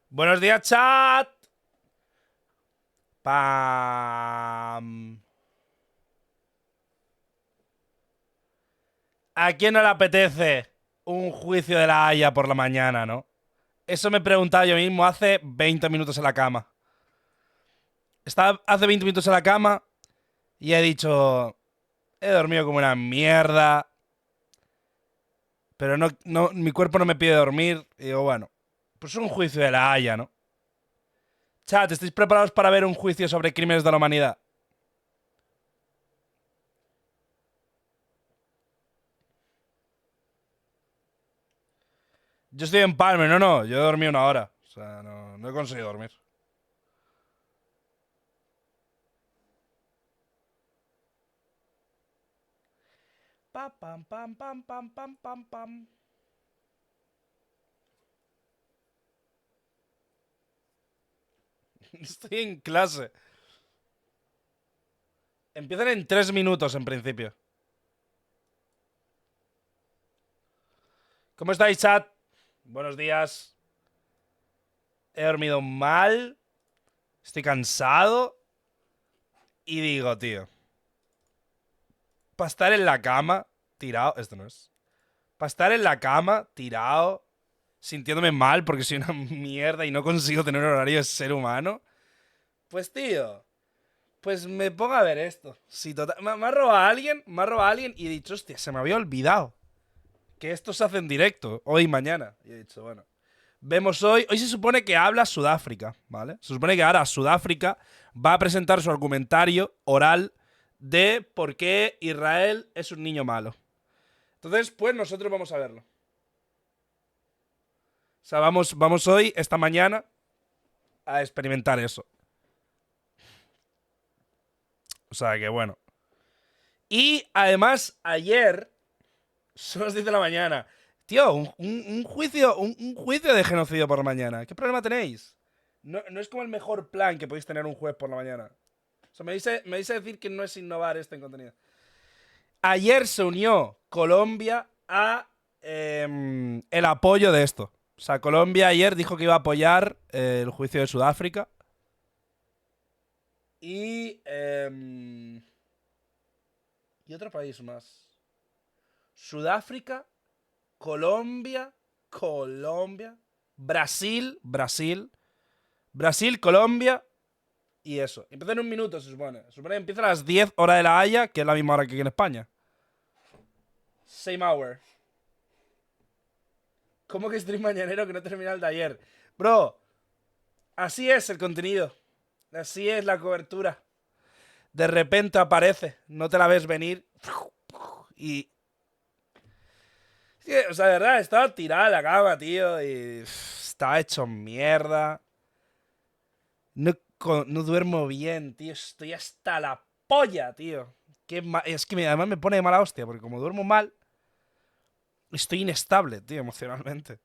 Buenos días, chat. Pam. ¿A quién no le apetece un juicio de la Haya por la mañana, no? Eso me he preguntado yo mismo hace 20 minutos en la cama. Estaba hace 20 minutos en la cama y he dicho... He dormido como una mierda. Pero mi cuerpo no me pide dormir. Y digo, bueno, pues un juicio de la Haya, ¿no? Chat, ¿estáis preparados para ver un juicio sobre crímenes de la humanidad? Yo estoy en Palme, no, yo he dormido una hora. O sea, no he conseguido dormir. Pam, pam, pam, pam, pam, pam, pam, pam. Estoy en clase. Empiezan en 3 minutos, en principio. ¿Cómo estáis, chat? Buenos días. He dormido mal. Estoy cansado. Y digo, tío. Para estar en la cama, tirado. Esto no es. Para estar en la cama, tirado. Sintiéndome mal porque soy una mierda y no consigo tener un horario de ser humano. Pues, tío. Pues me pongo a ver esto. Si total, me ha robado a alguien. Me ha robado a alguien y he dicho, hostia, se me había olvidado que esto se hace en directo. Hoy y mañana. Y he dicho, bueno. Vemos hoy. Hoy se supone que habla Sudáfrica, ¿vale? Se supone que ahora Sudáfrica va a presentar su argumentario oral de por qué Israel es un niño malo. Entonces, pues nosotros vamos a verlo. O sea, vamos hoy, esta mañana, a experimentar eso. O sea, que bueno. Y además, ayer, son las 10 de la mañana. Tío, un juicio de genocidio por la mañana. ¿Qué problema tenéis? No es como el mejor plan que podéis tener un juez por la mañana. O sea, me dice decir que no es innovar esto en contenido. Ayer se unió Colombia a el apoyo de esto. O sea, Colombia ayer dijo que iba a apoyar el juicio de Sudáfrica. Y otro país más. Sudáfrica, Colombia, Brasil, Colombia y eso. Empieza en un minuto, se supone. Se supone que empieza a las 10 horas de La Haya, que es la misma hora que aquí en España. Same hour. ¿Cómo que stream mañanero que no termina el de ayer? Bro, así es el contenido. Así es la cobertura. De repente aparece, no te la ves venir. Y... o sea, de verdad, estaba tirada en la cama, tío, y estaba hecho mierda. No duermo bien, tío. Estoy hasta la polla, tío. Es que además me pone de mala hostia, porque como duermo mal, estoy inestable, tío, emocionalmente.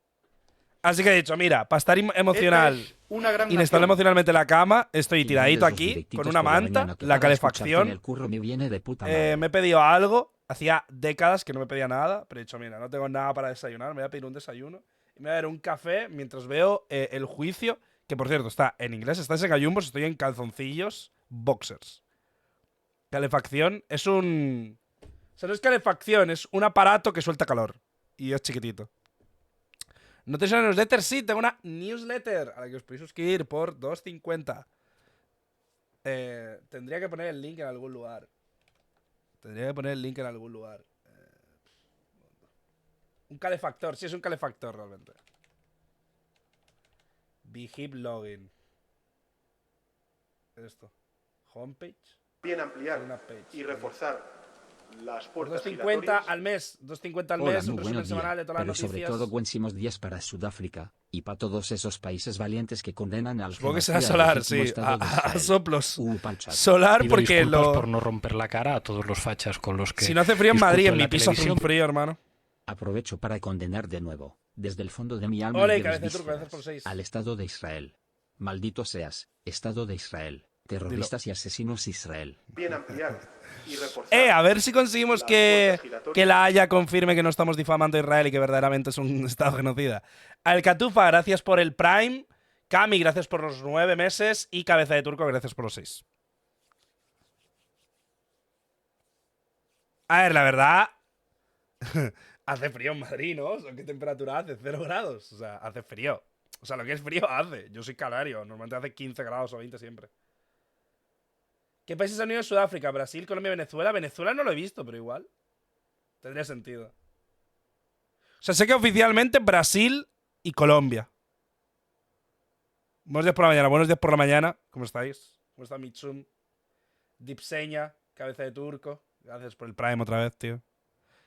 Así que he dicho, mira, para estar emocional, inestable emocionalmente en la cama, estoy tiradito aquí, con una manta, la calefacción. Me he pedido algo. Hacía décadas que no me pedía nada, pero he dicho, mira, no tengo nada para desayunar, me voy a pedir un desayuno. Y me voy a dar un café mientras veo el juicio, que por cierto está en inglés, está en gallumbos, estoy en calzoncillos, boxers. Calefacción es un... O sea, no es calefacción, es un aparato que suelta calor. Y es chiquitito. ¿No tenéis una newsletter? Sí, tengo una newsletter a la que os podéis suscribir por 2,50. Tendría que poner el link en algún lugar. Un calefactor, sí, es un calefactor realmente. Behip login. Esto. Homepage. Bien ampliar y reforzar las puertas 2,50 al mes. 2,50 al mes, un resumen semanal de todas las noticias. Sobre todo buenísimos días para Sudáfrica y para todos esos países valientes que condenan al Supongo que será solar, sí. A soplos. Solar porque por no romper la cara a todos los fachas con los que... Si no hace frío en Madrid, en mi piso hace un frío, hermano. Aprovecho para condenar de nuevo, desde el fondo de mi alma Ole, y de mis gracias por 6. al Estado de Israel. Maldito seas, Estado de Israel. Terroristas y asesinos Israel. Bien ampliar y reforzar. A ver si conseguimos que la Haya confirme que no estamos difamando a Israel y que verdaderamente es un estado genocida. Al Catufa, gracias por el Prime. Cami, gracias por los 9 meses. Y Cabeza de Turco, gracias por los 6. A ver, la verdad... hace frío en Madrid, ¿no? O sea, ¿qué temperatura hace? 0 grados. O sea, hace frío. O sea, lo que es frío hace. Yo soy canario. Normalmente hace 15 grados o 20 siempre. ¿Qué países han unido a Sudáfrica? Brasil, Colombia, Venezuela. Venezuela no lo he visto, pero igual. Tendría sentido. O sea, sé que oficialmente Brasil y Colombia. Buenos días por la mañana. Buenos días por la mañana. ¿Cómo estáis? ¿Cómo está Mitsum? Dipseña, Cabeza de Turco. Gracias por el Prime otra vez, tío.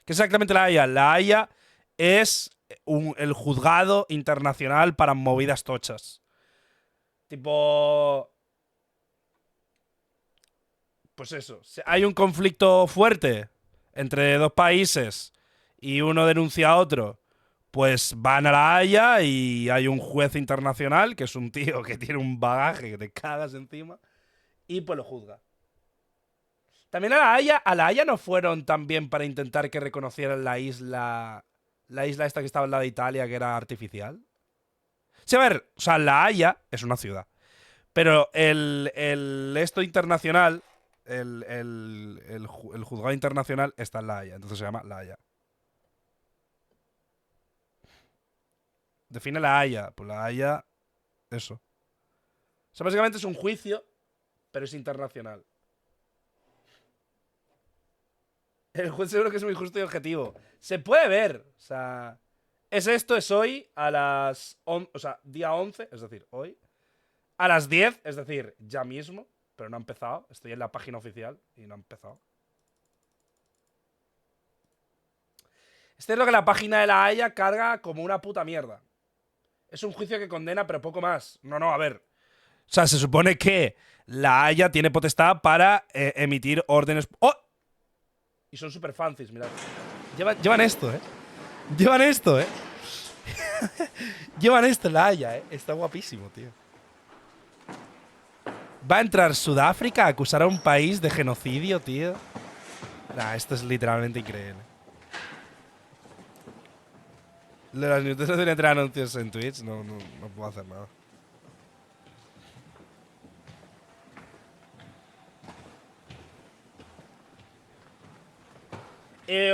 ¿Qué es exactamente la Haya? La Haya es el juzgado internacional para movidas tochas. Tipo... Pues eso. Hay un conflicto fuerte entre dos países y uno denuncia a otro. Pues van a la Haya y hay un juez internacional, que es un tío que tiene un bagaje que te cagas encima, y pues lo juzga. También a la Haya no fueron también para intentar que reconocieran la isla esta que estaba al lado de Italia, que era artificial. Sí, a ver, o sea, la Haya es una ciudad. Pero esto internacional, el juzgado internacional está en la Haya, entonces se llama la Haya. Define la Haya. Pues la Haya, eso. O sea, básicamente es un juicio, pero es internacional. El juez seguro que es muy justo y objetivo. Se puede ver. O sea, es hoy a las... o sea, día 11, es decir, hoy. A las 10, es decir, ya mismo. Pero no ha empezado. Estoy en la página oficial y no ha empezado. Este es lo que la página de la Haya carga como una puta mierda. Es un juicio que condena, pero poco más. No, a ver. O sea, se supone que la Haya tiene potestad para emitir órdenes... ¡Oh! Y son super fancies, mirad. Llevan esto, ¿eh? Llevan esto, ¿eh? Llevan esto en la Haya, ¿eh? Está guapísimo, tío. ¿Va a entrar Sudáfrica a acusar a un país de genocidio, tío? Nah, esto es literalmente increíble. Los newsletters deberían entrar anuncios en Twitch. No puedo hacer nada.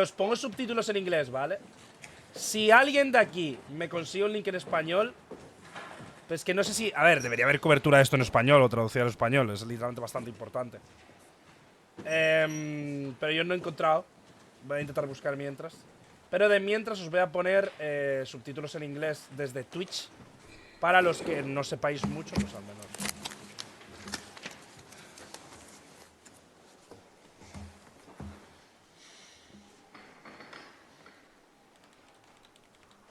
Os pongo subtítulos en inglés, ¿vale? Si alguien de aquí me consigue un link en español, pues que no sé si... A ver, debería haber cobertura de esto en español o traducida al español. Es literalmente bastante importante. Pero yo no he encontrado. Voy a intentar buscar mientras. Pero de mientras os voy a poner subtítulos en inglés desde Twitch. Para los que no sepáis mucho, pues al menos.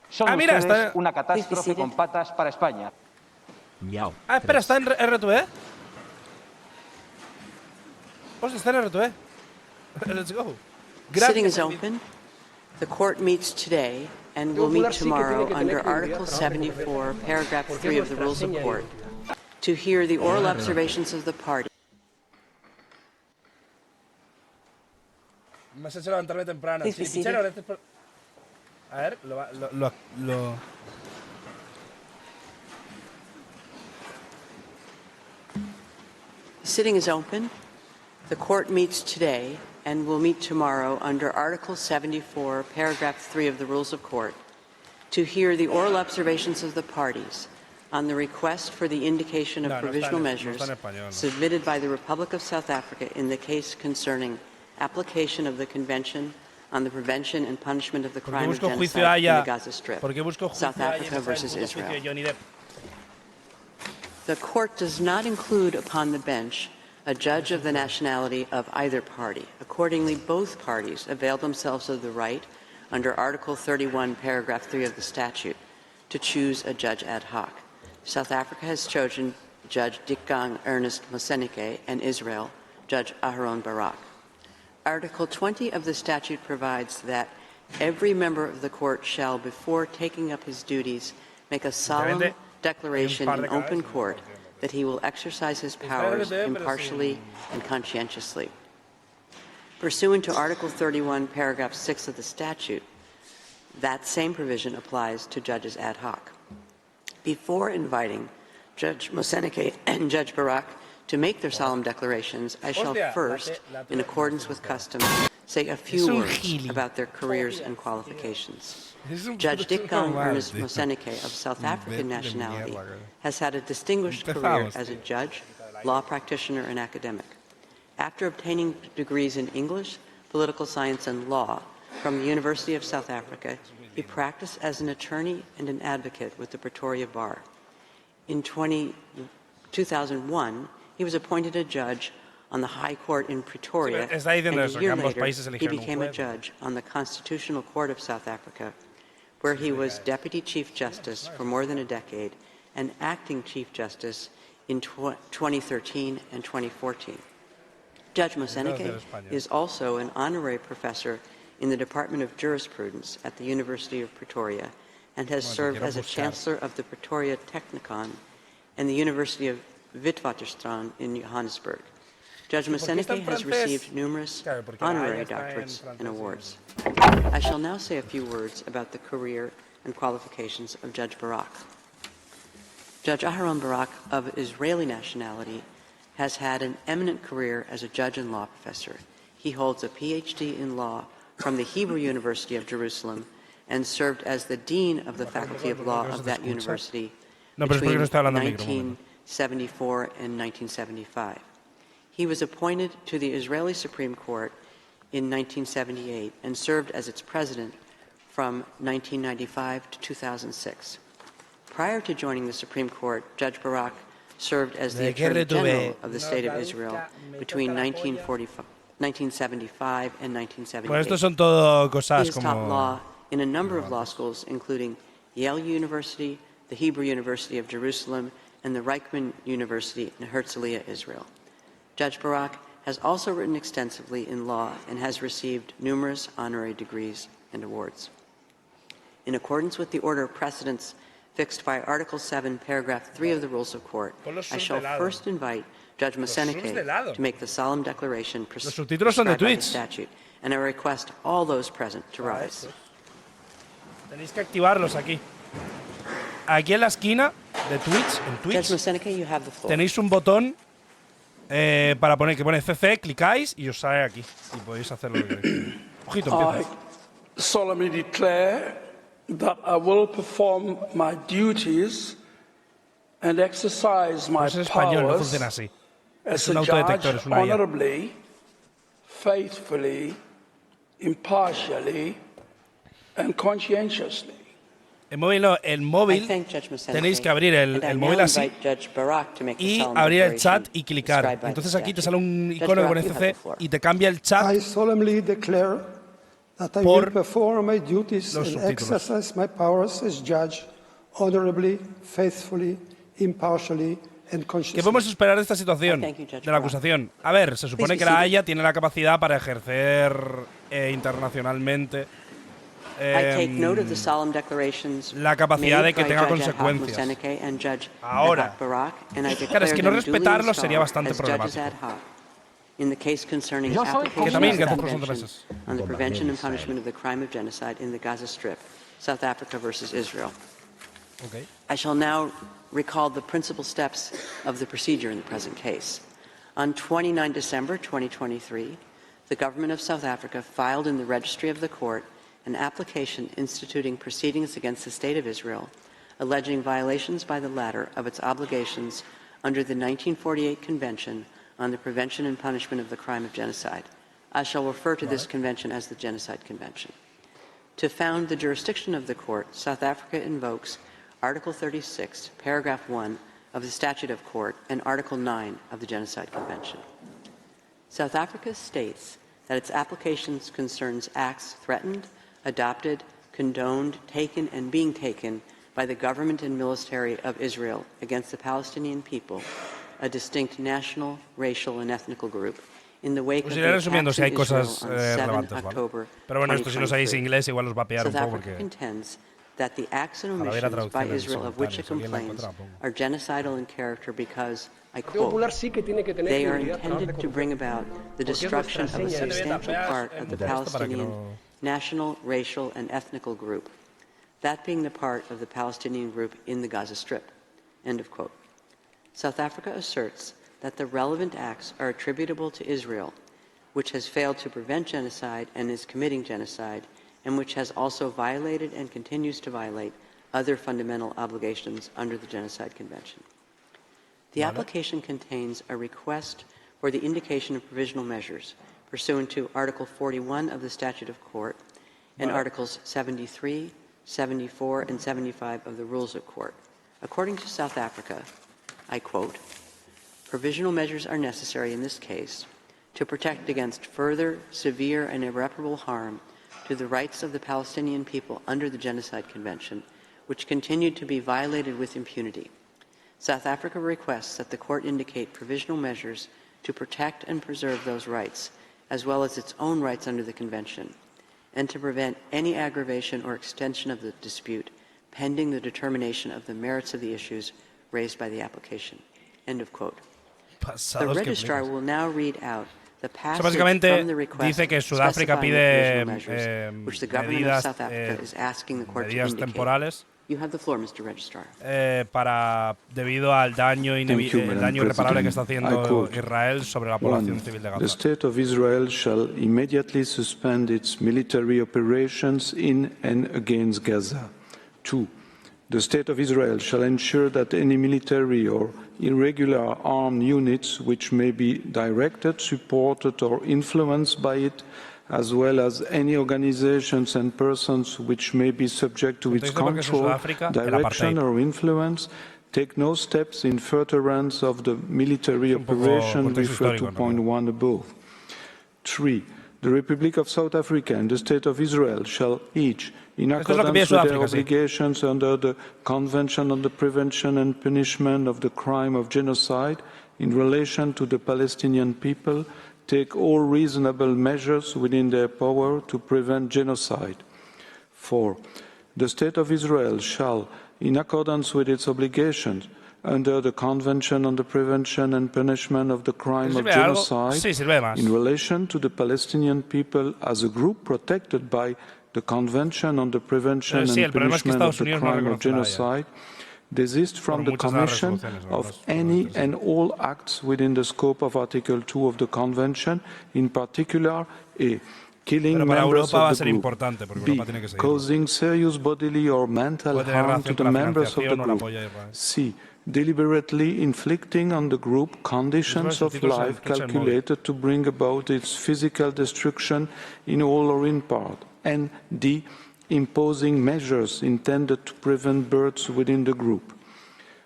Son mira, ustedes está... una catástrofe con patas para España. Miau. Espera, está en R2E. Hostia, está en R2E. Let's go. Sitting is open. The court meets today and will meet tomorrow under Article 74, Paragraph 3 of the Rules of Court, to hear the oral observations of the party. Me has hecho levantarme temprano. Sí, Pichero, gracias por... A ver, lo... Sitting is open. The court meets today and will meet tomorrow under Article 74, Paragraph 3 of the Rules of Court, to hear the oral observations of the parties on the request for the indication of provisional measures submitted by the Republic of South Africa in the case concerning application of the Convention on the Prevention and Punishment of the Crime of Genocide in the Gaza Strip, South Africa versus Israel. The court does not include upon the bench a judge of the nationality of either party. Accordingly, both parties avail themselves of the right, under Article 31, Paragraph 3 of the statute, to choose a judge ad hoc. South Africa has chosen Judge Dikgang Ernest Moseneke, and Israel, Judge Aharon Barak. Article 20 of the statute provides that every member of the court shall, before taking up his duties, make a solemn declaration in open court that he will exercise his powers impartially and conscientiously. Pursuant to Article 31, Paragraph 6 of the statute, that same provision applies to judges ad hoc. Before inviting Judge Moseneke and Judge Barak to make their solemn declarations, I shall first, in accordance with custom, say a few words about their careers and qualifications. Judge Dikgang Ernest Moseneke of South African nationality has had a distinguished career as a judge, law practitioner, and academic. After obtaining degrees in English, political science, and law from the University of South Africa, he practiced as an attorney and an advocate with the Pretoria Bar. In 2001, he was appointed a judge on the High Court in Pretoria, and a year later, he became a judge on the Constitutional Court of South Africa, where he was Deputy Chief Justice for more than a decade and Acting Chief Justice in 2013 and 2014. Judge Moseneke is also an honorary professor in the Department of Jurisprudence at the University of Pretoria and has served as a Chancellor of the Pretoria Technikon and the University of Witwatersrand in Johannesburg. Judge Moseneke has received numerous honorary doctorates and awards. I shall now say a few words about the career and qualifications of Judge Barak. Judge Aharon Barak, of Israeli nationality, has had an eminent career as a judge and law professor. He holds a PhD in law from the Hebrew University of Jerusalem and served as the Dean of the Faculty of Law of that university between 1974 and 1975. He was appointed to the Israeli Supreme Court in 1978 and served as its president from 1995 to 2006. Prior to joining the Supreme Court, Judge Barak served as the Attorney General of the State of Israel between 1975 and 1978. Bueno, estos son todo cosas He has taught como... law in a number of law schools, including Yale University, the Hebrew University of Jerusalem, and the Reichman University in Herzliya, Israel. Judge Barak has also written extensively in law and has received numerous honorary degrees and awards. In accordance with the order of precedence fixed by Article 7, Paragraph 3 of the Rules of Court, I shall first invite Judge Moseneke to make the solemn declaration prescribed by the statute, and I request all those present to rise. Tenéis que activarlos aquí. Aquí en la esquina de Twitch, en Judge Twitch, Moseneke, you have the floor. tenéis un botón para poner que pone CC, clicáis y os sale aquí. Y podéis hacer lo que queréis. Ojito, empieza. I solemnly declare that I will perform my duties and exercise my Pues es español, no powers funciona así. as Es un a autodetector, judge es una IA. honorably, faithfully, impartially, and conscientiously. El móvil no, el móvil I thank Judge Moseneke, tenéis que abrir and I el now móvil así invite Judge Barak to make the y solemn abrir el declaration chat y clicar. prescribed by the Entonces aquí te statute. sale un Judge icono que Barak, pone you have CC the floor. y te cambia el chat. I solemnly declare that I Por will perform my duties los and subtítulos. exercise my powers as judge honorably, faithfully, impartially, and ¿Qué conscientiously. podemos esperar de esta situación Thank you, Judge de la Barak. acusación? A ver, se supone Please que be la seated. Haya tiene la capacidad para ejercer internacionalmente I take note of the solemn declarations la capacidad de que made tenga by Judge consecuencias. Moseneke and Judge Ahora. Barak, and I Claro, declare es que no them duly respetarlos sería installed bastante as judges problemático. ad hoc in the case concerning Yo soy application Que también, of que the hace por Convention meses. on the Prevention and Punishment of the Crime of Genocide in the Gaza Strip, South Africa versus Israel. Okay. I shall now recall the principal steps of the procedure in the present case. On 29 December 2023, the government of South Africa filed in the registry of the court an application instituting proceedings against the State of Israel, alleging violations by the latter of its obligations under the 1948 Convention on the Prevention and Punishment of the Crime of Genocide. I shall refer to this convention as the Genocide Convention. To found the jurisdiction of the court, South Africa invokes Article 36, Paragraph 1 of the Statute of Court and Article 9 of the Genocide Convention. South Africa states that its applications concerns acts threatened, adopted, condoned, taken, and being taken by the government and military of Israel against the Palestinian people, a distinct national, racial, and ethnical group, in the wake of Pues the iré attacks resumiendo si hay in Israel cosas on 7 relevantes, ¿vale? October Pero bueno, esto si no sabéis 2023. inglés igual os va a pillar un South poco Africa porque... contends that the acts and Para ver la omissions by traducción en Israel of which it simultáneo, si alguien la complains encuentra, la pongo. are genocidal in character because, I Partido quote, Popular sí que tiene que tener they are prioridad trabajar intended to con bring about the Porque es destruction of nuestra a seña de substantial identidad. part of the Esto para que Palestinian no- national, racial, and ethnical group, that being the part of the Palestinian group in the Gaza Strip, end of quote. South Africa asserts that the relevant acts are attributable to Israel, which has failed to prevent genocide and is committing genocide, and which has also violated and continues to violate other fundamental obligations under the Genocide Convention. The application contains a request for the indication of provisional measures pursuant to Article 41 of the Statute of Court and Articles 73, 74, and 75 of the Rules of Court. According to South Africa, I quote, "Provisional measures are necessary in this case to protect against further severe and irreparable harm to the rights of the Palestinian people under the Genocide Convention, which continued to be violated with impunity. South Africa requests that the Court indicate provisional measures to protect and preserve those rights, as well as its own rights under the Convention, and to prevent any aggravation or extension of the dispute pending the determination of the merits of the issues raised by the application." End of quote. The registrar will now read out the passage from the request specifying the provisional measures, which the government of South Africa is asking the Court to indicate. You have the floor, Mr. Registrar. Debido al daño irreparable que está haciendo Israel sobre la población civil de Gaza. The State of Israel shall immediately suspend its military operations in and against Gaza. 2. The State of Israel shall ensure that any military or irregular armed units which may be directed, supported or influenced by it, as well as any organizations and persons which may be subject to its control, direction or influence, take no steps in furtherance of the military operation referred to point 1 above. 3. The Republic of South Africa and the State of Israel shall each, in accordance with their obligations under the Convention on the Prevention and Punishment of the Crime of Genocide in relation to the Palestinian people, take all reasonable measures within their power to prevent genocide. 4. The State of Israel shall, in accordance with its obligations under the Convention on the Prevention and Punishment of the Crime of Genocide, in relation to the Palestinian people as a group protected by the Convention on the Prevention and Punishment of the Crime of Genocide, desist from the commission of any and all acts within the scope of Article 2 of the Convention, in particular, A. Killing members of the group, B. Causing serious bodily or mental harm to the members of the group, C. Deliberately inflicting on the group conditions of life calculated to bring about its physical destruction in all or in part, and D. Imposing measures intended to prevent births within the group.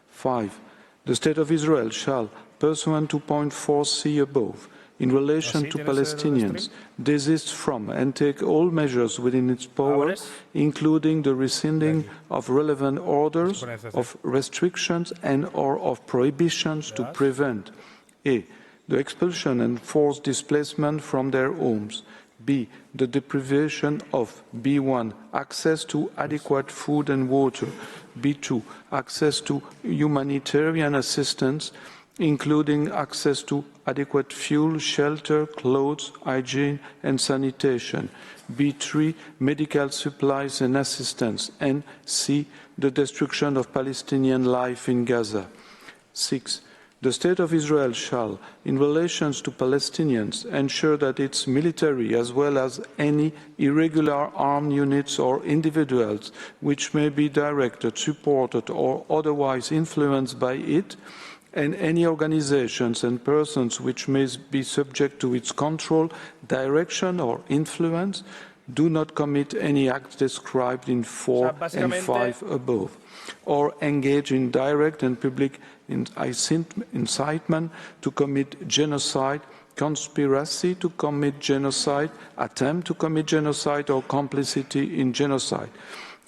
5. The State of Israel shall, pursuant to point 4c above, in relation to Palestinians, desist from and take all measures within its power, including the rescinding of relevant orders, of restrictions and or of prohibitions to prevent A. The expulsion and forced displacement from their homes, B. The deprivation of B1. Access to adequate food and water, B2. Access to humanitarian assistance, including access to adequate fuel, shelter, clothes, hygiene and sanitation, B3. Medical supplies and assistance, and C. The destruction of Palestinian life in Gaza. 6. The State of Israel shall, in relations to Palestinians, ensure that its military, as well as any irregular armed units or individuals which may be directed, supported, or otherwise influenced by it, and any organizations and persons which may be subject to its control, direction, or influence, do not commit any acts described in 4 and 5 above, or engage in direct and public incitement to commit genocide, conspiracy to commit genocide, attempt to commit genocide, or complicity in genocide.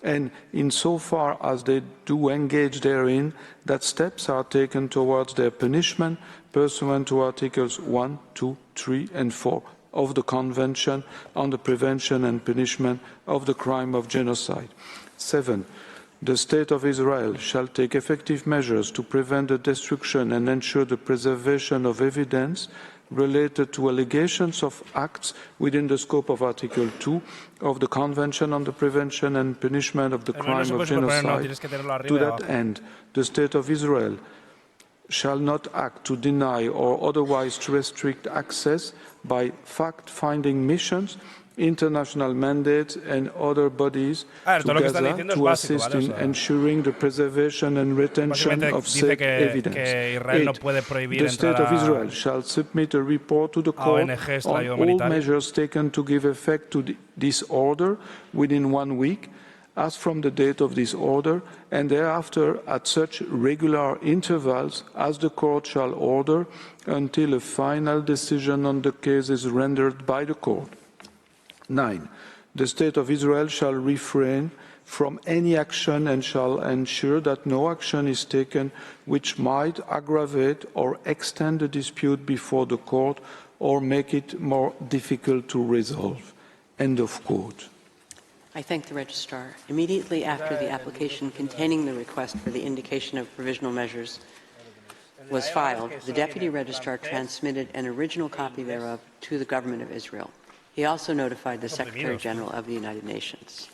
And insofar as they do engage therein, that steps are taken towards their punishment pursuant to Articles 1, 2, 3, and 4 of the Convention on the Prevention and Punishment of the Crime of Genocide. 7. The State of Israel shall take effective measures to prevent the destruction and ensure the preservation of evidence related to allegations of acts within the scope of Article 2 of the Convention on the Prevention and Punishment of the Crime of Genocide. To that end, the State of Israel shall not act to deny or otherwise to restrict access by fact-finding missions, international mandates and other bodies to Gaza to assist in ensuring the preservation and retention of said evidence. 8. The State of Israel shall submit a report to the court on all measures taken to give effect to this order within 1 week, as from the date of this order, and thereafter at such regular intervals as the court shall order, until a final decision on the case is rendered by the court. 9. The State of Israel shall refrain from any action and shall ensure that no action is taken which might aggravate or extend the dispute before the court or make it more difficult to resolve. End of quote. I thank the Registrar. Immediately after the application containing the request for the indication of provisional measures was filed, the Deputy Registrar transmitted an original copy thereof to the Government of Israel. He also notified the Secretary General of the United Nations.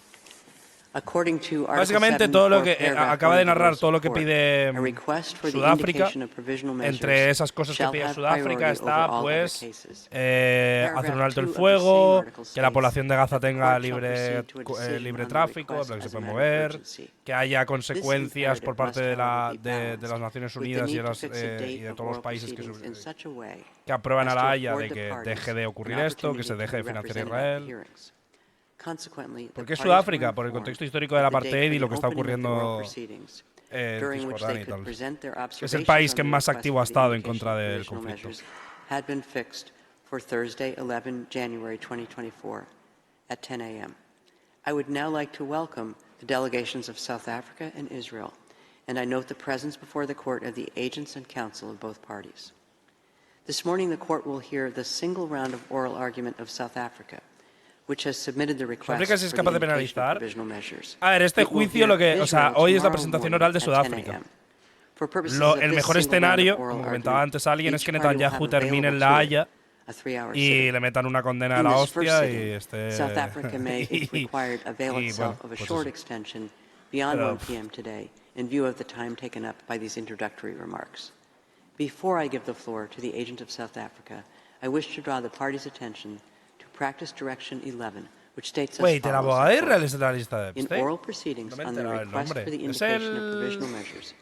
According to Article Básicamente 7, todo lo que paragraph acaba de 1 of the narrar Rules todo lo que report, pide a request for the Sudáfrica. indication of provisional measures Entre esas cosas que shall pide have Sudáfrica priority está, over all other pues, cases. hacer un alto el Paragraph 2 of the fuego, same article que la states población de Gaza that the tenga court shall libre, proceed to a decision libre on the tráfico, request que se as a puede matter of mover, urgency. que haya consecuencias por parte de, however, de las Naciones Unidas y de todos los países que aprueban a la Haya de que deje de ocurrir esto, que se deje de financiar a Israel. ¿Por qué Sudáfrica? Por el contexto histórico del apartheid y lo que está ocurriendo en Cisjordania y tal. Es el país que más activo ha estado en contra del conflicto. Had been fixed for Thursday, 11 January 2024 at 10 a.m. I would now like to welcome the delegations of South Africa and Israel, and I note the presence before the court of the agents and counsel of both parties. This morning the court will hear the single round of oral argument of South Africa, which has submitted the request ¿Sudáfrica es capaz de penalizar? measures. A ver, este juicio, o sea, hoy es la presentación oral de Sudáfrica. El mejor escenario, como comentaba antes alguien, es que Netanyahu termine en La Haya y le metan una condena de la hostia y South Africa may, if required, avail itself of a short extension beyond 1 p.m. today in view of the time taken up by these introductory remarks. Before I give the floor to the agent of South Africa, I wish to draw the party's attention to Practice Direction 11, which states as Wait, ¿el abogado de Israel es de la lista de in Epstein? oral proceedings on the request for the indication of provisional measures,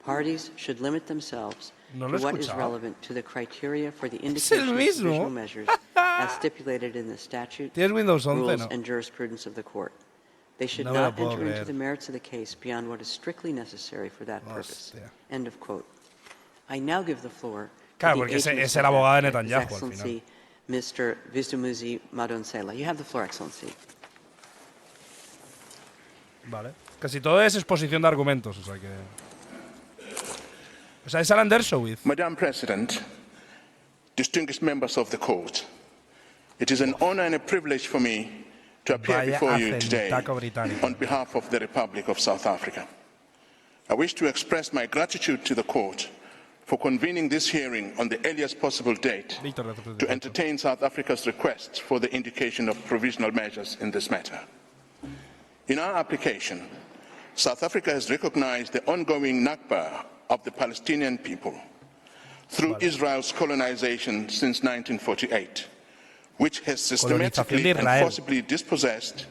parties should limit themselves to what is relevant to the criteria for the indication of provisional measures as stipulated in the statute, rules, and jurisprudence of the court. They should not enter into the merits of the case beyond what is strictly necessary for that purpose. End of quote. I now give the floor to the agent of South Africa, His Excellency, Mr. Vistumuzi Madonsela. You have the floor, Excellency. Vale. Casi todo es exposición de argumentos, o sea que... O sea, es Alan Dershowitz. Madam President, distinguished members of the court, it is an honor and a privilege for me to appear before you today on behalf of the Republic of South Africa. I wish to express my gratitude to the court for convening this hearing on the earliest possible date to entertain South Africa's request for the indication of provisional measures in this matter. In our application, South Africa has recognized the ongoing Nakba of the Palestinian people through Israel's colonization since 1948, which has systematically and forcibly dispossessed,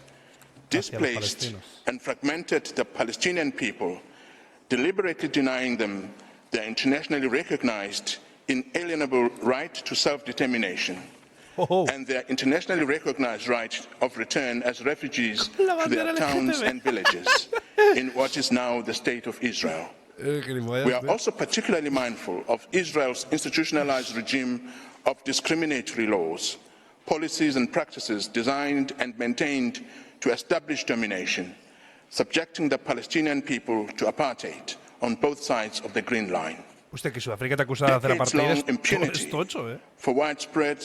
displaced, and fragmented the Palestinian people, deliberately denying them their internationally recognized inalienable right to self-determination and their internationally recognized right of return as refugees to their towns and villages in what is now the State of Israel. We are also particularly mindful of Israel's institutionalized regime of discriminatory laws, policies and practices designed and maintained to establish domination, subjecting the Palestinian people to apartheid on both sides of the Green Line. Decades-long impunity for widespread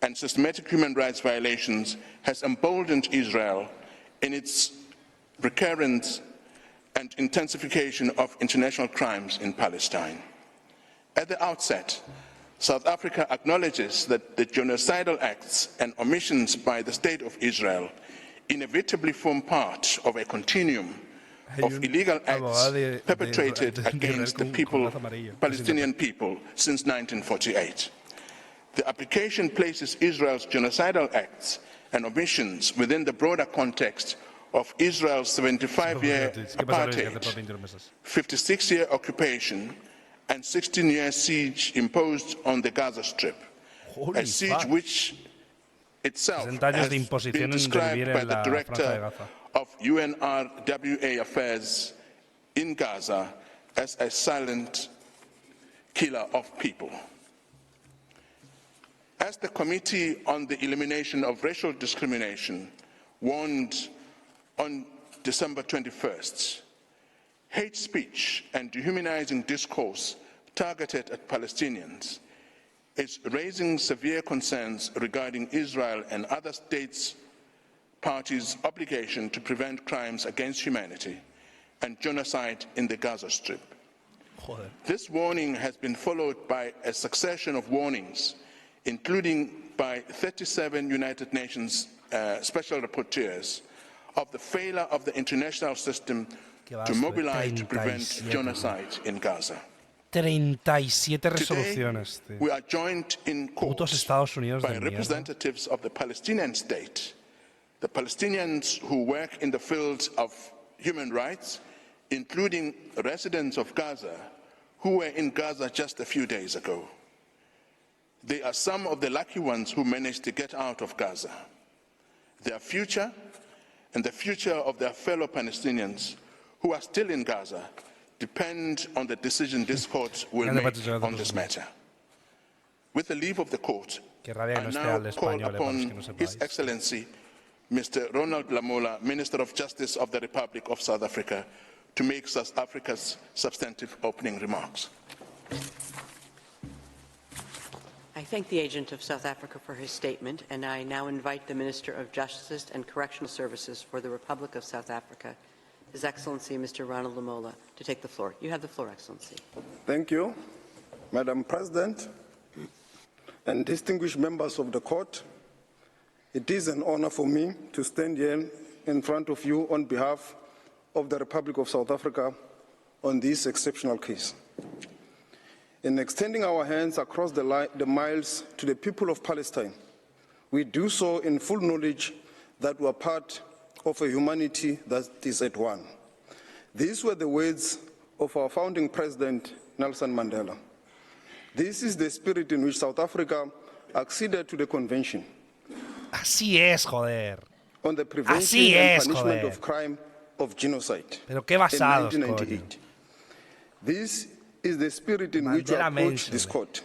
and systematic human rights violations has emboldened Israel in its recurrence and intensification of international crimes in Palestine. At the outset, South Africa acknowledges that the genocidal acts and omissions by the State of Israel inevitably form part of a continuum of illegal acts perpetrated against the Palestinian people since 1948. The application places Israel's genocidal acts and omissions within the broader context of Israel's 75-year apartheid, 56-year occupation, and 16-year siege imposed on the Gaza Strip, a siege which itself has been described by the director of UNRWA Affairs in Gaza as a silent killer of people. As the Committee on the Elimination of Racial Discrimination warned on December 21st, hate speech and dehumanizing discourse targeted at Palestinians is raising severe concerns regarding Israel and other states' parties' obligation to prevent crimes against humanity and genocide in the Gaza Strip. This warning has been followed by a succession of warnings, including by 37 United Nations special rapporteurs, of the failure of the international system to mobilize to prevent genocide in Gaza. 37 resoluciones, tío. We are joined in court by representatives of the Palestinian state, the Palestinians who work in the field of human rights, including residents of Gaza who were in Gaza just a few days ago. They are some of the lucky ones who managed to get out of Gaza. Their future and the future of their fellow Palestinians who are still in Gaza depend on the decision this court will make on this matter. With the leave of the court, I now call upon His Excellency Mr. Ronald Lamola, Minister of Justice of the Republic of South Africa, to make South Africa's substantive opening remarks. I thank the agent of South Africa for his statement, and I now invite the Minister of Justice and Correctional Services for the Republic of South Africa, His Excellency Mr. Ronald Lamola, to take the floor. You have the floor, Excellency. Thank you, Madam President, and distinguished members of the court. It is an honor for me to stand here in front of you on behalf of the Republic of South Africa on this exceptional case. In extending our hands across the miles to the people of Palestine, we do so in full knowledge that we are part of a humanity that is at one. These were the words of our founding president, Nelson Mandela. This is the spirit in which South Africa acceded to the convention. Así es, joder. On the prevention and punishment of crime of genocide. Pero qué basados, in 1998. This is the spirit in which we approach this court.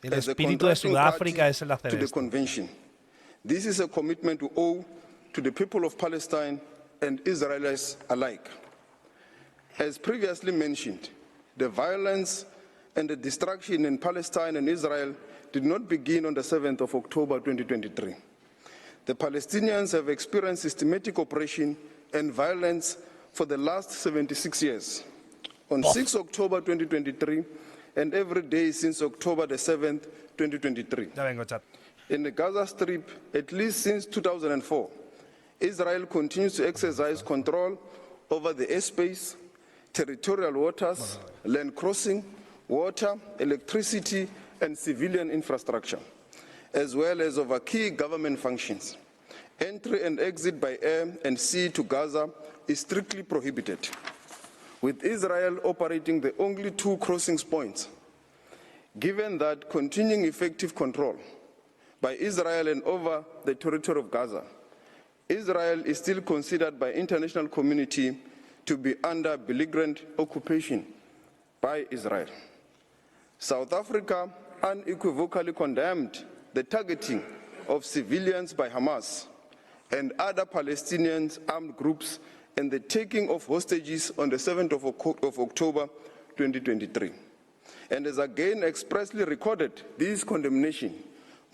El espíritu de Sudáfrica es el hacer to the esto. convention. This is a commitment we owe to the people of Palestine and Israelis alike. As previously mentioned, the violence and the destruction in Palestine and Israel did not begin on the 7th of October 2023. The Palestinians have experienced systematic oppression and violence for the last 76 years. On 6 October 2023, and every day since October the 7th, 2023. In the Gaza Strip, at least since 2004, Israel continues to exercise control over the airspace, territorial waters, land crossing, water, electricity, and civilian infrastructure, as well as over key government functions. Entry and exit by air and sea to Gaza is strictly prohibited, with Israel operating the only two crossing points. Given that continuing effective control by Israel and over the territory of Gaza, Israel is still considered by the international community to be under belligerent occupation by Israel. South Africa unequivocally condemned the targeting of civilians by Hamas and other Palestinian armed groups and the taking of hostages on the 7th of October 2023. And has again expressly recorded this condemnation,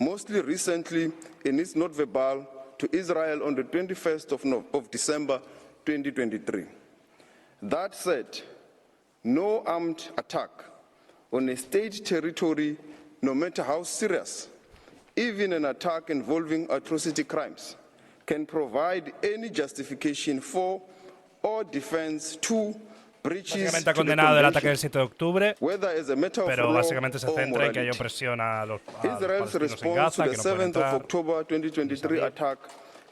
mostly recently in its note verbal to Israel on the 21st of December 2023. That said, no armed attack on a state territory, no matter how serious, even an attack involving atrocity crimes, can provide any justification for or defense to breaches Básicamente ha to the condenado el ataque del convention, 7 de octubre, whether as a matter of pero law básicamente se or centra en que hay morality. opresión a los Israel's palestinos en response Gaza, to que the no pueden 7th of entrar. October 2023 attack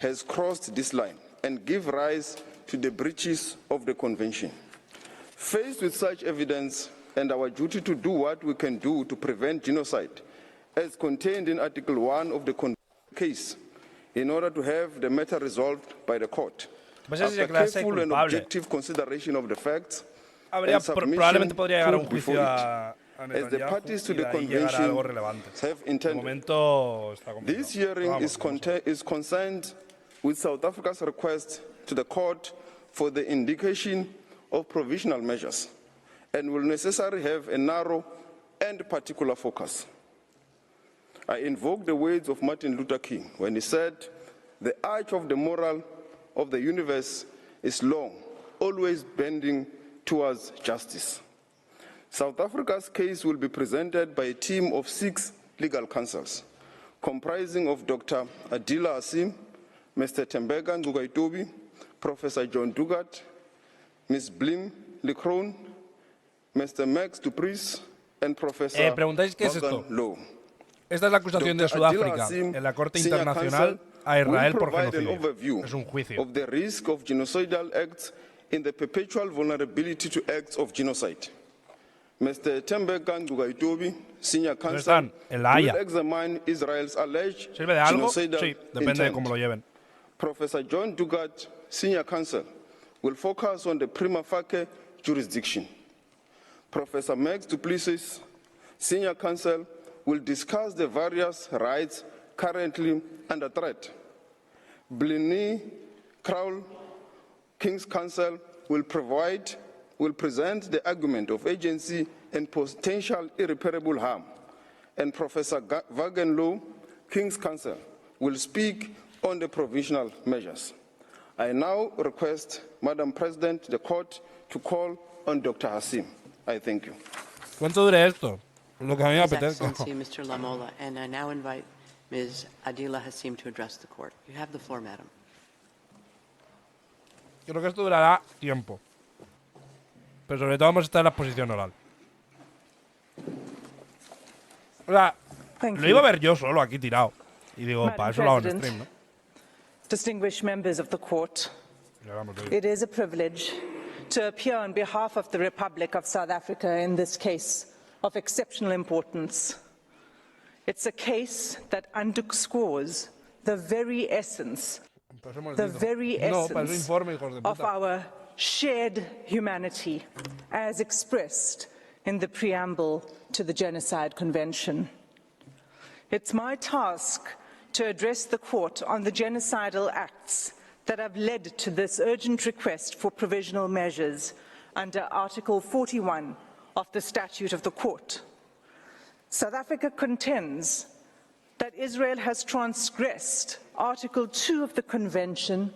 has crossed this line and give rise to the breaches of the convention. Faced with such evidence and our duty to do what we can do to prevent genocide, as contained in Article 1 of the case, in order to have the matter resolved by the court. Pues si se After declarase careful and culpable, objective consideration of the facts, habría, and submission probablemente podría llegar a un put juicio before a as the Netanyahu parties to y the de ahí llegará algo convention relevante. have De intended. momento está complicado. This hearing Vamos, is concerned with South Africa's request to the court for the indication of provisional measures and will necessarily have a narrow and particular focus. I invoke the words of Martin Luther King when he said, "The arch of the moral of the universe is long, always bending towards justice." South Africa's case will be presented by a team of 6 legal counsels, comprising of Dr. Adila Asim, Mr. Tembeka Ngugaitobi, Professor John Dugat, Ms. Blim Licron, Mr. Max Dupris, and Professor Preguntáis qué es esto. Low. Esta es la acusación de Sudáfrica en la Corte Internacional a Israel por genocidio. Es un juicio. Of the risk of genocidal acts in the perpetual vulnerability to acts of genocide. Mr. Tembeka Ngugaitobi, Senior Counsel, will examine Israel's alleged ¿Sirve de algo? genocidal Sí, depende de cómo lo lleven. Professor John Dugat, Senior Counsel, will focus on the prima facie jurisdiction. Professor Max Duplessis, Senior Counsel, will discuss the various rights currently under threat. Blinny Crowell, King's Counsel, will present the argument of agency and potential irreparable harm. And Professor Wagenlow, King's Counsel, will speak on the provisional measures. I now request, Madam President, the court to call on Dr. Hassim. I thank you. ¿Cuánto dura esto? Lo que a mí me His apetezca. Excellency, Mr. Lamola, and I now invite Ms. Adila Hassim to address the court. You have the floor, madam. Creo que esto durará tiempo. Pero sobre todo vamos a estar en la exposición oral. O sea, lo iba a ver yo solo aquí tirado. Y digo, para eso lo hago en stream, ¿no? Distinguished members of the court, it is a privilege to appear on behalf of the Republic of South Africa in this case of exceptional importance. It's a case that underscores the very essence of our shared humanity as expressed in the preamble to the Genocide Convention. It's my task to address the court on the genocidal acts that have led to this urgent request for provisional measures under Article 41 of the Statute of the Court. South Africa contends that Israel has transgressed Article 2 of the Convention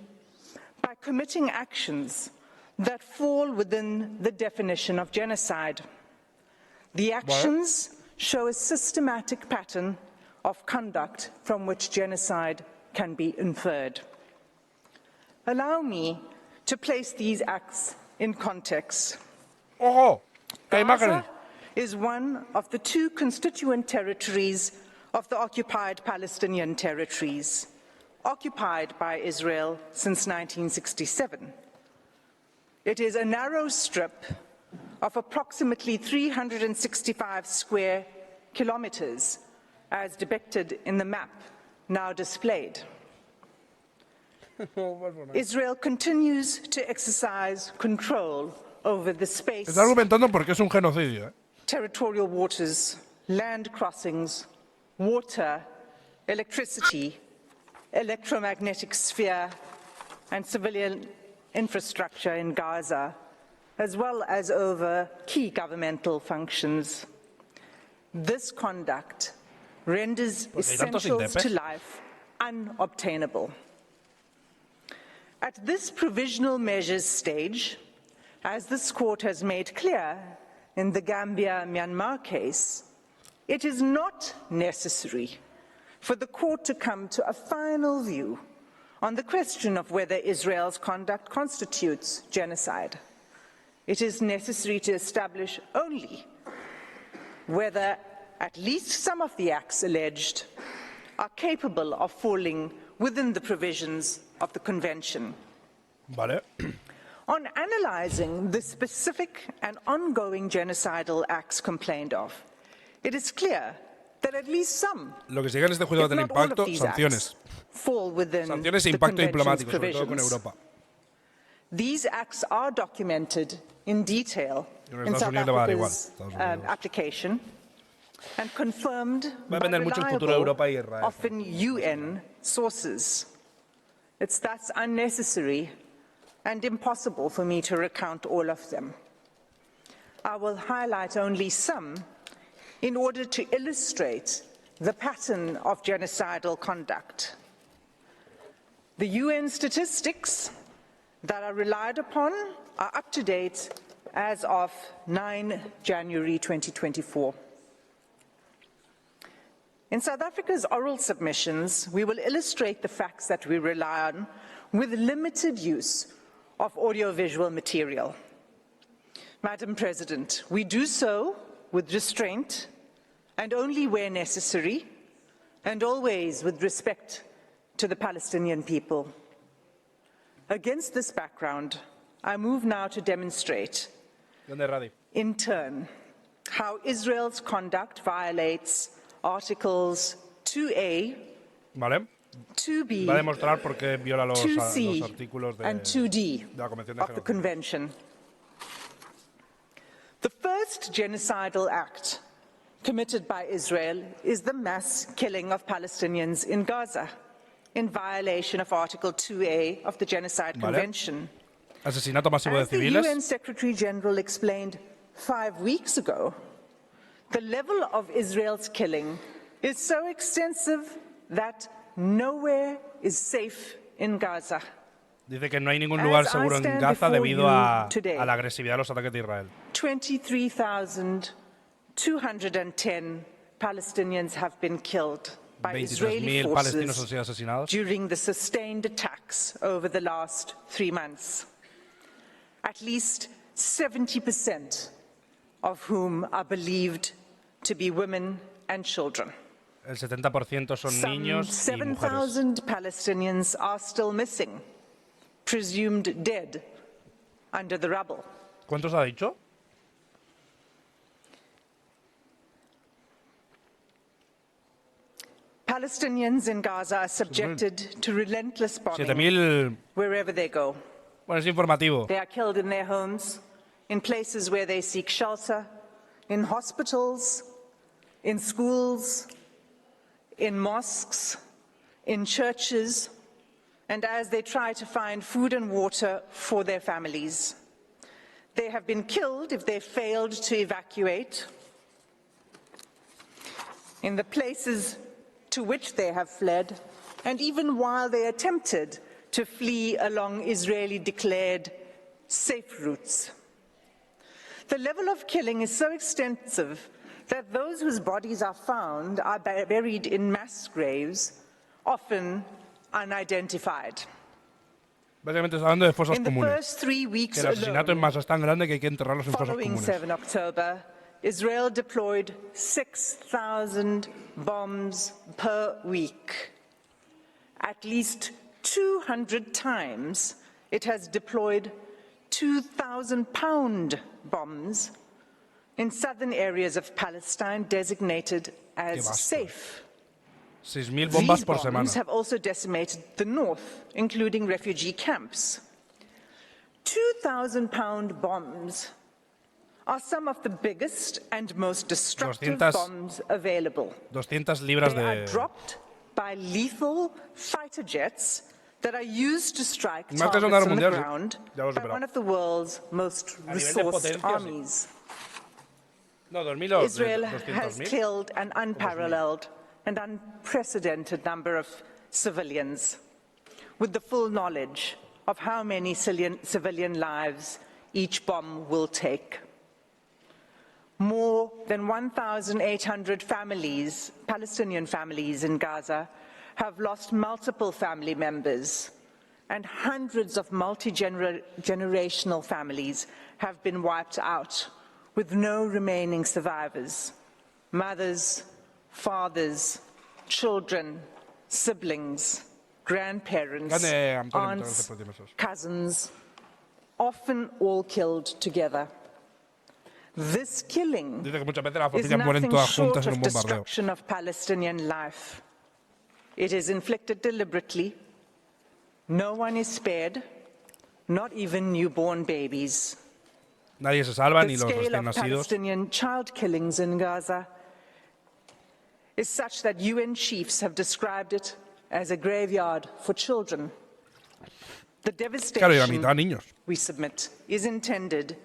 by committing actions that fall within the definition of genocide. The actions show a systematic pattern of conduct from which genocide can be inferred. Allow me to place these acts in context. Gaza is one of the 2 constituent territories of the occupied Palestinian territories, occupied by Israel since 1967. It is a narrow strip of approximately 365 square kilometers, as depicted in the map now displayed. Israel continues to exercise control over the space, Está argumentando porque es un genocidio, ¿eh? Territorial waters, land crossings, water, electricity, electromagnetic sphere, and civilian infrastructure in Gaza, as well as over key governmental functions. This conduct renders essentials to life unobtainable. At this provisional measures stage, as this court has made clear in the Gambia-Myanmar case, it is not necessary for the court to come to a final view On the question of whether Israel's conduct constitutes genocide, it is necessary to establish only whether at least some of the acts alleged are capable of falling within the provisions of the Convention. Vale. On analyzing the specific and ongoing genocidal acts complained of, it is clear that at least some, Lo que sigue en este juicio va a tener if not all impacto, of these sanciones. acts, fall within Sanciones e the impacto Convention's diplomático, sobre todo con provisions. Europa. These acts are documented in detail En in Estados South Unidos le va a dar igual. Africa's Estados Unidos. application and confirmed Va a by depender mucho el futuro de reliable, Europa y Israel. often UN sources. It's thus unnecessary and impossible for me to recount all of them. I will highlight only some in order to illustrate the pattern of genocidal conduct. The UN statistics that are relied upon are up to date as of 9 January 2024. In South Africa's oral submissions, we will illustrate the facts that we rely on with limited use of audiovisual material. Madam President, we do so with restraint and only where necessary, and always with respect to the Palestinian people. Against this background, I move now to demonstrate, in turn, how Israel's conduct violates Articles 2A, Vale. 2B, Va a demostrar por qué viola los 2C, artículos de, and 2D de la Convención de of the Genocidio. Convention. The first genocidal act committed by Israel is the mass killing of Palestinians in Gaza, in violation of Article 2A of the Genocide Convention. Asesinato masivo de As the civiles. UN Secretary General explained 5 weeks ago, the level of Israel's killing is so extensive that nowhere is safe in Gaza. Dice que no hay ningún lugar seguro en Gaza debido a la agresividad de los ataques de Israel. 23,210 Palestinians have been killed by Israeli 23.000 palestinos han forces sido asesinados during the sustained attacks over the last 3 months. At least 70% of whom are believed to be women and children. El 70% son Some niños y mujeres. 7,000 Palestinians are still missing, presumed dead under the rubble. ¿Cuántos ha dicho? Palestinians in Gaza are subjected to relentless bombing 7.000. wherever they go. Bueno, es informativo. They are killed in their homes, in places where they seek shelter, in hospitals, in schools, in mosques, in churches, and as they try to find food and water for their families. They have been killed if they failed to evacuate. In the places to which they have fled, and even while they attempted to flee along Israeli-declared safe routes. The level of killing is so extensive that those whose bodies are found are buried in mass graves, often unidentified. Básicamente está hablando de fosas In the comunes. first 3 weeks Que el asesinato en alone, masa es tan grande que hay que enterrarlos en fosas following comunes. 7 October, Israel deployed 6,000 bombs per week. At least 200 times it has deployed 2,000-pound bombs in southern areas of Palestine designated as safe. 6.000 bombas These por bombs semana. have also decimated the north, including refugee camps. 2,000-pound bombs are some of the biggest and most destructive 200 bombs available. 200 libras They are de... dropped by lethal fighter jets that are used to strike Más que targets Segunda Guerra on the Mundial, sí. ground Ya lo he by superado. one of the world's most A nivel de resourced potencia, sí. armies. No, 2.000 o Israel has 200.000. killed an unparalleled and unprecedented number of civilians, with the full knowledge of how many civilian lives each bomb will take. More than 1,800 families, Palestinian families in Gaza, have lost multiple family members, and hundreds of multi-generational families have been wiped out, with no remaining survivors. Mothers, fathers, children, siblings, grandparents, aunts, cousins, often all killed together. This killing is nothing short of destruction of Palestinian life. It is inflicted deliberately. No one is spared, not even newborn babies. Nadie se salva, ni The los scale recién of nacidos. Palestinian child killings in Gaza is such that UN chiefs have described it as a graveyard for children. The Claro, y la mitad devastation niños. we submit is intended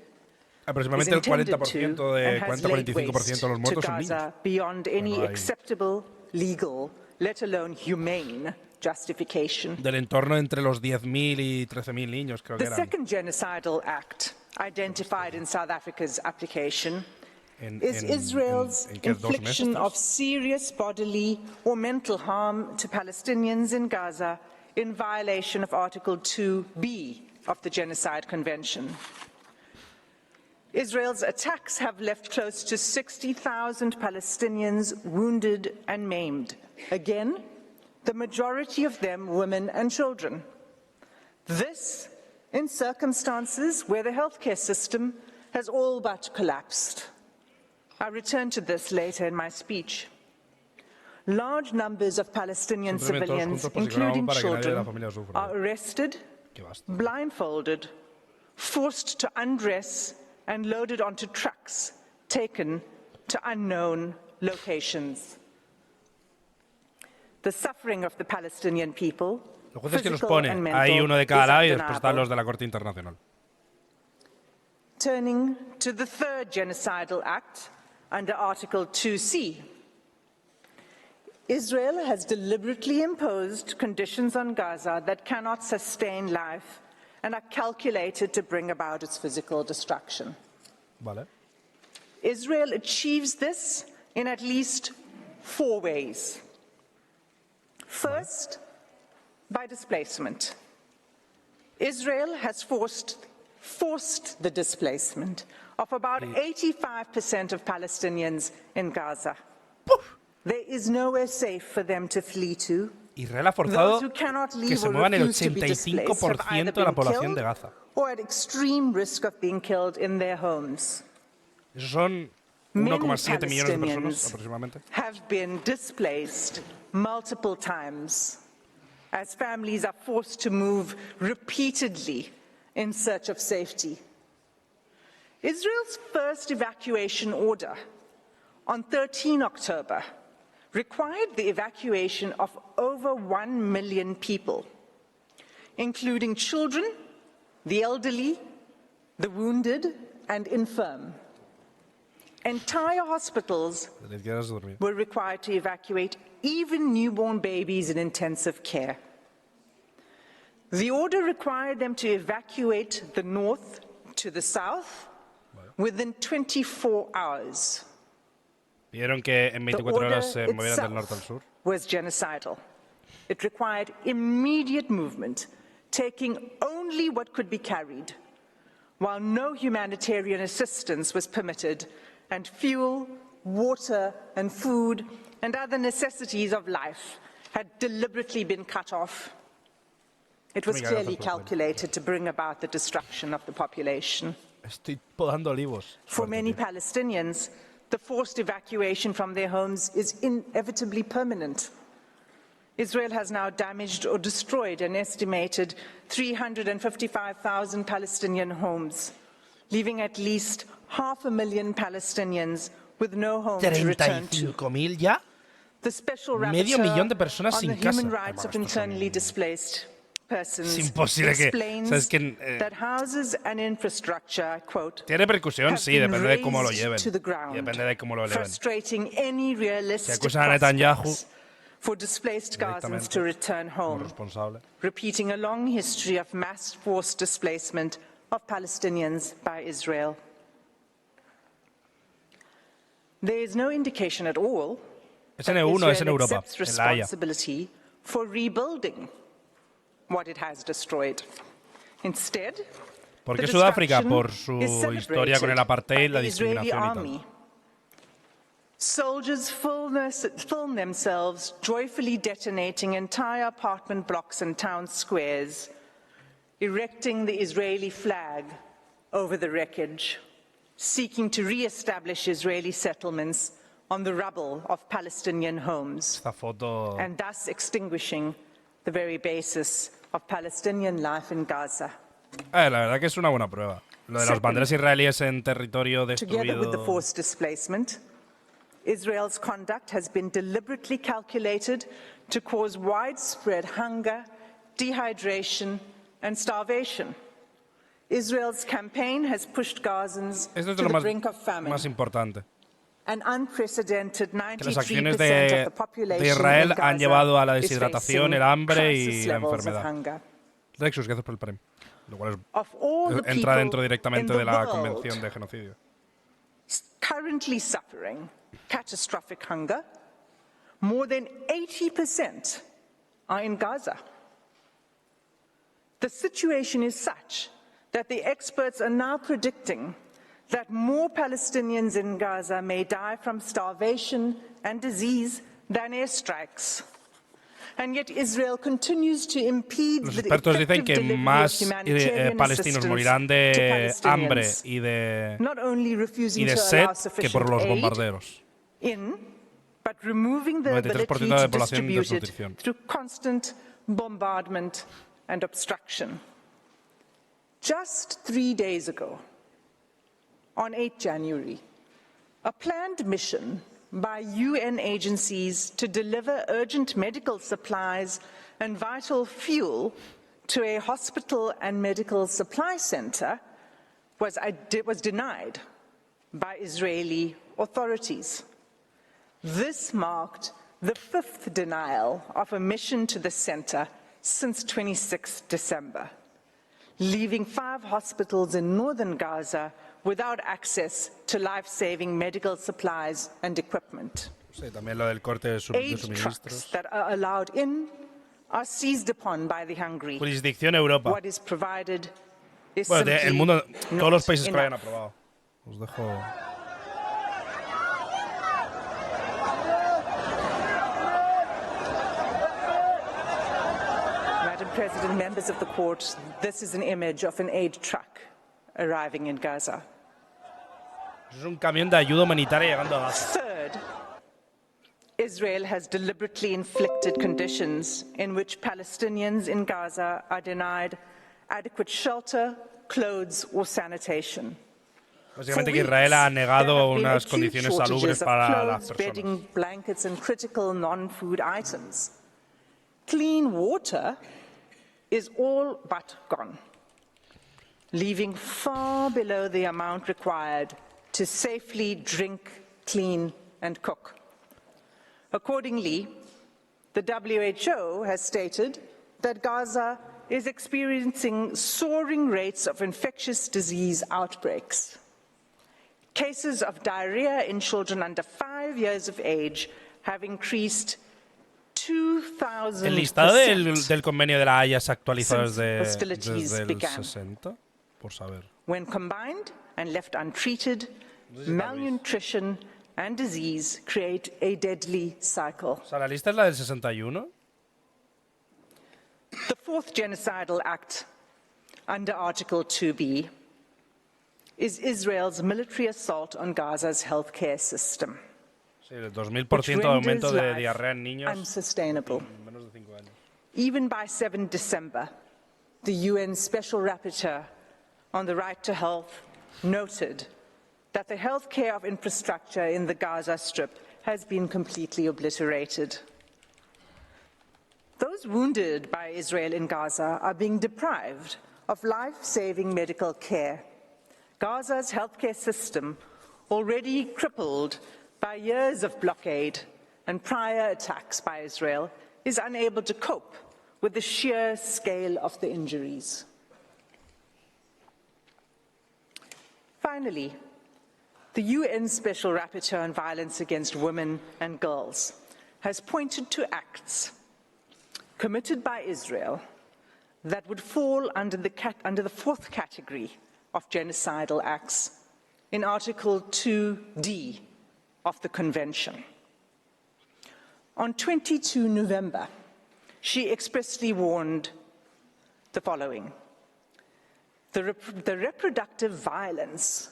Aproximadamente el 40% de 40-45% de los muertos to son niños. Gaza beyond any Bueno, hay- acceptable, legal, let alone humane justification. Del entorno entre los 10.000 y 13.000 niños, creo que The eran. second genocidal act identified in South Africa's application is En Israel's ¿qué? ¿2 meses? infliction of serious bodily or mental harm to Palestinians in Gaza in violation of Article 2B of the Genocide Convention. Israel's attacks have left close to 60,000 Palestinians wounded and maimed. Again, the majority of them women and children. This in circumstances where the healthcare system has all but collapsed. I return to this later in my speech. Large numbers of Palestinian Simplemente todos civilians, juntos posicionamos including para que nadie de la children, familia sufra. are arrested, Qué basta. blindfolded, forced to undress and loaded onto trucks, taken to unknown locations. The suffering of the Palestinian people, Los jueces que los physical and ponen, mental, hay uno de cada is lado y después están undeniable. los de la Corte Internacional. Turning to the third genocidal act under Article 2C. Israel has deliberately imposed conditions on Gaza that cannot sustain life and are calculated to bring about its physical destruction. Vale. Israel achieves this in at least 4 ways. First, by displacement. Israel has forced the displacement of about 85% of Palestinians in Gaza. There is nowhere safe for them to flee to. Israel ha forzado Those who cannot que leave se or muevan el refuse to be displaced have either 85% de la been población killed de Gaza. or at extreme risk of being killed in their homes. Esos son Many 1,7 millones de personas Palestinians aproximadamente. have been displaced multiple times as families are forced to move repeatedly in search of safety. Israel's first evacuation order on 13 October required the evacuation of over 1 million people, including children, the elderly, the wounded, and infirm. Entire hospitals Te quedas dormido. were required to evacuate even newborn babies in intensive care. The order required them to evacuate the north to the south within 24 hours. Pidieron que en The 24 order horas se movieran del norte al itself sur. was genocidal. It required immediate movement, taking only what could be carried, while no humanitarian assistance was permitted, and fuel, water, and food, and other necessities of life had deliberately been cut off. It was clearly calculated to bring about the destruction of the population. Estoy podando olivos. For Fuerte, many tío. Palestinians, the forced evacuation from their homes is inevitably permanent. Israel has now damaged or destroyed an estimated 355,000 Palestinian homes, leaving at least 500,000 Palestinians with no home to return to. 35.000 ya. The special Medio rapporteur millón de personas on sin the casa. human rights of Hermano, esto internally son- displaced persons Es imposible que- explains ¿sabes quién, that houses and infrastructure, quote, Tiene repercusión, have sí, been depende de cómo lo razed lleven. to the Y ground, depende de cómo lo eleven. frustrating any realistic acusan a Netanyahu prospects for displaced Gazans to return como home, responsable. repeating a long history of mass forced displacement of Palestinians by Israel. There is no indication at all that Es en EU1, es en Israel Europa, accepts en La Haya. responsibility for rebuilding what it has destroyed. Instead, ¿Por the qué Sudáfrica? destruction Por su is historia con el apartheid, celebrated la by the Israeli discriminación y tal. army. Soldiers film themselves joyfully detonating entire apartment blocks and town squares, erecting the Israeli flag over the wreckage, seeking to re-establish Israeli settlements on the rubble of Palestinian homes, Esta foto... and thus extinguishing the very basis of Palestinian life in Gaza. La verdad que es una buena prueba. Lo de las banderas israelíes en territorio Together with the destruido... forced displacement, Israel's conduct has been deliberately calculated to cause widespread hunger, dehydration, and starvation. Israel's campaign has pushed Gazans Esto es to lo the brink of famine. más importante. An unprecedented Que las acciones 93% of the de population Israel in han Gaza llevado a la is deshidratación, facing el hambre crisis y la levels of enfermedad. hunger. Rexus, gracias por el premio. Lo cual Of all the entra people dentro directamente in de the la world Convención de Genocidio. currently suffering catastrophic hunger, more than 80% are in Gaza. The situation is such that the experts are now predicting that more Palestinians in Gaza may die from starvation and disease than airstrikes. And yet Israel continues to impede Los the expertos dicen effective que delivery of más humanitarian palestinos assistance morirán to de hambre Palestinians, y de not only refusing to sed allow que por sufficient los aid bombarderos. but removing the 93% ability de to la población en distribute it desnutrición. through constant bombardment and obstruction. Just 3 days ago, on 8 January, a planned mission by UN agencies to deliver urgent medical supplies and vital fuel to a hospital and medical supply center was denied by Israeli authorities. This marked the 5th denial of a mission to the center since 26 December, leaving 5 hospitals in northern Gaza without access to life-saving medical supplies and equipment. Sí, también lo del corte de Aid suministros. trucks that are allowed in are seized upon by the hungry. Jurisdicción Europa. What is provided is Bueno, el simply mundo, todos los not países que lo hayan enough. aprobado. Os dejo. Madam President, members of the court, this is an image of an aid truck arriving in Gaza. Es un camión de ayuda humanitaria llegando a Gaza. Third, Israel has deliberately inflicted conditions in which Palestinians in Gaza are denied adequate shelter, clothes or sanitation. Básicamente que Israel ha negado unas condiciones salubres para las personas. Bedding, blankets and critical non-food items. Clean water is all but gone, leaving far below the amount required to safely drink, clean and cook. Accordingly, the WHO has stated that Gaza is experiencing soaring rates of infectious disease outbreaks. Cases of diarrhea in children under 5 years of age have increased 2,000%. El listado del convenio de la Haya se ha actualizado desde el 60, por saber. When combined and left untreated, malnutrition and disease create a deadly cycle. O sea, la lista es la del 61. The 4th genocidal act under Article 2B is Israel's military assault on Gaza's healthcare system. Sí, el 2000% de aumento de diarrea en niños unsustainable. en menos de 5 años. Even by 7 December, the UN Special Rapporteur on the Right to Health noted that the healthcare infrastructure in the Gaza Strip has been completely obliterated. Those wounded by Israel in Gaza are being deprived of life-saving medical care. Gaza's healthcare system, already crippled by years of blockade and prior attacks by Israel, is unable to cope with the sheer scale of the injuries. Finally, the UN Special Rapporteur on Violence Against Women and Girls has pointed to acts committed by Israel that would fall under the fourth category of genocidal acts in Article 2D of the Convention. On 22 November, she expressly warned the following: the reproductive violence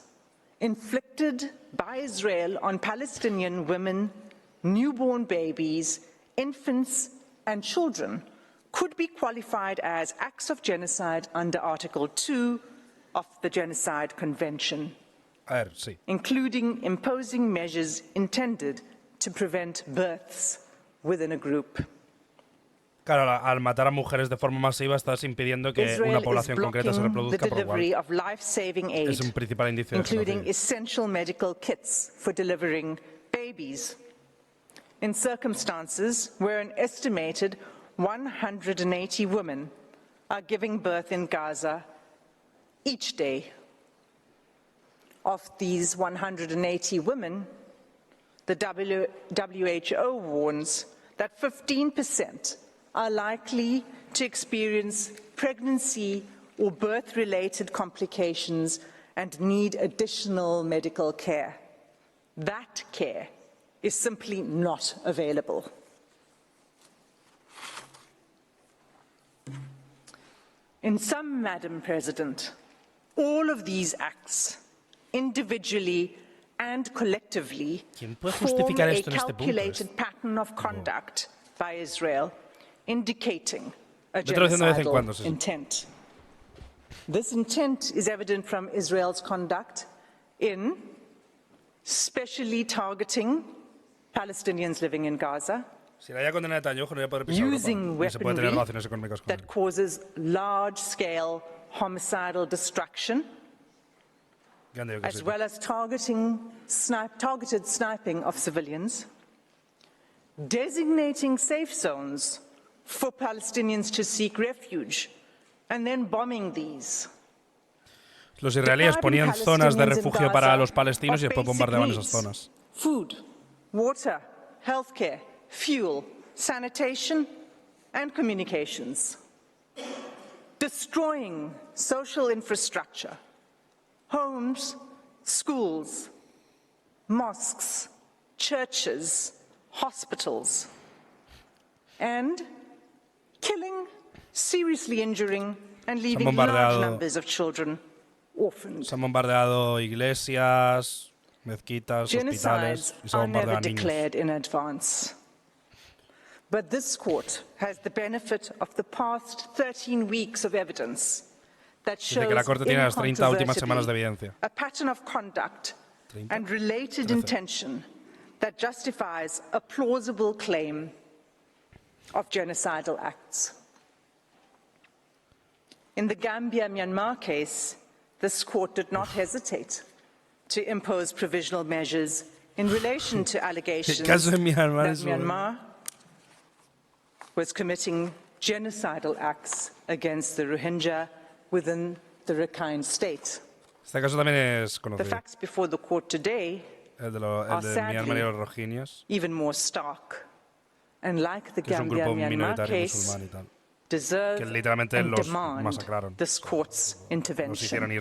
inflicted by Israel on Palestinian women, newborn babies, infants, and children could be qualified as acts of genocide under Article 2 of the Genocide Convention, including imposing measures intended to prevent births within a group. Claro, al matar a mujeres de forma masiva estás impidiendo que una población concreta se reproduzca por igual. Es un principal indicio de including essential medical kits for delivering babies. In circumstances where an estimated 180 women are giving birth in Gaza each day. Of these 180 women, the WHO warns that 15% are likely to experience pregnancy or birth-related complications and need additional medical care. That care is simply not available. In sum, Madam President, all of these acts, individually and collectively, form a calculated pattern of conduct by Israel, indicating a genocidal intent. This intent is evident from Israel's conduct in specially targeting Palestinians living in Gaza, using weaponry that causes large-scale homicidal destruction, as well as targeted sniping of civilians, designating safe zones for Palestinians to seek refuge, and then bombing these. Los israelíes ponían zonas de refugio para los palestinos y después bombardeaban esas zonas. Food, water, healthcare, fuel, sanitation, and communications. Destroying social infrastructure, homes, schools, mosques, churches, hospitals, and killing, seriously injuring, and leaving large numbers of children orphaned. Se han bombardeado iglesias, mezquitas, hospitales y se han bombardeado niños. Declared in advance. But this court has the benefit of the past 13 weeks of evidence that shows incontrovertibly a pattern of conduct and related intention that justifies a plausible claim of genocidal acts. In the Gambia-Myanmar case, this court did not hesitate to impose provisional measures in relation to allegations that Myanmar was committing genocidal acts against the Rohingya within the Rakhine state. Este caso también es conocido. The facts before the court today are sadly even more stark, and like the Gambia-Myanmar case, deserve and demand this court's intervention.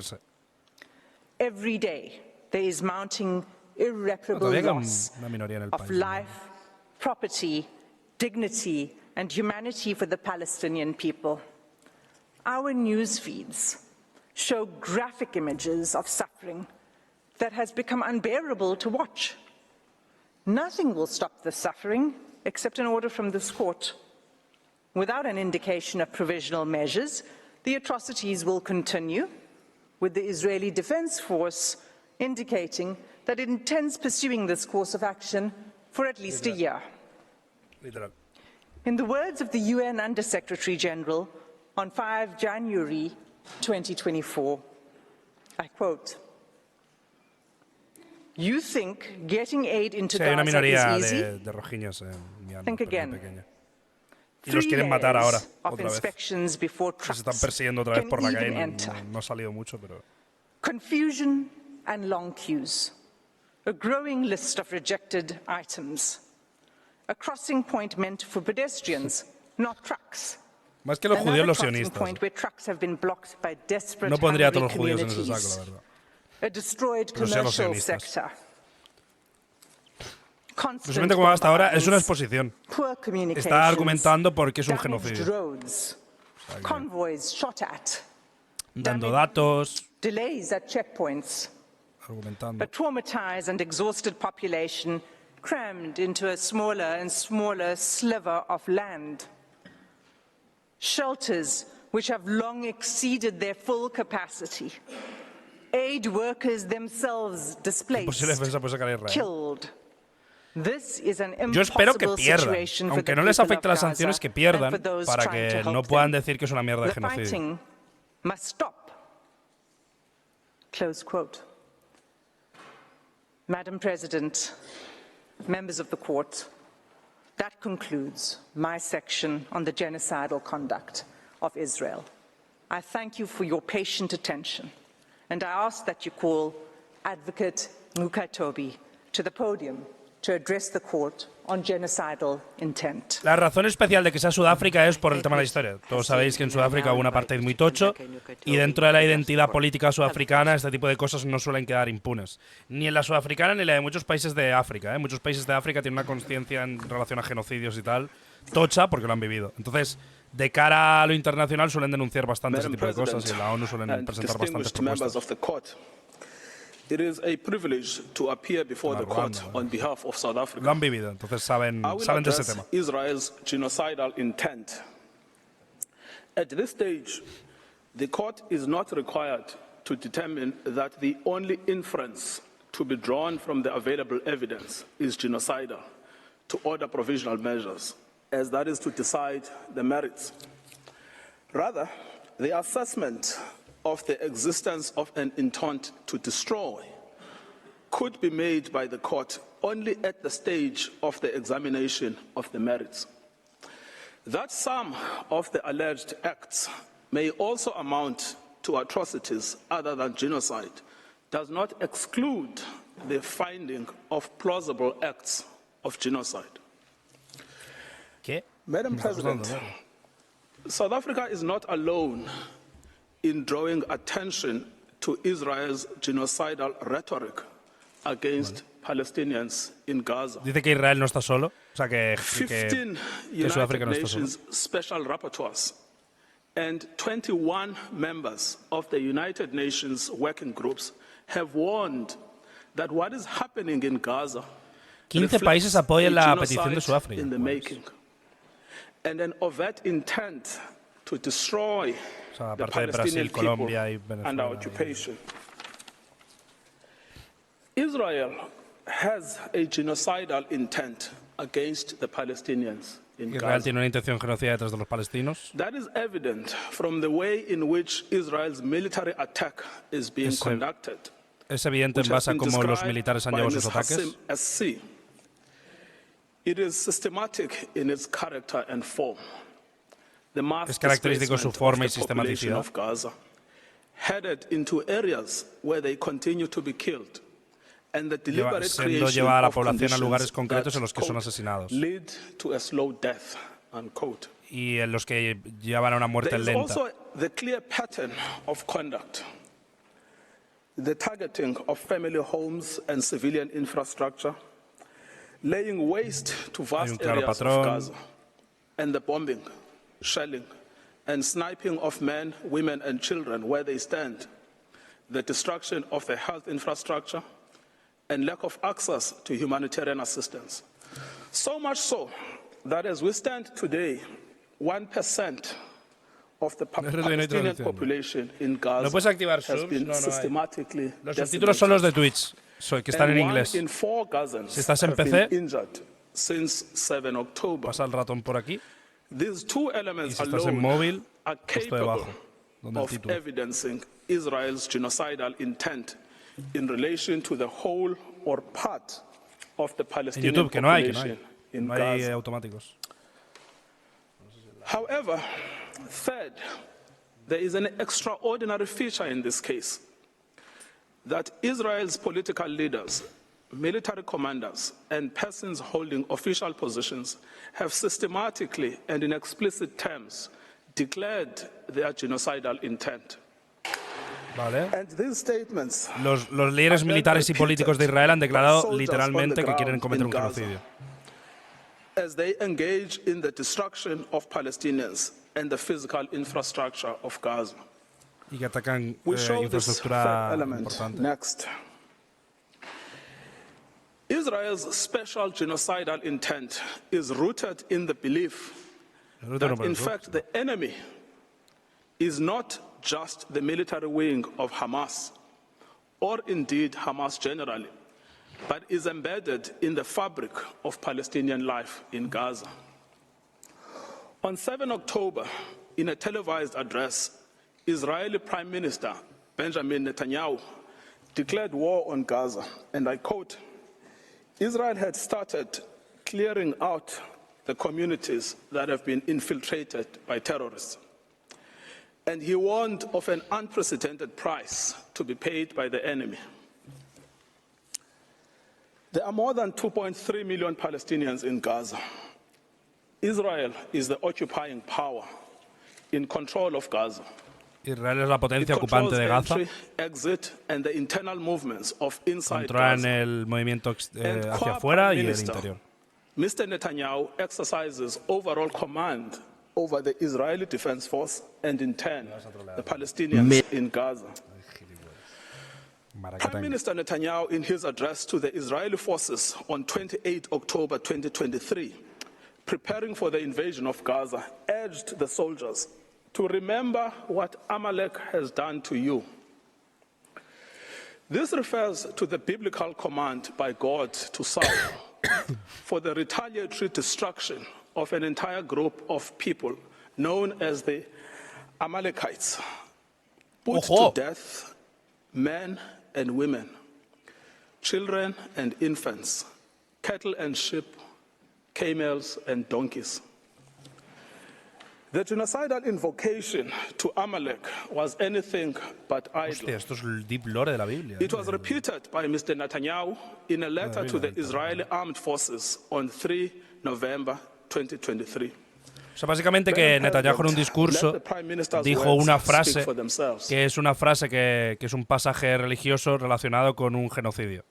Every day there is mounting irreparable loss of life, property, dignity, and humanity for the Palestinian people. Our news feeds show graphic images of suffering that has become unbearable to watch. Nothing will stop the suffering except an order from this court. Without an indication of provisional measures, the atrocities will continue, with the Israeli Defense Force indicating that it intends pursuing this course of action for at least a year. In the words of the UN Under-Secretary General on 5 January 2024, I quote, "You think getting aid into Gaza is easy? Think again. 3 years of inspections before trucks can even enter. Confusion and long queues, a growing list of rejected items, a crossing point meant for pedestrians not trucks. Más que los judíos, los Another sionistas. point where trucks have been blocked by desperate No pondría a hungry todos los judíos en ese communities. saco, la verdad. A destroyed Pero sí a los commercial sionistas. sector. Simplemente como hasta ahora es una exposición. Poor communications, Está argumentando por qué es un damaged genocidio. roads, convoys shot at, Dando datos, delays at checkpoints, argumentando. a traumatized and exhausted population crammed into a smaller and smaller sliver of land. Shelters which have long exceeded their full capacity. Aid workers themselves displaced, Posible defensa puede sacar a Israel. killed. This is an Yo espero que impossible pierdan, situation for aunque the no les people afecte of las Gaza sanciones, que and pierdan for those para trying to que no help puedan them. decir que es una mierda de The genocidio. fighting must stop. Close quote. Madam President, members of the court, that concludes my section on the genocidal conduct of Israel. I thank you for your patient attention, and I ask that you call Advocate Mukatobi to the podium to address the court on genocidal intent. La razón especial de que sea Sudáfrica es por el tema de la historia. Todos sabéis que en Sudáfrica hubo un apartheid muy tocho y dentro de la identidad política sudafricana este tipo de cosas no suelen quedar impunes. Ni en la sudafricana ni en la de muchos países de África. Muchos países de África tienen una conciencia en relación a genocidios y tal tocha porque lo han vivido. Entonces, de cara a lo internacional suelen denunciar bastante ese tipo de cosas y en la ONU suelen presentar bastantes propuestas. It is a privilege to appear before the court on behalf of South Africa. Lo han vivido, entonces saben de ese tema. Israel's genocidal intent. At this stage, the court is not required to determine that the only inference to be drawn from the available evidence is genocidal to order provisional measures, as that is to decide the merits. Rather, the assessment of the existence of an intent to destroy could be made by the court only at the stage of the examination of the merits. That some of the alleged acts may also amount to atrocities other than genocide does not exclude the finding of plausible acts of genocide. Madam President, South Africa is not alone in drawing attention to Israel's genocidal rhetoric against Palestinians in Gaza. Dice que Israel no está solo, o sea que 15 Sudáfrica United no está solo. Nations special rapporteurs and 21 members of the United Nations working groups have warned that what is happening in Gaza 15 países apoyan la petición de genocide Sudáfrica. in the making and an overt intent to destroy O sea, the aparte de Palestinian Brasil, Colombia y people under Venezuela. occupation. Israel has a genocidal intent against the Palestinians in Israel Gaza. tiene una intención genocida detrás de los palestinos. That is evident from the way in which Israel's military attack is being conducted. Es evidente en base a cómo los militares han llevado sus ataques. It is systematic in its character and form. The mass Es característico su forma y displacement of the population sistematicidad. of Gaza, headed into areas where they continue to be killed, and the deliberate Siendo creation llevada a la of población a lugares conditions concretos that, en los que son quote, asesinados. lead to a slow death, unquote. Y en los que llevan a una muerte There is lenta. also the clear pattern of conduct, the targeting of family homes and civilian infrastructure, laying waste to vast claro areas patrón. of Gaza, and the bombing, shelling, and sniping of men, women, and children where they stand, the destruction of the health infrastructure, and lack of access to humanitarian assistance. So much so that as we stand today, 1% of the Palestinian population in Gaza ¿No puedes activar has subs? been No, no hay. systematically Los subtítulos son los de Twitch, que están en inglés. in 4 Gazans Si estás en have PC, been injured since 7 October. pasa el ratón por aquí. These two Y elements si estás en alone móvil, are justo capable debajo, donde el of título. evidencing Israel's genocidal intent in relation to the whole or part of the En Palestinian YouTube, que no hay, population in No hay Gaza. automáticos. However, third, there is an extraordinary feature in this case that Israel's political leaders, military commanders, and persons holding official positions have systematically and in explicit terms declared their genocidal intent. Vale. And these statements Los líderes militares y políticos de Israel han declarado literalmente que quieren cometer un genocidio. As they engage in the destruction of Palestinians and the physical infrastructure of Gaza. Y que atacan We show this infraestructura third element importante. next. Israel's special genocidal intent is rooted in the belief that, in fact, the enemy is not just the military wing of Hamas, or indeed Hamas generally, but is embedded in the fabric of Palestinian life in Gaza. On 7 October, in a televised address, Israeli Prime Minister Benjamin Netanyahu declared war on Gaza, and I quote, Israel had started clearing out the communities that have been infiltrated by terrorists. And he warned of an unprecedented price to be paid by the enemy. There are more than 2.3 million Palestinians in Gaza. Israel is the occupying power in control of Gaza. Israel es la potencia ocupante de Gaza. Controlan el movimiento hacia afuera y el interior. Mr. Netanyahu exercises overall command over the Israeli Defense Force and in turn the Palestinians in Gaza. Prime Minister Netanyahu, in his address to the Israeli forces on 28 October 2023, preparing for the invasion of Gaza, urged the soldiers to remember what Amalek has done to you. This refers to the biblical command by God to Saul for the retaliatory destruction of an entire group of people known as the Amalekites, put to death men and women, children and infants, cattle and sheep, camels and donkeys. The genocidal invocation to Amalek was anything but idle. Hostia, esto es el deep lore de la Biblia. It was repeated by Mr. Netanyahu in a letter to the Israeli Armed Forces on 3 November 2023. O sea, básicamente que Netanyahu en un discurso dijo una frase que es una frase que es un pasaje religioso relacionado con un genocidio.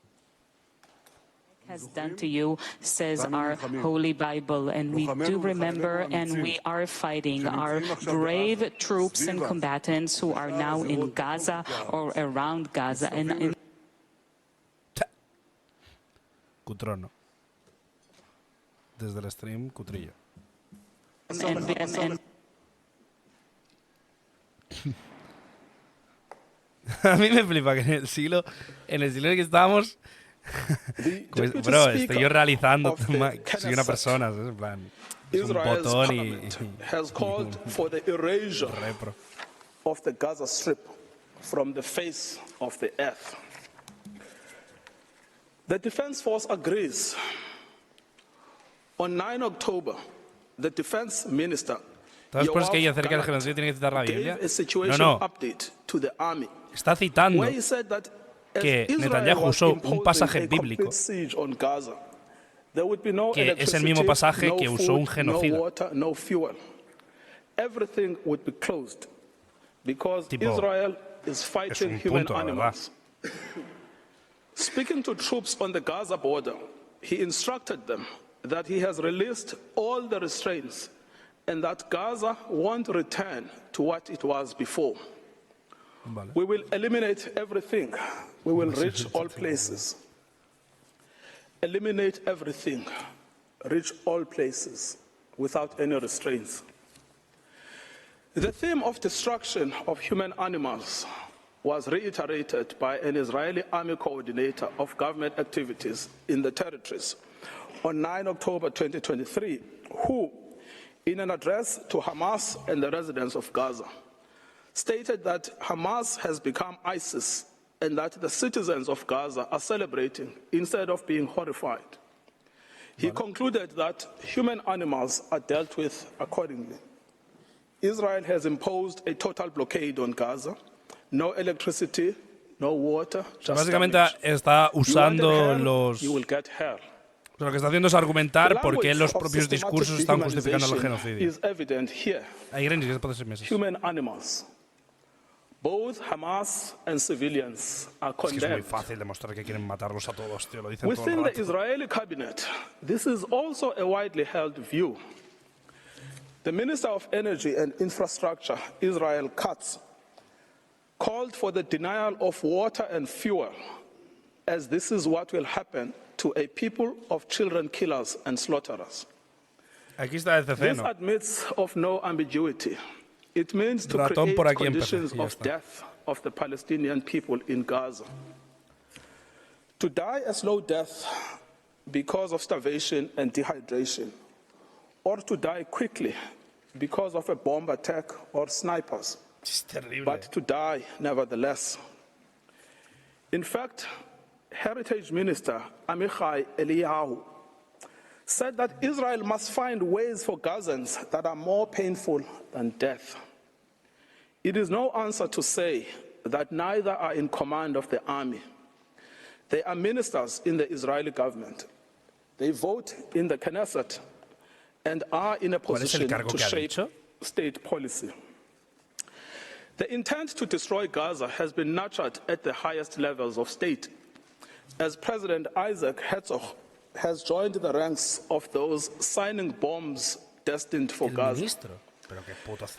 Has done to you, says our Holy Bible, and we do remember and we are fighting our brave troops and combatants who are now in Gaza or around Gaza. And Cutrono. Desde el stream, Cutrillo. A mí me flipa que en el siglo en el que estábamos bro, estoy yo realizando, soy una persona, ¿sabes? En plan, es un botón y has called for the erasure of the Gaza Strip from the face of the earth. The Defense Force agrees. On 9 October, the Defense Minister ¿Todas las cosas que hay acerca del genocidio tienen que citar la Biblia? No. Está citando que Netanyahu usó un pasaje bíblico que es el mismo pasaje que usó un genocida. Tipo, es un punto, la verdad. Speaking to troops on the Gaza border, he instructed them that he has released all the restraints and that Gaza won't return to what it was before. Vale. We will eliminate everything. We will reach all places. Eliminate everything. Reach all places without any restraints. The theme of destruction of human animals was reiterated by an Israeli army coordinator of government activities in the territories on 9 October 2023, who, in an address to Hamas and the residents of Gaza, stated that Hamas has become ISIS and that the citizens of Gaza are celebrating instead of being horrified. He concluded that human animals are dealt with accordingly. Israel has imposed a total blockade on Gaza, no electricity, no water, O sea, just básicamente damage. está You want usando hell, los... you will get hell. Lo que está haciendo es argumentar The por qué language los of propios systematic discursos están justificando el dehumanization genocidio. is evident here. Ahí Greenwich, después de 6 meses. Human animals, both Hamas and civilians, are Es que es muy condemned. fácil demostrar que quieren matarlos a todos, tío. Lo dicen todo el Within the rato. Israeli cabinet, this is also a widely held view. The Minister of Energy and Infrastructure, Israel Katz, called for the denial of water and fuel, as this is what will happen to a people of children killers and slaughterers. Aquí está el This CC, admits of no ambiguity. It means to Ratón por create aquí empezó, conditions y ya of está. death of the Palestinian people in Gaza. To die a slow death because of starvation and dehydration, or to die quickly because of a bomb attack or snipers, Es terrible. but to die nevertheless. In fact, Heritage Minister Amichai Eliyahu said that Israel must find ways for Gazans that are more painful than death. It is no answer to say that neither are in command of the army. They are ministers in the Israeli government. They vote in the Knesset and are in a position to shape state policy. The intent to destroy Gaza has been nurtured at the highest levels of state, as President Isaac Herzog has joined the ranks of those signing bombs destined for Gaza.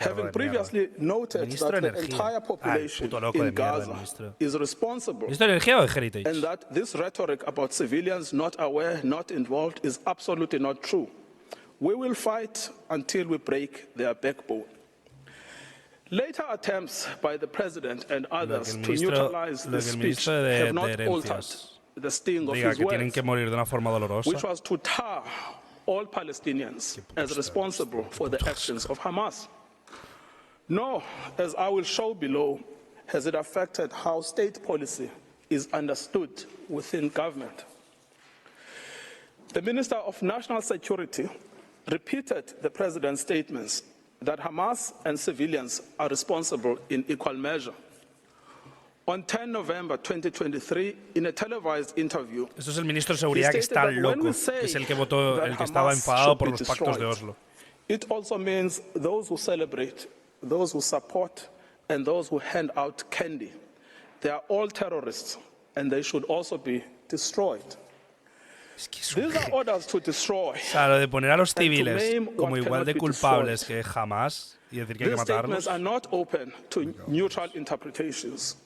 Having previously noted that the entire population in Gaza is responsible, and that this rhetoric about civilians not aware, not involved, is absolutely not true. We will fight until we break their backbone. Later attempts by the President and others to neutralize this speech have not altered the sting of his words, which was to tar all Palestinians as responsible for the actions of Hamas. Nor, as I will show below, has it affected how state policy is understood within government. The Minister of National Security repeated the President's statements that Hamas and civilians are responsible in equal measure. On 10 November 2023, in a televised interview, Esto es el ministro de Seguridad que está loco, que es el que votó, el que estaba enfadado por los pactos de Oslo. It also means those who celebrate, those who support, and those who hand out candy. They are all terrorists, and they should also be destroyed. These are orders to destroy. O sea, lo de poner a los civiles como igual de culpables que jamás y decir que hay que These matarlos. statements are not open to neutral interpretations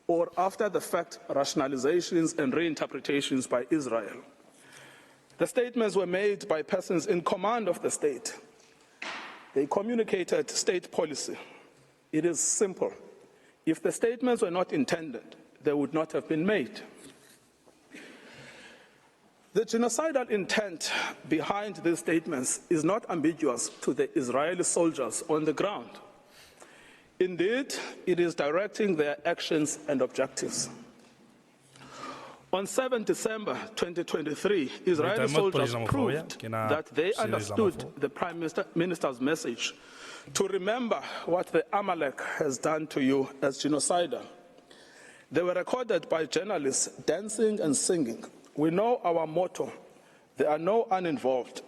or after-the-fact rationalizations and reinterpretations by Israel. The statements were made by persons in command of the state. They communicated state policy. It is simple. If the statements were not intended, they would not have been made. The genocidal intent behind these statements is not ambiguous to the Israeli soldiers on the ground. Indeed, it is directing their actions and objectives. On 7 December 2023, Israeli soldiers proved that they understood the Prime Minister's message to remember what the Amalek has done to you as genocidal. They were recorded by journalists dancing and singing. We know our motto, there are no uninvolved,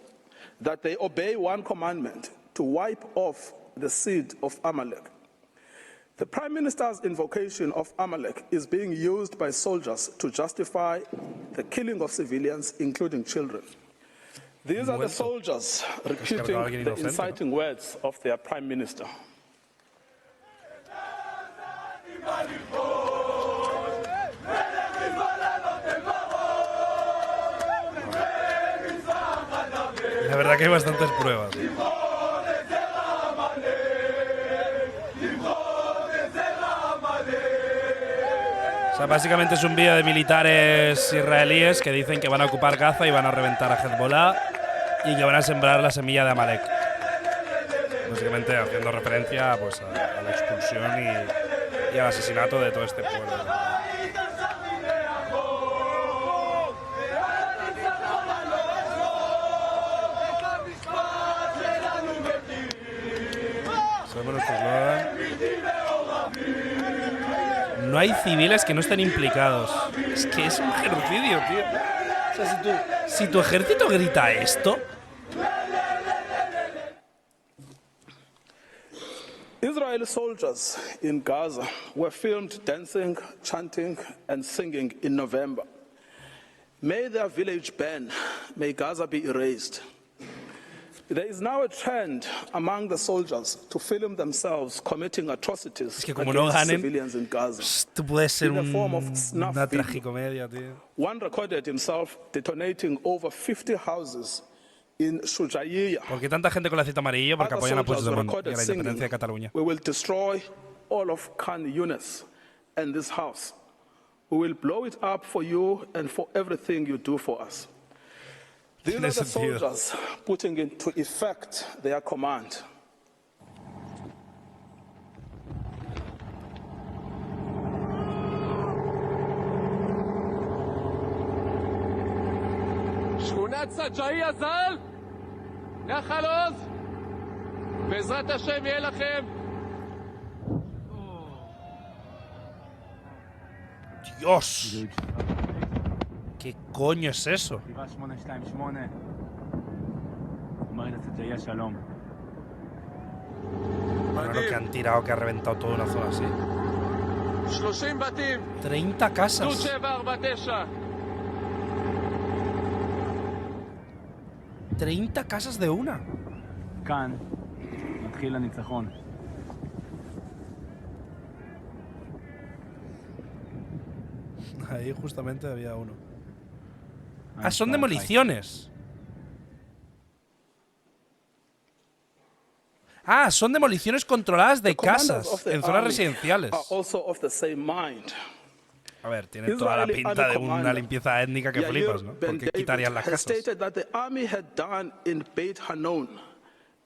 that they obey one commandment, to wipe off the seed of Amalek. The Prime Minister's invocation of Amalek is being used by soldiers to justify the killing of civilians, including children. These are the soldiers repeating the inciting words of their Prime Minister. La verdad que hay bastantes pruebas. O sea, básicamente es un vídeo de militares israelíes que dicen que van a ocupar Gaza y van a reventar a Hezbollah y que van a sembrar la semilla de Amalek. Básicamente haciendo referencia pues, a la expulsión y al asesinato de todo este pueblo. No hay civiles que no estén implicados. Es que es un genocidio, tío. O sea, si tu ejército grita esto... Israeli soldiers in Gaza were filmed dancing, chanting, and singing in November. May their village burn, may Gaza be erased. There is now a trend among the soldiers to film themselves committing atrocities against civilians in Gaza. Esto puede ser in the form of snuff una video. tragicomedia, tío. One recorded himself detonating over 50 houses in Shujaiya. ¿Por qué tanta gente con la cita amarillo? Porque apoyan a Puigdemont y a la independencia de Cataluña. We will destroy all of Khan Yunis and this house. We will blow it up for you and for everything you do for us. These are the soldiers putting into effect their command. שכונת סג'אעיה ז"ל, נחל עוז, בעזרת השם יהיה לכם. Dios. ¿Qué coño es eso? Bueno, lo que han tirado, que ha reventado toda una zona así. 30 casas. 30 casas de una. Ahí justamente había uno. Ah, son demoliciones. Ah, son demoliciones controladas de casas en zonas residenciales. A ver, tiene toda la pinta de una limpieza étnica que flipas, ¿no? Porque quitarían las casas.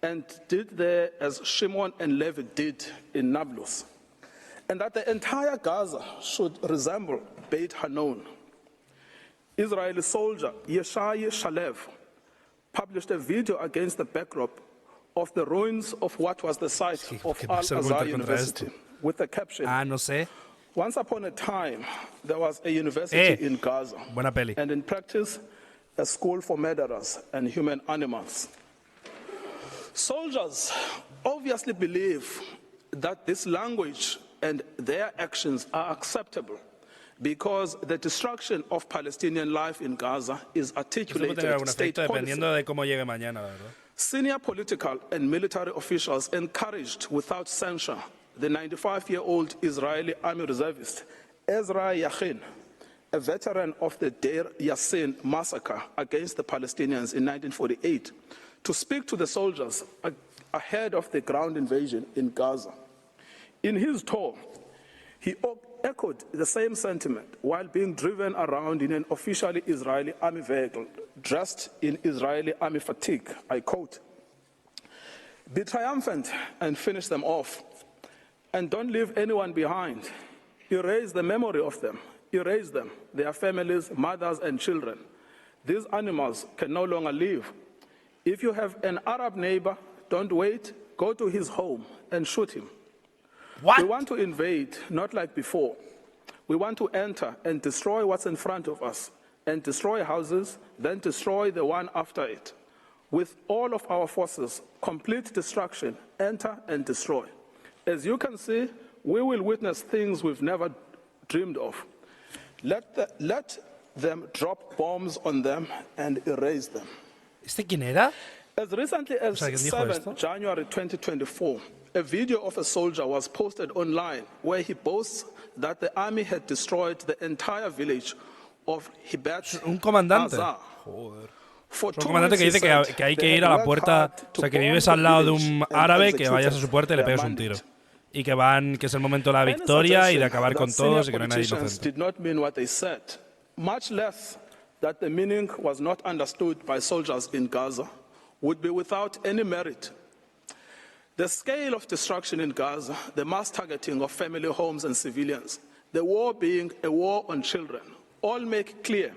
And did there as Shimon and Levi did in Nablus, and that the entire Gaza should resemble Beit Hanun. Israeli soldier Yeshai Shalev published a video against the backdrop of the ruins of what was the site of Al-Azhar University, with the caption, no sé. Once upon a time, there was a university in Gaza, buena peli. And in practice, a school for murderers and human animals. Soldiers obviously believe that this language and their actions are acceptable because the destruction of Palestinian life in Gaza is articulated state policy. Senior political and military officials encouraged without censure the 95-year-old Israeli army reservist Ezra Yachin, a veteran of the Deir Yassin massacre against the Palestinians in 1948, to speak to the soldiers ahead of the ground invasion in Gaza. In his tour, he echoed the same sentiment while being driven around in an officially Israeli army vehicle, dressed in Israeli army fatigue. I quote, "Be triumphant and finish them off, and don't leave anyone behind. Erase the memory of them. Erase them, their families, mothers, and children. These animals can no longer live. If you have an Arab neighbor, don't wait, go to his home and shoot him." What? We want to invade, not like before. We want to enter and destroy what's in front of us, and destroy houses, then destroy the one after it. With all of our forces, complete destruction, enter and destroy. As you can see, we will witness things we've never dreamed of. Let them drop bombs on them and erase them. ¿Este quién era? As recently as 7 January 2024, a video of a soldier was posted online where he boasts that the army had destroyed the entire village of Hibat Un comandante. Joder. Es un comandante que dice que hay que ir a la puerta, o sea, que vives al lado de un árabe, que vayas a su puerta y le pegues un tiro. Y que que es el momento de la victoria y de acabar con todos y que no hay nadie inocente. Much less that the meaning was not understood by soldiers in Gaza would be without any merit. The scale of destruction in Gaza, the mass targeting of family homes and civilians, the war being a war on children, all make clear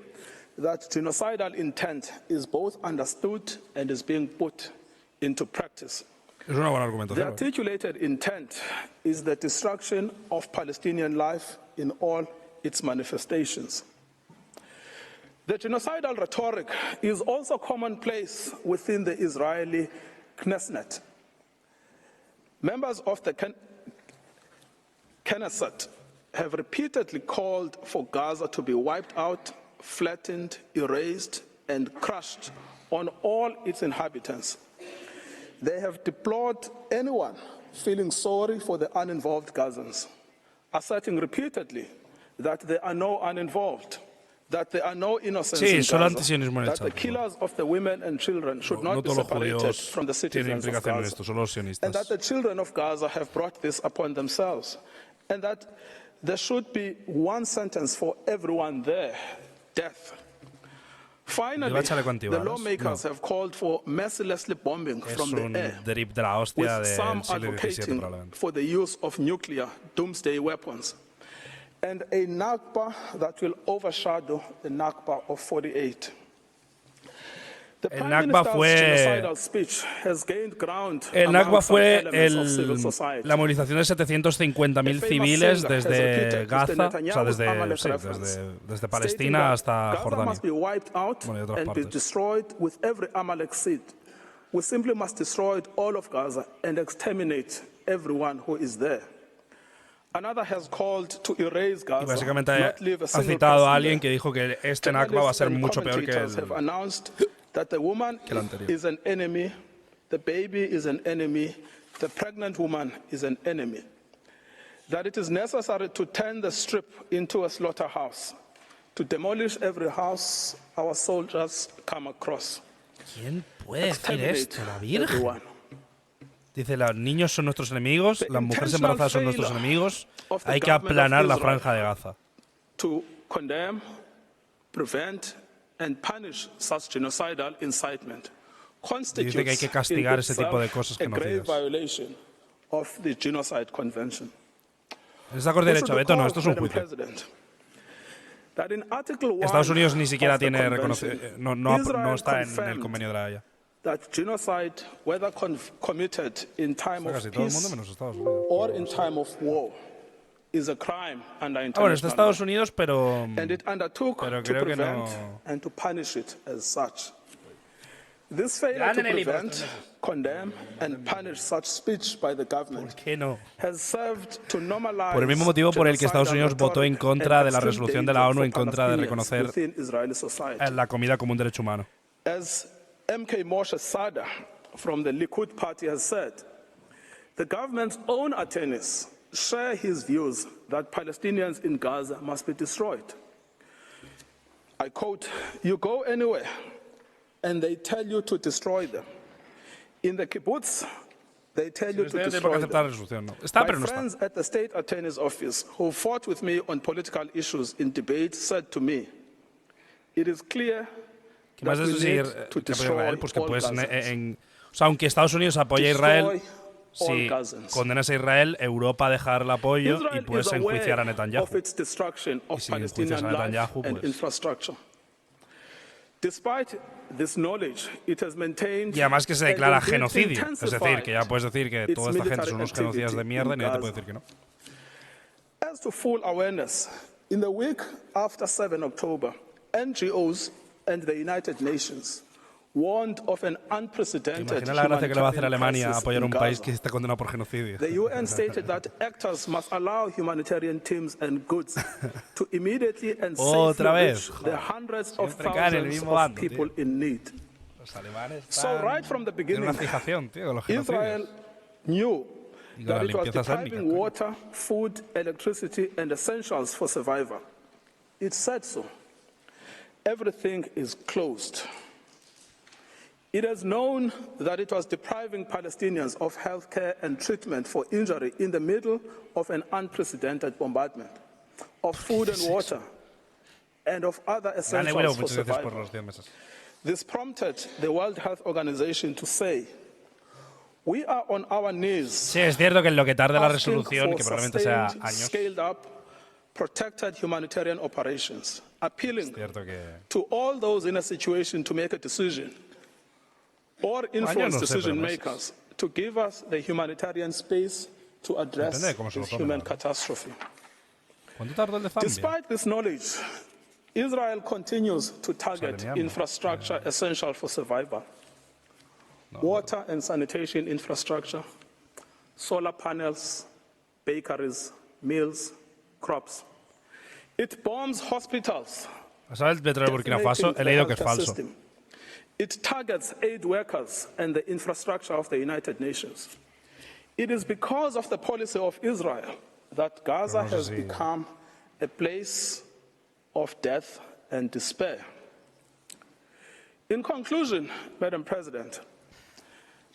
that genocidal intent is both understood and is being put into practice. Es una buena argumentación. The articulated intent is the destruction of Palestinian life in all its manifestations. The genocidal rhetoric is also commonplace within the Israeli Knesset. Members of the Knesset have repeatedly called for Gaza to be wiped out, flattened, erased, and crushed on all its inhabitants. They have deplored anyone feeling sorry for the uninvolved Gazans, asserting repeatedly that there are no uninvolved, that there are no innocents in Gaza, that the killers of the women and children should not be separated from the citizens of Gaza, and that the children of Gaza have brought this upon themselves, and that there should be one sentence for everyone there, death. Finally, the lawmakers have called for mercilessly bombing from the air, with some advocating for the use of nuclear doomsday weapons, and a Nakba that will overshadow the Nakba of 48. The Prime Minister's genocidal speech has gained ground among some elements of civil society. La movilización de 750.000 civiles desde Gaza, o sea, desde Palestina hasta Jordania. Gaza must be wiped out and be destroyed with every Amalek seed. We simply must destroy all of Gaza and exterminate everyone who is there. Another has called to erase Gaza, básicamente not leave a ha single citado a person alguien there. que dijo que este Nakba va a ser mucho peor que Commentators have announced that the woman is an enemy, the baby is an enemy, the pregnant woman is an enemy. That it is necessary to turn the strip into a slaughterhouse, to demolish every house our soldiers come across. ¿Quién puede decir esto? La Virgen. Dice, los niños son nuestros enemigos, las mujeres embarazadas son nuestros enemigos, hay que aplanar la franja de Gaza. To condemn, prevent, and punish such genocidal incitement constitutes Dice que hay que castigar ese tipo de cosas a grave genocidas. violation of the Genocide Convention. ¿Está con derecho a veto? No, esto es un juicio. Estados Unidos ni siquiera tiene no está en el convenio de la Haya. That genocide, whether committed in time of peace or in time of war, is a crime under international bueno, está Estados Unidos, pero it undertook to creo que prevent no. and to punish it as such. This failure to prevent, condemn, and punish such speech by the government has served to normalize Por el mismo motivo por el que Estados Unidos votó en contra de la resolución de la ONU en contra de reconocer la comida como un derecho humano. As MK Moshe Sada from the Likud party has said, the government's own attorneys share his views that Palestinians in Gaza must be destroyed. I quote, "You go anywhere and they tell you to destroy them. In the kibbutz, they tell you to destroy them." My friends at the state attorney's office who fought with me on political issues in debate said to me, "It is clear ¿Qué más es decir que apoya a Israel? Pues que puedes, o sea, aunque Estados Unidos apoye a Israel, si condenas a Israel, Europa dejará el apoyo y puedes enjuiciar a Netanyahu. Y si enjuicias a Netanyahu, pues... Y además que se declara genocidio. Es decir, que ya puedes decir que toda esta gente son unos genocidas de mierda y nadie te puede decir que no. As to full awareness, in the week after 7 October, NGOs and the United Nations warned of an unprecedented Imagina la gracia que le va a hacer a Alemania apoyar a un país que está condenado por genocidio. The UN stated that actors must allow humanitarian teams and goods to immediately and safely reach the hundreds of thousands of people in need. So right from the beginning, Israel knew that it was depriving water, food, electricity, and essentials for survival. It said so. Everything is closed. It has known that it was depriving Palestinians of health care and treatment for injury in the middle of an unprecedented bombardment, of food and water, and of other essentials for survival. This prompted the World Health Organization to say, "We are on our knees." Sí, es cierto que en lo que tarde la resolución, que probablemente sea años, scaled up, protected humanitarian operations, appealing to all those in a situation to make a decision or influence decision makers to give us the humanitarian space to address this human catastrophe. ¿Cuánto tardó el de Zambia? Despite this knowledge, Israel continues to target infrastructure essential for survival. Water and sanitation infrastructure, solar panels, bakeries, mills, crops. It bombs hospitals. ¿Sabes el petróleo de Burkina Faso? He leído que es falso. It targets aid workers and the infrastructure of the United Nations. It is because of the policy of Israel that Gaza has become a place of death and despair. In conclusion, Madam President,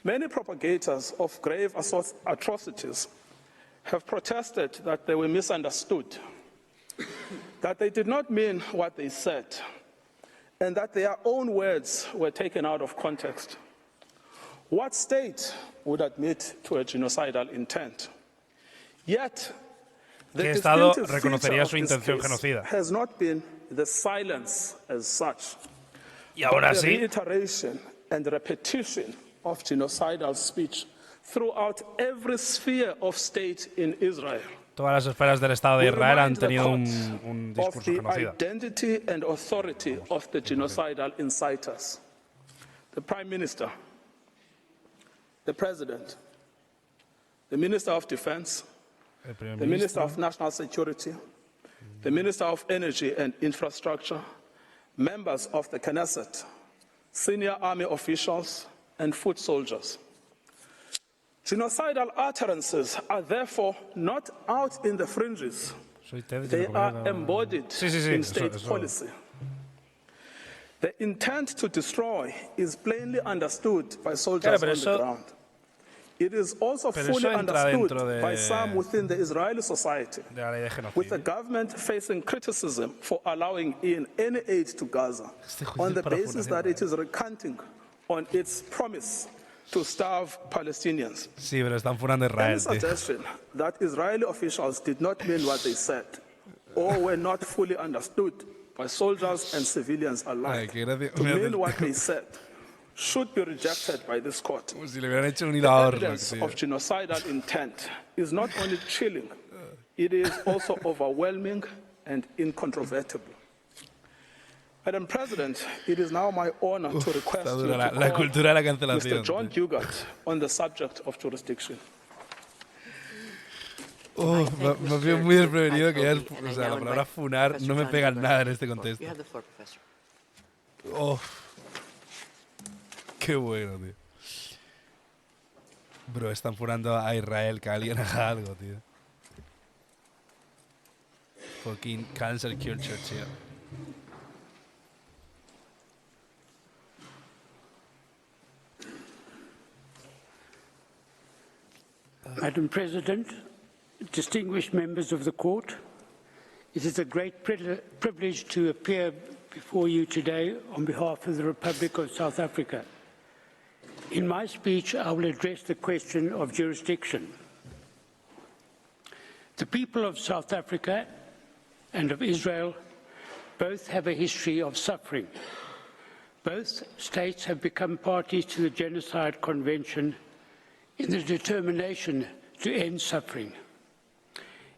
many propagators of grave atrocities have protested that they were misunderstood, that they did not mean what they said, and that their own words were taken out of context. What state would admit to a genocidal intent? Yet, the distinctive feature of this case has not been the silence as such, but the reiteration and repetition of genocidal speech throughout every sphere of state in Israel. Todas las esferas del Estado de Israel han tenido un discurso genocida. Of the identity and authority of the genocidal inciters. The Prime Minister, the President, the Minister of Defense, the Minister of National Security, the Minister of Energy and Infrastructure, members of the Knesset, senior army officials, and foot soldiers. Genocidal utterances are therefore not out in the fringes. They are embodied in state policy. The intent to destroy is plainly understood by soldiers on the ground. It is also fully understood by some within the Israeli society, with the government facing criticism for allowing in any aid to Gaza on the basis that it is recanting on its promise to starve Palestinians. Sí, pero están furando a Israel. Any suggestion that Israeli officials did not mean what they said or were not fully understood by soldiers and civilians alike to mean what they said should be rejected by this court. Si le hubieran hecho un The evidence of genocidal intent is not only chilling, it is also overwhelming and incontrovertible. Madam President, it is now my honor to request you to call Mr. John Dugard on the subject of jurisdiction. Me veo muy desprevenido que ya o sea, la palabra funar no me pega nada en este contexto. Qué bueno, tío. Bro, están funando a Israel, que alguien haga algo, tío. Fucking cancel culture, tío. Madam President, distinguished members of the court, it is a great privilege to appear before you today on behalf of the Republic of South Africa. In my speech, I will address the question of jurisdiction. The people of South Africa and of Israel both have a history of suffering. Both states have become parties to the Genocide Convention in the determination to end suffering.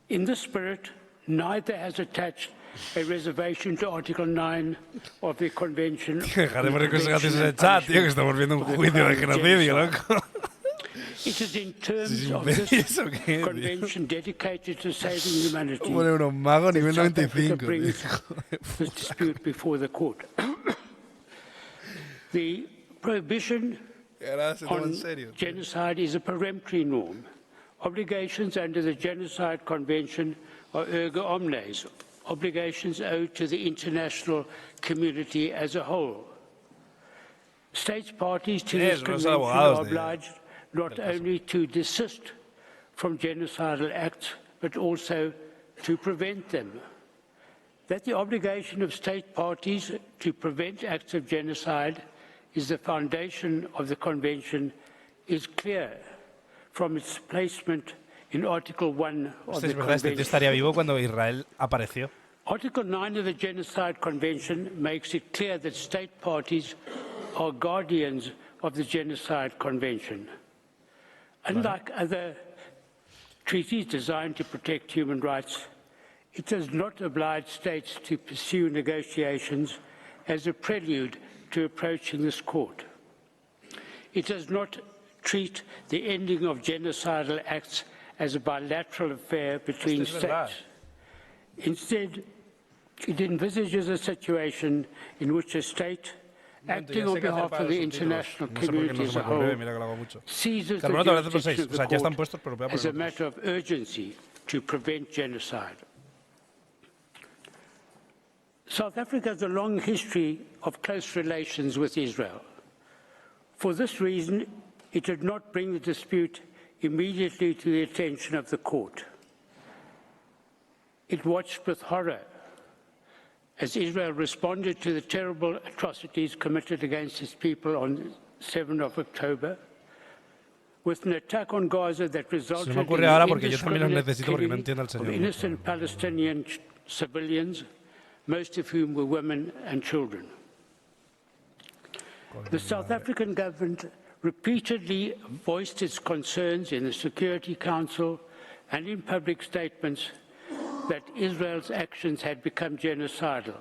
In this spirit, neither has attached a reservation to Article 9 of the Convention. Dejaremos de cosas gracias en el chat, tío, que estamos viendo un juicio de genocidio, loco. It is in terms of this convention dedicated to saving humanity. Bueno, unos magos nivel 95. Brings this dispute before the court. The prohibition on genocide is a peremptory norm. Obligations under the Genocide Convention are erga omnes, obligations owed to the international community as a whole. States parties to this convention are obliged not only to desist from genocidal acts, but also to prevent them. That the obligation of state parties to prevent acts of genocide is the foundation of the Convention is clear from its placement in Article 1 of the Convention. Este estaría vivo cuando Israel apareció. Article 9 of the Genocide Convention makes it clear that state parties are guardians of the Genocide Convention. Unlike other treaties designed to protect human rights, It does not oblige states to pursue negotiations as a prelude to approaching this court. It does not treat the ending of genocidal acts as a bilateral affair between states. Instead, it envisages a situation in which a state, acting on behalf of the international community as a whole, seizes the jurisdiction of the court as a matter of urgency to prevent genocide. South Africa has a long history of close relations with Israel. For this reason, it did not bring the dispute immediately to the attention of the court. It watched with horror as Israel responded to the terrible atrocities committed against its people on 7 October, with an attack on Gaza that resulted in the indiscriminate killing of innocent Palestinian civilians, most of whom were women and children. The South African government repeatedly voiced its concerns in the Security Council and in public statements that Israel's actions had become genocidal.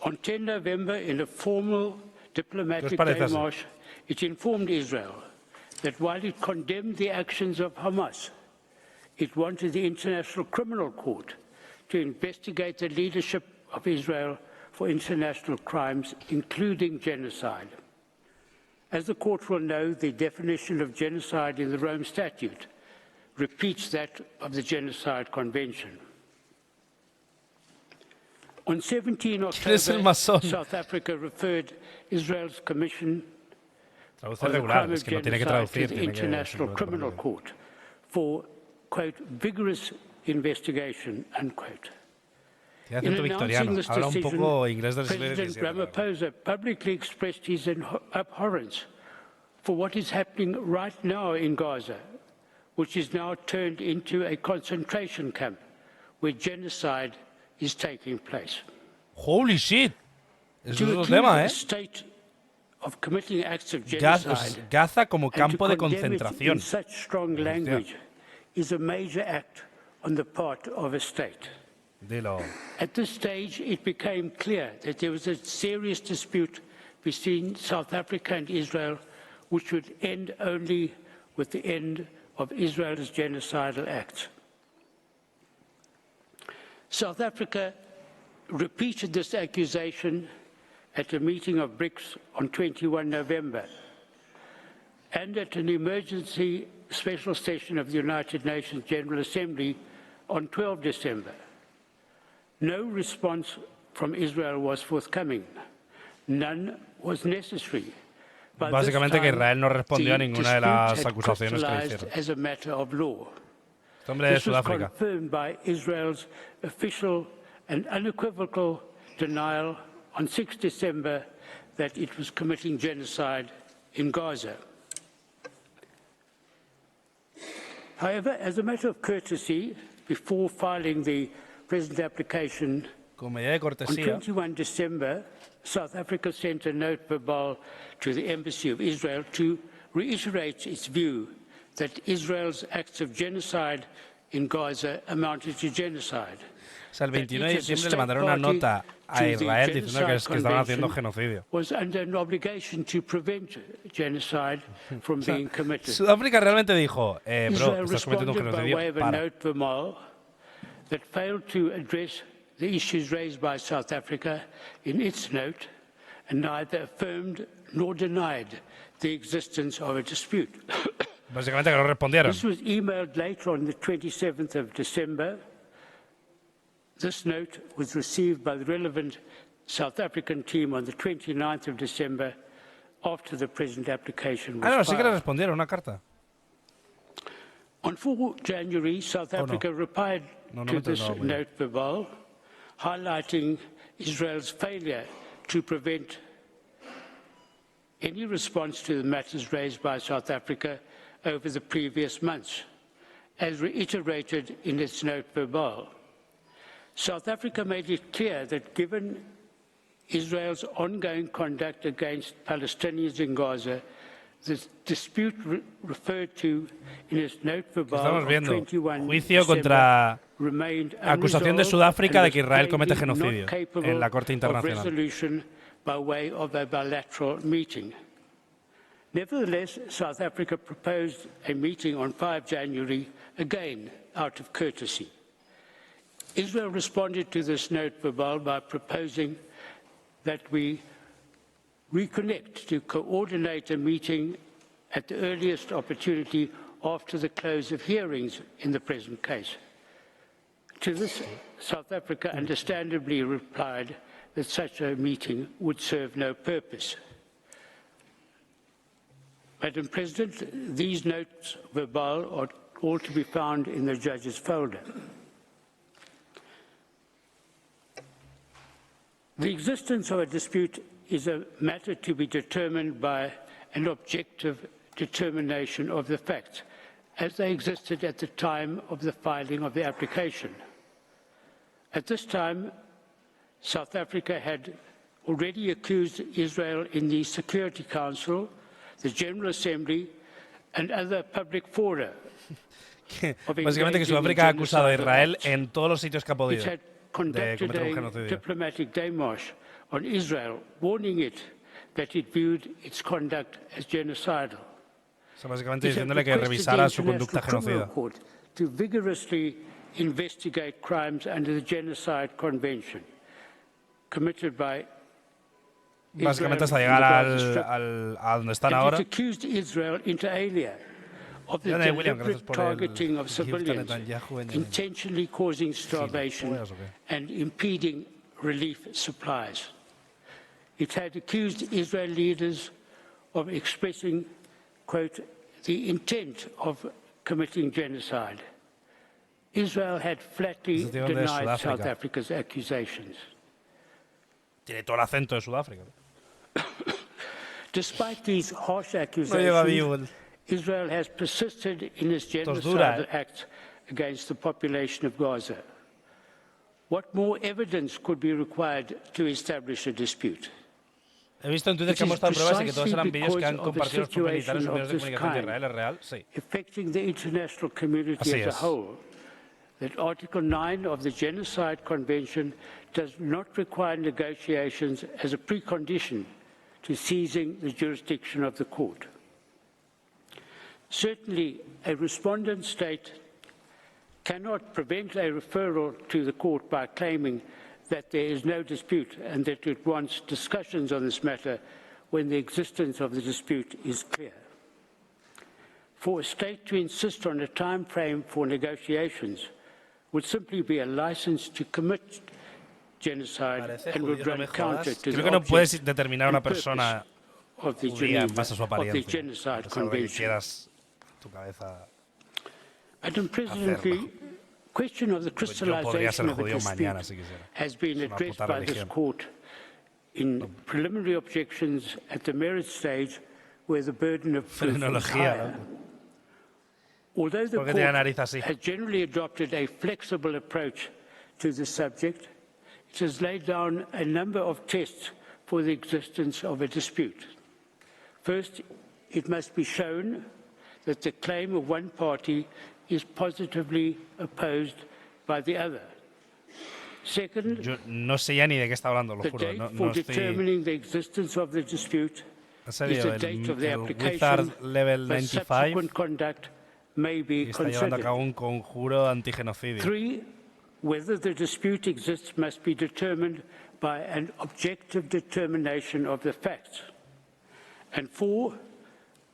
On 10 November, in a formal diplomatic démarche, it informed Israel that while it condemned the actions of Hamas, it wanted the International Criminal Court to investigate the leadership of Israel for international crimes, including genocide. As the court will know, the definition of genocide in the Rome Statute repeats that of the Genocide Convention. On 17 October, South Africa referred Israel's Commission on the crime of genocide to the International Criminal Court for, quote, vigorous investigation, unquote. In announcing this decision, President Ramaphosa publicly expressed his abhorrence for what is happening right now in Gaza, which is now turned into a concentration camp where genocide is taking place. Holy shit! Eso es otro tema, State of committing acts of genocide Gaza como campo de and to condemn it concentración. in such strong language is a major act on the part of a state. Dilo. At this stage, it became clear that there was a serious dispute between South Africa and Israel, which would end only with the end of Israel's genocidal acts. South Africa repeated this accusation at a meeting of BRICS on 21 November and at an emergency special session of the United Nations General Assembly on 12 December. No response from Israel was forthcoming. None was necessary. Básicamente que Israel no respondió a ninguna de las acusaciones que le hicieron. As a matter of law. Este hombre de This was Sudáfrica. confirmed by Israel's official and unequivocal denial on 6 December that it was committing genocide in Gaza. However, as a matter of courtesy, before filing the present application, Como medida de on cortesía, 21 December, South Africa sent a note verbal to the Embassy of Israel to reiterate its view that Israel's acts of genocide in Gaza amounted to genocide. o sea, el 21 de diciembre le mandaron una nota a Israel diciendo que estaban haciendo genocidio. Was under an obligation to prevent genocide from being committed. Sudáfrica realmente dijo, bro, Israel estás cometiendo un responded by way genocidio, of a para. note verbal that failed to address the issues raised by South Africa in its note and neither affirmed nor denied the existence of a dispute. Básicamente que no respondieron. This was emailed later on the 27th of December. This note was received by the relevant South African team on the 29th of December after the present application was Ah, no, sí que le filed. respondieron una carta. On 4 January, South Africa replied to this note verbal, highlighting Israel's failure to prevent any response to the matters raised by South Africa over the previous months, as reiterated in its note verbal. South Africa made it clear that given Israel's ongoing conduct against Palestinians in Gaza, The dispute referred to in its note verbal Estamos of viendo 21 juicio December contra remained acusación de unresolved Sudáfrica and de que Israel was comete plainly not genocidio capable en la Corte of Internacional. resolution by way of a bilateral meeting. Nevertheless, South Africa proposed a meeting on 5 January, again out of courtesy. Israel responded to this note verbal by proposing that we reconnect to coordinate a meeting at the earliest opportunity after the close of hearings in the present case. To this, South Africa understandably replied that such a meeting would serve no purpose. Madam President, these notes verbal are all to be found in the judge's folder. The existence of a dispute is a matter to be determined by an objective determination of the facts as they existed at the time of the filing of the application. At this time, South Africa had already accused Israel in the Security Council, the General Assembly, and other public fora. Básicamente que Sudáfrica ha acusado a Israel en todos los sitios que ha podido de cometer un genocidio. Diplomatic démarche on Israel, warning it that it viewed its conduct as genocidal. O sea, básicamente diciéndole que revisara su conducta genocida. To vigorously investigate crimes under the Genocide Convention committed by básicamente hasta llegar a donde están ahora. It accused Israel inter alia of the deliberate targeting of civilians, intentionally causing starvation and impeding relief supplies. It had accused Israel leaders of expressing, quote, the intent of committing genocide. Israel had flatly denied South Africa's accusations. Tiene todo el acento de Sudáfrica. Despite these harsh accusations, Israel has persisted in its genocidal acts against the population of Gaza. What more evidence could be required to establish a dispute? He visto en Twitter que han mostrado pruebas de que todos eran vídeos que han compartido los propios militares en medios de comunicación de Israel. ¿Es real? Sí. Affecting the international community as a whole, that Article 9 of the Genocide Convention does not require negotiations as a precondition to seizing the jurisdiction of the court. Certainly, a respondent state cannot prevent a referral to the court by claiming that there is no dispute and that it wants discussions on this matter when the existence of the dispute is clear. For a state to insist on a time frame for negotiations would simply be a license to commit genocide and would run counter to the object and purpose of the Genocide Convention. Madam President, the question of the crystallization of a dispute has been addressed by this court in preliminary objections at the merit stage where the burden of proof is higher. Although the court has generally adopted a flexible approach to the subject, it has laid down a number of tests for the existence of a dispute. First, it must be shown that the claim of one party is positively opposed by the other. Second, yo no sé ya ni de qué está hablando, lo the juro. date for determining the existence of the dispute is the date of the application, level but 95 subsequent conduct may be está llevando a considered. cabo un conjuro antigenocidio. 3, whether the dispute exists must be determined by an objective determination of the facts. And 4,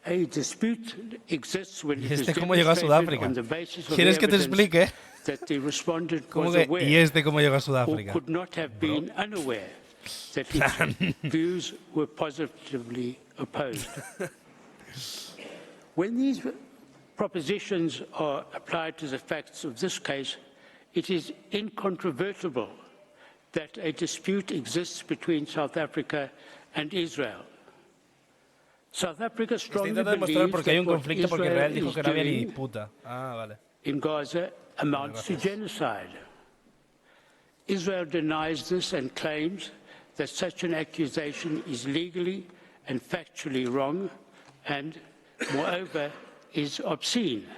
a dispute exists when it is cómo llegó a demonstrated Sudáfrica? on the basis of ¿Quieres que te evidence explique? that the respondent ¿Cómo was que, aware ¿y cómo llegó a or Sudáfrica? could not have been unaware that his views were positively opposed. When these propositions are applied to the facts of this case, it is incontrovertible that a dispute exists between South Africa and Israel. South Africa strongly believes that what Israel is doing in Gaza amounts to genocide. Israel denies this and claims that such an accusation is legally and factually wrong and, moreover, is obscene.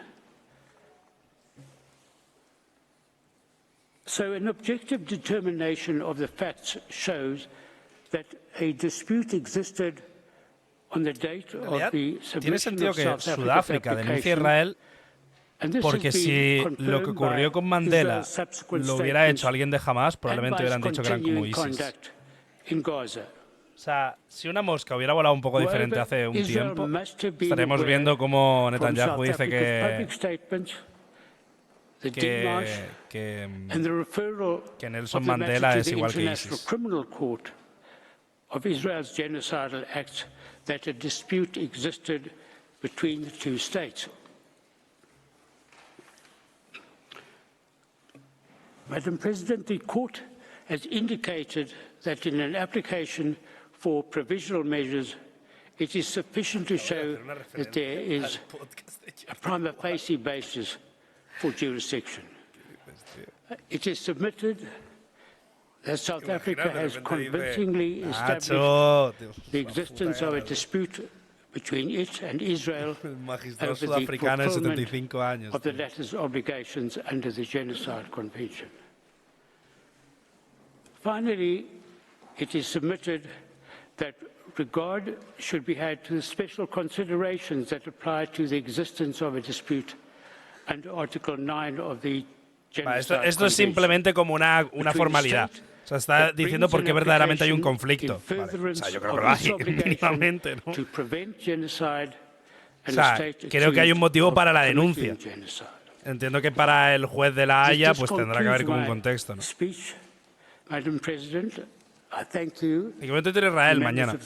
So an objective determination of the facts shows that a dispute existed on the date of the tiene submission sentido of que South Sudáfrica Africa's denuncie a application, Israel and this porque has been si lo que confirmed ocurrió by con Mandela Israel's subsequent lo hubiera hecho statements alguien de Hamas, and probablemente by its hubieran dicho que eran como continuing ISIS. conduct in Gaza. O sea, si una mosca hubiera volado un poco diferente hace un Israel tiempo, must have been estaremos aware viendo cómo from Netanyahu South dice Africa's public statements, the demarche, and the referral que Nelson of the matter Mandela to es the igual que International ISIS. Criminal Court of Israel's genocidal acts, that a dispute existed between the two states. Madam President, the court has indicated that in an application for provisional measures, it is sufficient to show that there is a prima facie basis for jurisdiction. It is submitted that South Africa has convincingly established the existence of a dispute between it and Israel over the fulfillment of the latter's obligations under the Genocide Convention. Finally, it is submitted that regard should be had to the special considerations that apply to the existence of a dispute under Article 9 of the Genocide Esto es simplemente como una formalidad. O sea, está diciendo por qué verdaderamente hay un conflicto. Vale. O sea, yo creo que lo hay, mínimamente, ¿no? O sea, creo que hay un motivo para la denuncia. Entiendo que para el juez de La Haya pues tendrá que haber como un contexto, ¿no? Y que voy a Israel mañana.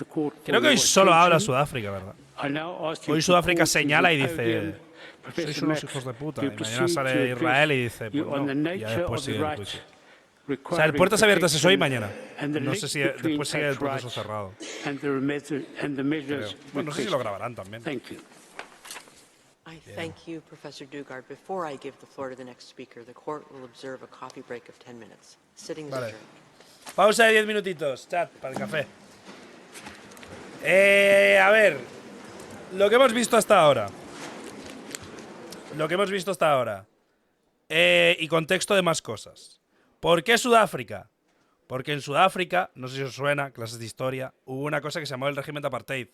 Creo que hoy solo habla Sudáfrica, ¿verdad? Hoy Sudáfrica señala y dice: sois unos hijos de puta. Y mañana sale Israel y dice: pues no. Y ya después sigue el juicio. O sea, el puertas abiertas es hoy y mañana. No sé si después sigue el proceso cerrado. Creo. Bueno, no sé si lo grabarán también. I thank you, Professor Dugard. Before I give the floor to the next speaker, the court will observe a coffee break of 10 minutes. Sitting is adjourned. Pausa de 10 minutitos, chat, para el café. A ver, lo que hemos visto hasta ahora. Y contexto de más cosas. ¿Por qué Sudáfrica? Porque en Sudáfrica, no sé si os suena, clases de historia, hubo una cosa que se llamó el régimen de apartheid.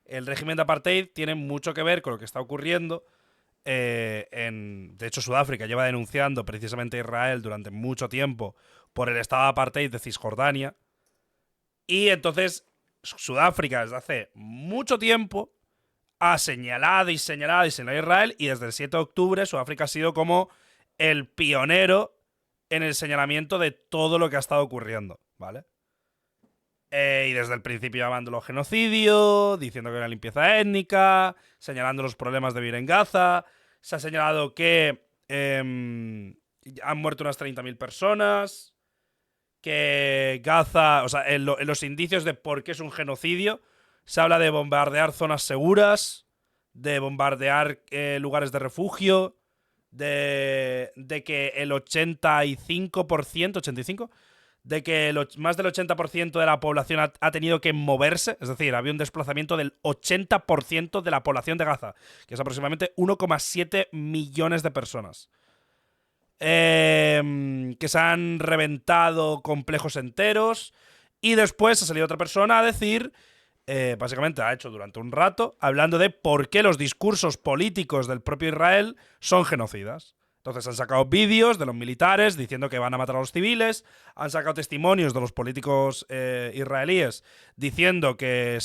El régimen de apartheid tiene mucho que ver con lo que está ocurriendo. De hecho, Sudáfrica lleva denunciando precisamente a Israel durante mucho tiempo por el estado de apartheid de Cisjordania. Y entonces, Sudáfrica desde hace mucho tiempo ha señalado a Israel, y desde el 7 de octubre Sudáfrica ha sido como el pionero en el señalamiento de todo lo que ha estado ocurriendo, ¿vale? Y desde el principio llamándolo genocidio, diciendo que era limpieza étnica, señalando los problemas de vivir en Gaza. Se ha señalado que han muerto unas 30.000 personas, que Gaza, o sea, en los indicios de por qué es un genocidio, se habla de bombardear zonas seguras, de bombardear lugares de refugio, de que el 85%, de que más del 80% de la población ha tenido que moverse, es decir, había un desplazamiento del 80% de la población de Gaza, que es aproximadamente 1,7 millones de personas. Que se han reventado complejos enteros, y después ha salido otra persona a decir, básicamente ha hecho durante un rato, hablando de por qué los discursos políticos del propio Israel son genocidas. Entonces han sacado vídeos de los militares diciendo que van a matar a los civiles, han sacado testimonios de los políticos israelíes diciendo que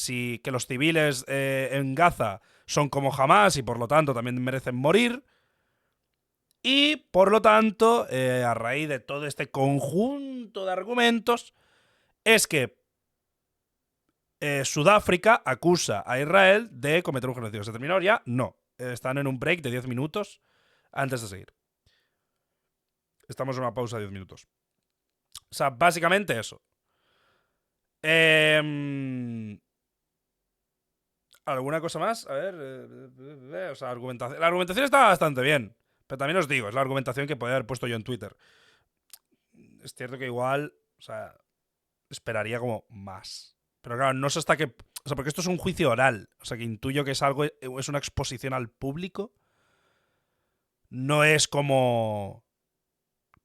los civiles en Gaza son como Hamas y por lo tanto también merecen morir. Y por lo tanto, a raíz de todo este conjunto de argumentos, es que Sudáfrica acusa a Israel de cometer un genocidio. ¿Se terminó ya? No. Están en un break de 10 minutos antes de seguir. Estamos en una pausa de 10 minutos. O sea, básicamente eso. ¿Alguna cosa más? A ver. O sea, la argumentación está bastante bien. Pero también os digo, es la argumentación que podría haber puesto yo en Twitter. Es cierto que igual, o sea, esperaría como más. Pero claro, no sé hasta qué... O sea, porque esto es un juicio oral. O sea, que intuyo que es algo... Es una exposición al público. No es como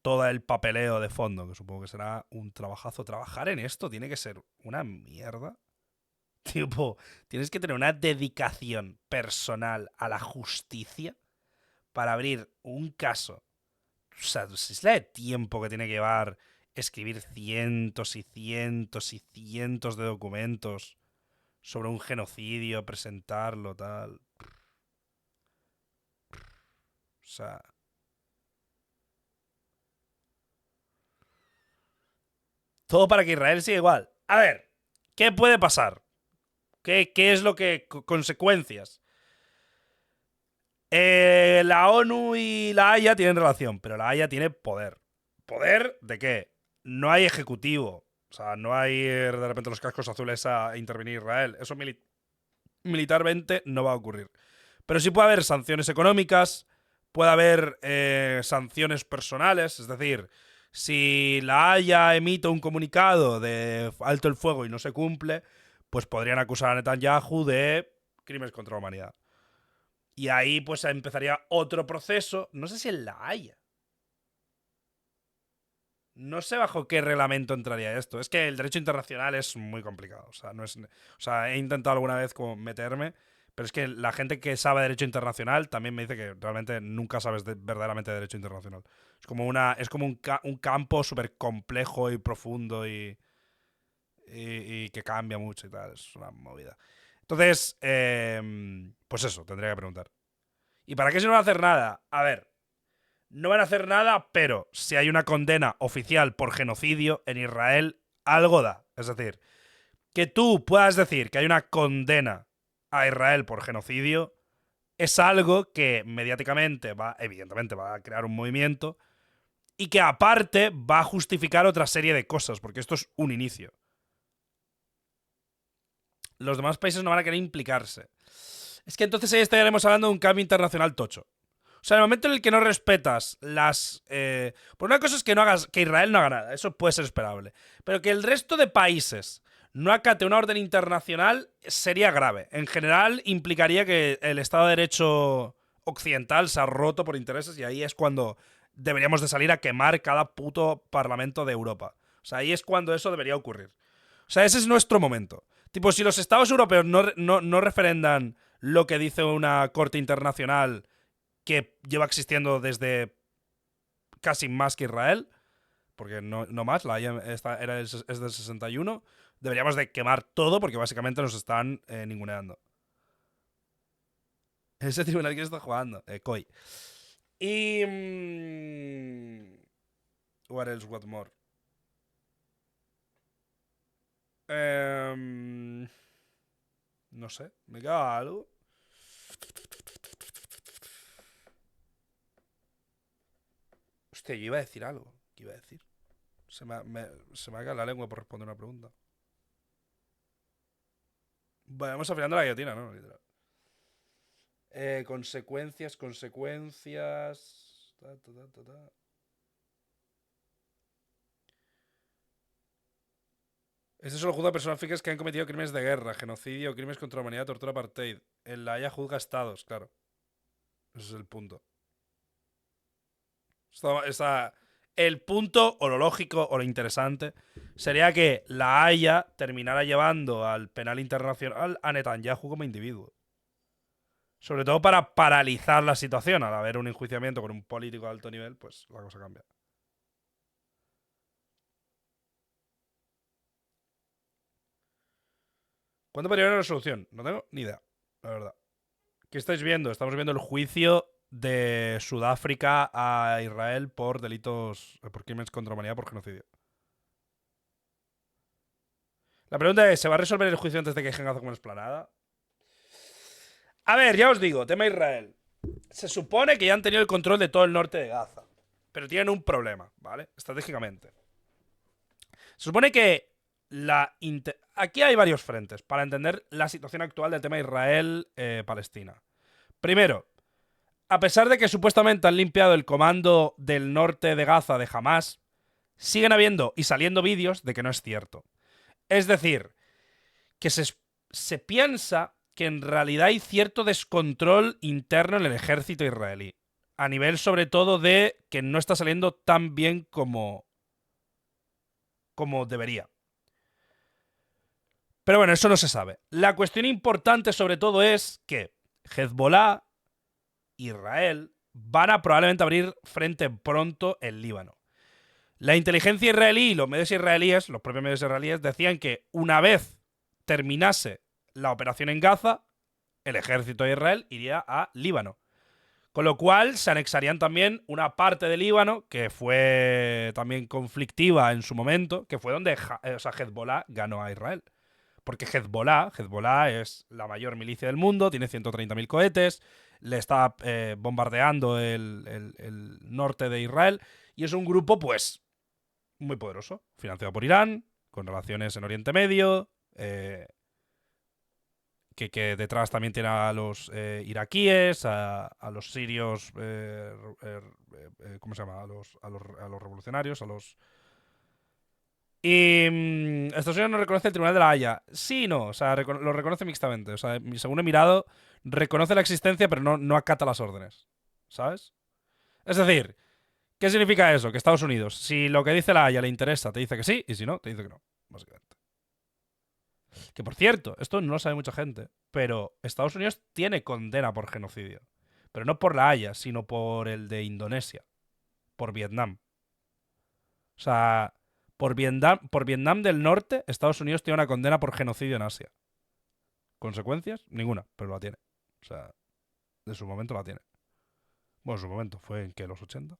todo el papeleo de fondo, que supongo que será un trabajazo. Trabajar en esto tiene que ser una mierda. Tipo, tienes que tener una dedicación personal a la justicia para abrir un caso. O sea, si es la de tiempo que tiene que llevar escribir cientos y cientos y cientos de documentos sobre un genocidio, presentarlo, tal. O sea... Todo para que Israel siga igual. A ver, ¿qué puede pasar? ¿Qué es lo que... consecuencias? La ONU y la Haya tienen relación, pero la Haya tiene poder. ¿Poder de qué? No hay ejecutivo. O sea, no hay de repente los cascos azules a intervenir Israel. Eso militarmente no va a ocurrir. Pero sí puede haber sanciones económicas, puede haber sanciones personales, es decir, si la Haya emite un comunicado de alto el fuego y no se cumple, pues podrían acusar a Netanyahu de crímenes contra la humanidad. Y ahí pues empezaría otro proceso, no sé si en la Haya. No sé bajo qué reglamento entraría esto. Es que el derecho internacional es muy complicado. O sea, no es, o sea, he intentado alguna vez como meterme, pero es que la gente que sabe derecho internacional también me dice que realmente nunca sabes verdaderamente de derecho internacional. Es como un campo súper complejo y profundo y que cambia mucho y tal. Es una movida. Entonces, pues eso, tendría que preguntar. ¿Y para qué si no van a hacer nada? A ver, no van a hacer nada, pero si hay una condena oficial por genocidio en Israel, algo da. Es decir, que tú puedas decir que hay una condena a Israel por genocidio es algo que mediáticamente evidentemente va a crear un movimiento y que aparte va a justificar otra serie de cosas, porque esto es un inicio. Los demás países no van a querer implicarse. Es que entonces ahí estaríamos hablando de un cambio internacional tocho. O sea, en el momento en el que no respetas las... por una cosa es que no hagas, que Israel no haga nada, eso puede ser esperable. Pero que el resto de países no acate una orden internacional sería grave. En general implicaría que el Estado de Derecho occidental se ha roto por intereses y ahí es cuando deberíamos de salir a quemar cada puto parlamento de Europa. O sea, ahí es cuando eso debería ocurrir. O sea, ese es nuestro momento. Tipo, si los estados europeos no referendan lo que dice una corte internacional que lleva existiendo desde casi más que Israel, porque no más, la Haya es del 61, deberíamos de quemar todo porque básicamente nos están ninguneando. Ese tribunal que está jugando, COI. Y... what else, what more? No sé, ¿me queda algo? Hostia, yo iba a decir algo. ¿Qué iba a decir? Se me ha quedado la lengua por responder una pregunta. Vamos afilando la guillotina, ¿no? Literal. Consecuencias. Este solo juzga a personas físicas que han cometido crímenes de guerra, genocidio, crímenes contra la humanidad, tortura, apartheid. En la Haya juzga a estados, claro. Ese es el punto. El punto, o lo lógico, o lo interesante, sería que la Haya terminara llevando al penal internacional a Netanyahu como individuo. Sobre todo para paralizar la situación. Al haber un enjuiciamiento con un político de alto nivel, pues la cosa cambia. ¿Cuándo podría haber una resolución? No tengo ni idea, la verdad. ¿Qué estáis viendo? Estamos viendo el juicio de Sudáfrica a Israel por delitos, por crímenes contra la humanidad, por genocidio. La pregunta es, ¿se va a resolver el juicio antes de que dejen Gaza como una explanada? A ver, ya os digo, tema Israel. Se supone que ya han tenido el control de todo el norte de Gaza. Pero tienen un problema, ¿vale? Estratégicamente. Se supone que aquí hay varios frentes para entender la situación actual del tema Israel-Palestina. Primero, a pesar de que supuestamente han limpiado el comando del norte de Gaza de Hamas, siguen habiendo y saliendo vídeos de que no es cierto. Es decir, que se piensa que en realidad hay cierto descontrol interno en el ejército israelí. A nivel sobre todo de que no está saliendo tan bien como debería. Pero bueno, eso no se sabe. La cuestión importante sobre todo es que Hezbollah, Israel, van a probablemente abrir frente pronto en Líbano. La inteligencia israelí y los medios israelíes, los propios medios israelíes, decían que una vez terminase la operación en Gaza, el ejército de Israel iría a Líbano. Con lo cual se anexarían también una parte de Líbano, que fue también conflictiva en su momento, que fue donde Hezbollah ganó a Israel. Porque Hezbollah es la mayor milicia del mundo, tiene 130.000 cohetes, le está bombardeando el norte de Israel, y es un grupo, pues, muy poderoso, financiado por Irán, con relaciones en Oriente Medio, que detrás también tiene a los iraquíes, a los sirios, ¿cómo se llama? A los revolucionarios, a los... Y Estados Unidos no reconoce el Tribunal de la Haya. Sí y no, o sea, lo reconoce mixtamente. O sea, según he mirado, reconoce la existencia, pero no acata las órdenes. ¿Sabes? Es decir, ¿qué significa eso? Que Estados Unidos, si lo que dice la Haya le interesa, te dice que sí, y si no, te dice que no, básicamente. Que por cierto, esto no lo sabe mucha gente, pero Estados Unidos tiene condena por genocidio. Pero no por la Haya, sino por el de Indonesia. Por Vietnam. O sea, por Vietnam del Norte, Estados Unidos tiene una condena por genocidio en Asia. ¿Consecuencias? Ninguna, pero la tiene. O sea, de su momento la tiene. Bueno, su momento fue en que los 80.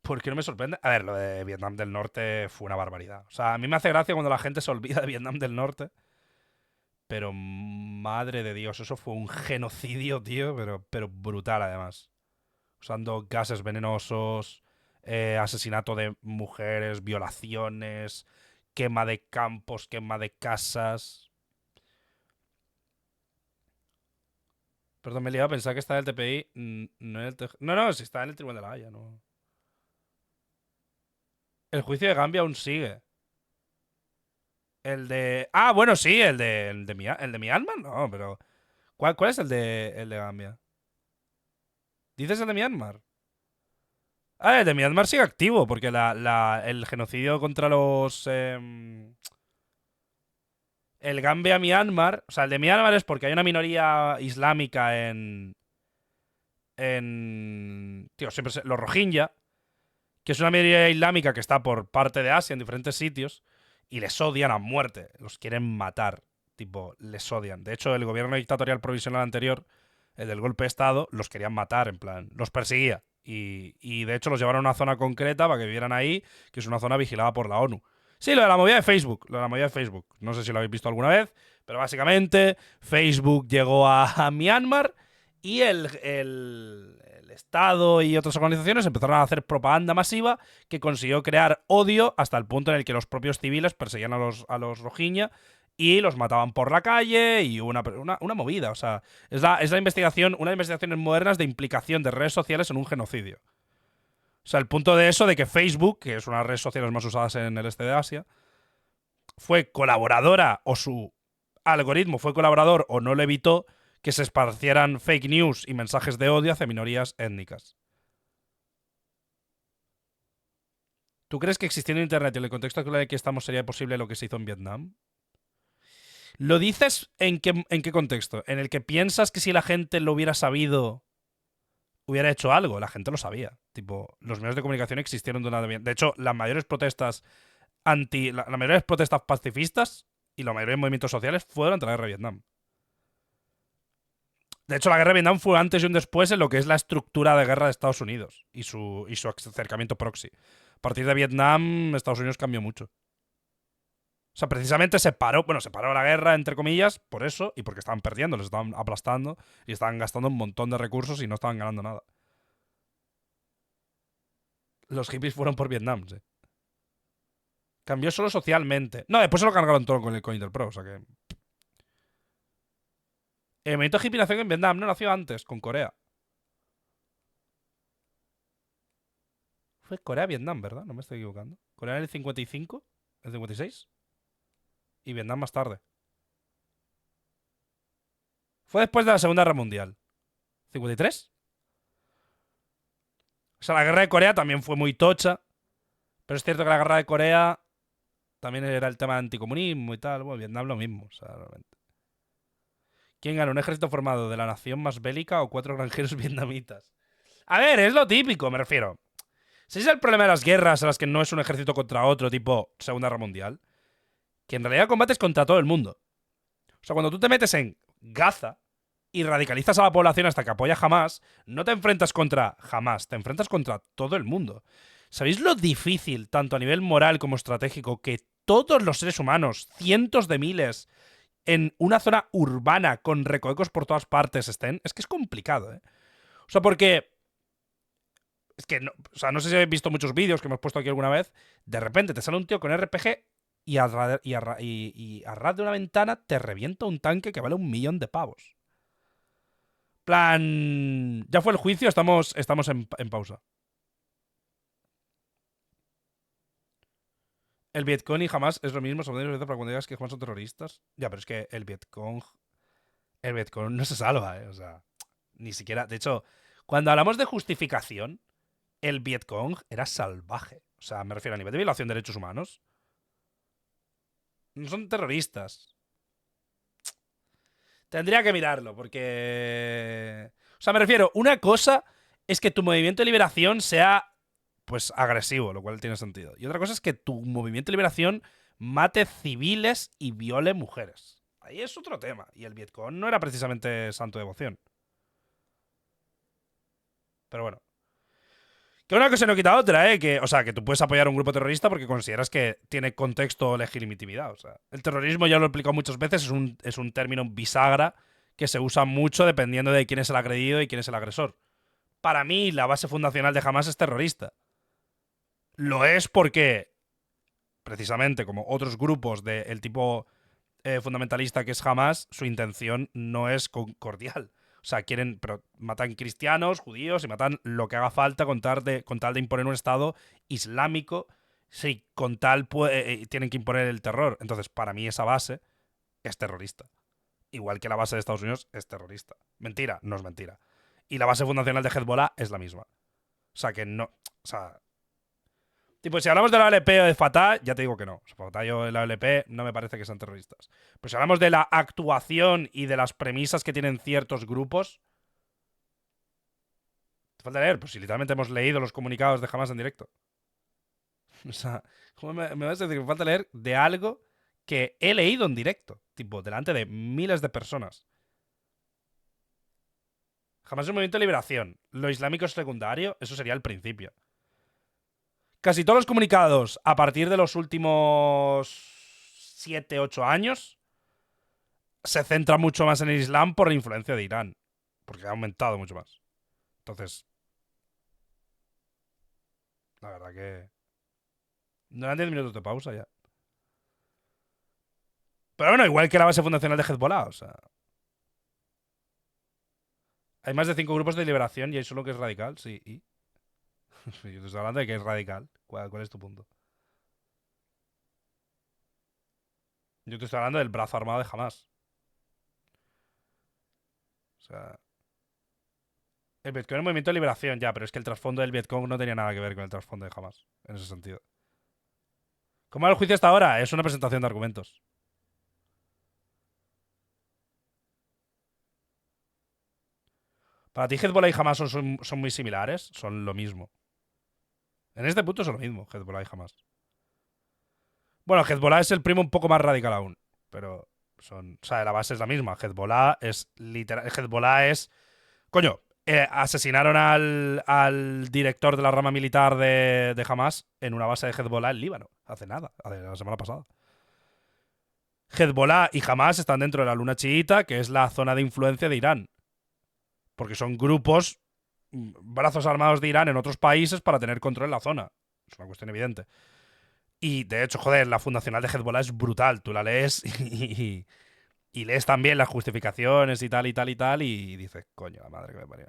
Porque no me sorprende. A ver, lo de Vietnam del Norte fue una barbaridad. O sea, a mí me hace gracia cuando la gente se olvida de Vietnam del Norte. Pero madre de Dios, eso fue un genocidio, tío, pero brutal además. Usando gases venenosos, asesinato de mujeres, violaciones, quema de campos, quema de casas. Perdón, me he liado a pensar que está en el TPI. No, en el no, si está en el Tribunal de la Haya, no. El juicio de Gambia aún sigue. El de... Ah, bueno, sí, el de Myanmar, no, pero... ¿Cuál es el de Gambia? ¿Dices el de Myanmar? Ah, el de Myanmar sigue activo, porque el genocidio contra los... el Gambia-Myanmar... O sea, el de Myanmar es porque hay una minoría islámica tío, siempre los Rohingya, que es una minoría islámica que está por parte de Asia en diferentes sitios, y les odian a muerte, los quieren matar, tipo, les odian. De hecho, el gobierno dictatorial provisional anterior, el del golpe de Estado, los querían matar, en plan, los perseguía. Y de hecho los llevaron a una zona concreta para que vivieran ahí, que es una zona vigilada por la ONU. Sí, lo de la movida de Facebook, no sé si lo habéis visto alguna vez, pero básicamente Facebook llegó a Myanmar y el Estado y otras organizaciones empezaron a hacer propaganda masiva que consiguió crear odio hasta el punto en el que los propios civiles perseguían a los Rohingya y los mataban por la calle y una movida. O sea, es la investigación, una de las investigaciones modernas de implicación de redes sociales en un genocidio. O sea, el punto de eso de que Facebook, que es una de las redes sociales más usadas en el este de Asia, fue colaboradora o su algoritmo fue colaborador o no le evitó que se esparcieran fake news y mensajes de odio hacia minorías étnicas. ¿Tú crees que existiendo Internet y en el contexto actual en el que estamos sería posible lo que se hizo en Vietnam? ¿Lo dices en qué contexto? ¿En el que piensas que si la gente lo hubiera sabido, hubiera hecho algo? La gente lo sabía. Tipo, los medios de comunicación existieron de una... De hecho, las mayores protestas las mayores protestas pacifistas y los mayores movimientos sociales fue durante la guerra de Vietnam. De hecho, la guerra de Vietnam fue antes y un después en lo que es la estructura de guerra de Estados Unidos y su acercamiento proxy. A partir de Vietnam, Estados Unidos cambió mucho. O sea, precisamente se paró la guerra, entre comillas, por eso y porque estaban perdiendo, les estaban aplastando y estaban gastando un montón de recursos y no estaban ganando nada. Los hippies fueron por Vietnam, sí. Cambió solo socialmente. No, después se lo cargaron todo con el Coin del Pro, o sea que... El movimiento hippie nació en Vietnam, no nació antes, con Corea. Fue Corea-Vietnam, ¿verdad? No me estoy equivocando. ¿Corea en el 55? el 56. Y Vietnam más tarde. Fue después de la Segunda Guerra Mundial. ¿53? O sea, la guerra de Corea también fue muy tocha. Pero es cierto que la guerra de Corea también era el tema de anticomunismo y tal. Bueno, Vietnam lo mismo, o sea, realmente. ¿Quién gana? ¿Un ejército formado de la nación más bélica o 4 granjeros vietnamitas? A ver, es lo típico, me refiero. Si es el problema de las guerras en las que no es un ejército contra otro, tipo Segunda Guerra Mundial, que en realidad combates contra todo el mundo. O sea, cuando tú te metes en Gaza y radicalizas a la población hasta que apoya Hamas, no te enfrentas contra Hamas, te enfrentas contra todo el mundo. ¿Sabéis lo difícil, tanto a nivel moral como estratégico, que todos los seres humanos, cientos de miles, en una zona urbana con recovecos por todas partes estén? Es que es complicado, ¿eh? O sea, porque... Es que, no, o sea, no sé si habéis visto muchos vídeos que hemos puesto aquí alguna vez. De repente te sale un tío con RPG y a ras de una ventana te revienta un tanque que vale 1.000.000 de pavos. Plan... Ya fue el juicio, estamos en pausa. El Vietcong y Hamas es lo mismo, sobre todo para cuando digas que Hamas son terroristas. Ya, pero es que el Vietcong no se salva, ¿eh? O sea, ni siquiera... De hecho, cuando hablamos de justificación, el Vietcong era salvaje. O sea, me refiero a nivel de violación de derechos humanos. No son terroristas. Tendría que mirarlo, porque... O sea, me refiero, una cosa es que tu movimiento de liberación sea, pues, agresivo, lo cual tiene sentido. Y otra cosa es que tu movimiento de liberación mate civiles y viole mujeres. Ahí es otro tema. Y el Vietcong no era precisamente santo devoción. Pero bueno. Que una cosa no quita otra, ¿eh? Que, o sea, que tú puedes apoyar a un grupo terrorista porque consideras que tiene contexto o legitimidad. O sea, el terrorismo, ya lo he explicado muchas veces, es un término bisagra que se usa mucho dependiendo de quién es el agredido y quién es el agresor. Para mí, la base fundacional de Hamas es terrorista. Lo es porque, precisamente, como otros grupos del tipo fundamentalista que es Hamas, su intención no es cordial. O sea, quieren, pero matan cristianos, judíos y matan lo que haga falta con tal de imponer un Estado islámico. Sí, con tal tienen que imponer el terror. Entonces, para mí esa base es terrorista. Igual que la base de Estados Unidos es terrorista. Mentira, no es mentira. Y la base fundacional de Hezbollah es la misma. O sea, que no... O sea... Tipo, si hablamos de la OLP o de Fatah, ya te digo que no. Fatah y la OLP no me parece que sean terroristas. Pero si hablamos de la actuación y de las premisas que tienen ciertos grupos... Te falta leer, pues si literalmente hemos leído los comunicados de Hamas en directo. O sea, ¿cómo me vas a decir que me falta leer de algo que he leído en directo? Tipo, delante de miles de personas. Hamas es un movimiento de liberación. Lo islámico es secundario, eso sería el principio. Casi todos los comunicados a partir de los últimos 7, 8 años se centran mucho más en el Islam por la influencia de Irán. Porque ha aumentado mucho más. Entonces, la verdad que... No eran 10 minutos de pausa ya. Pero bueno, igual que la base fundacional de Hezbollah, o sea... Hay más de 5 grupos de liberación y hay solo que es radical, sí. ¿Y? Yo te estoy hablando de que es radical. ¿Cuál es tu punto? Yo te estoy hablando del brazo armado de Hamas. O sea... El Vietcong es un movimiento de liberación, ya, pero es que el trasfondo del Vietcong no tenía nada que ver con el trasfondo de Hamas, en ese sentido. ¿Cómo va el juicio hasta ahora? Es una presentación de argumentos. ¿Para ti Hezbollah y Hamas son muy similares? Son lo mismo. En este punto son lo mismo, Hezbollah y Hamas. Bueno, Hezbollah es el primo un poco más radical aún, pero son... O sea, la base es la misma. Hezbollah es literal... Hezbollah es... Coño, asesinaron al director de la rama militar de Hamas en una base de Hezbollah en Líbano. Hace nada, la semana pasada. Hezbollah y Hamas están dentro de la luna chiita, que es la zona de influencia de Irán. Porque son grupos, brazos armados de Irán en otros países para tener control en la zona. Es una cuestión evidente. Y de hecho, joder, la fundacional de Hezbollah es brutal. Tú la lees y lees también las justificaciones y tal y tal y tal y dices, coño, la madre que me parió.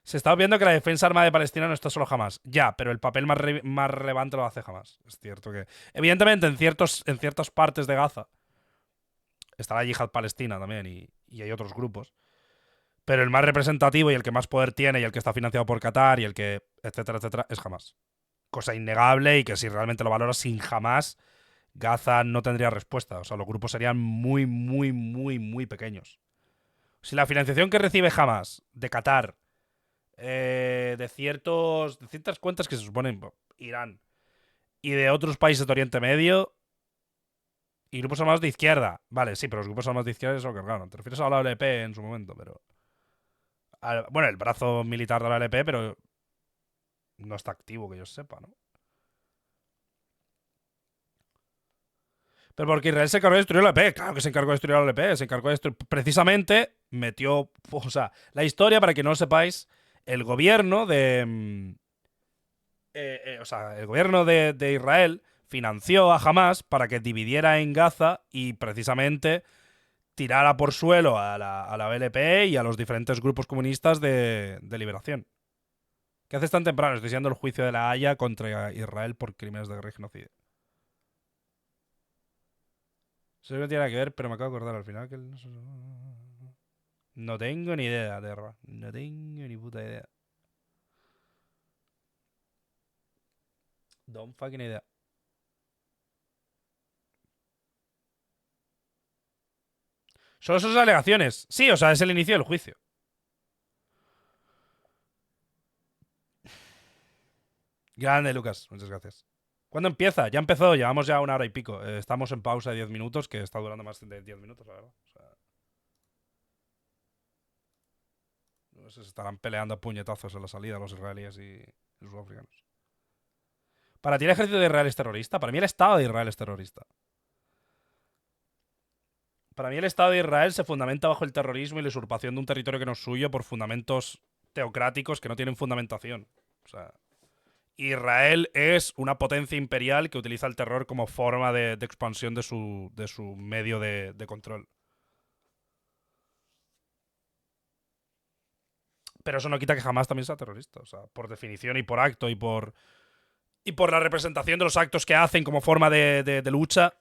Se está viendo que la defensa armada de Palestina no está solo Hamas. Ya, pero el papel más relevante lo hace Hamas. Es cierto que... Evidentemente, en ciertas partes de Gaza está la yihad palestina también y hay otros grupos. Pero el más representativo y el que más poder tiene y el que está financiado por Qatar y el que... etcétera, etcétera, es Hamas. Cosa innegable y que si realmente lo valoras, sin Hamas, Gaza no tendría respuesta. O sea, los grupos serían muy, muy, muy, muy pequeños. Si la financiación que recibe Hamas de Qatar... de ciertas cuentas que se suponen Irán y de otros países de Oriente Medio y grupos armados de izquierda. Vale, sí, pero los grupos armados de izquierda eso, claro, te refieres a la OLP en su momento, pero... bueno, el brazo militar de la OLP, pero no está activo, que yo sepa, ¿no? Pero porque Israel se encargó de destruir la OLP. Claro que se encargó de destruir la OLP. Se encargó de destruir... Precisamente metió... O sea, la historia, para que no lo sepáis... El gobierno de... el gobierno de Israel financió a Hamas para que dividiera en Gaza y precisamente tirara por suelo a la OLP y a los diferentes grupos comunistas de liberación. ¿Qué haces tan temprano? Estoy diciendo el juicio de la Haya contra Israel por crímenes de guerra y genocidio. Eso no tiene nada que ver, pero me acabo de acordar al final que... No tengo ni idea, Terra. No tengo ni puta idea. Don't fucking idea. Solo son alegaciones. Sí, o sea, es el inicio del juicio. Grande, Lucas. Muchas gracias. ¿Cuándo empieza? Ya empezó. Llevamos ya 1 hora y pico. Estamos en pausa de 10 minutos, que está durando más de 10 minutos, la verdad. O sea... No sé, se estarán peleando a puñetazos en la salida los israelíes y los sudafricanos. ¿Para ti el ejército de Israel es terrorista? Para mí el Estado de Israel es terrorista. Para mí el Estado de Israel se fundamenta bajo el terrorismo y la usurpación de un territorio que no es suyo por fundamentos teocráticos que no tienen fundamentación. O sea, Israel es una potencia imperial que utiliza el terror como forma de expansión de su medio de control. Pero eso no quita que jamás también sea terrorista. O sea, por definición y por acto y por la representación de los actos que hacen como forma de lucha.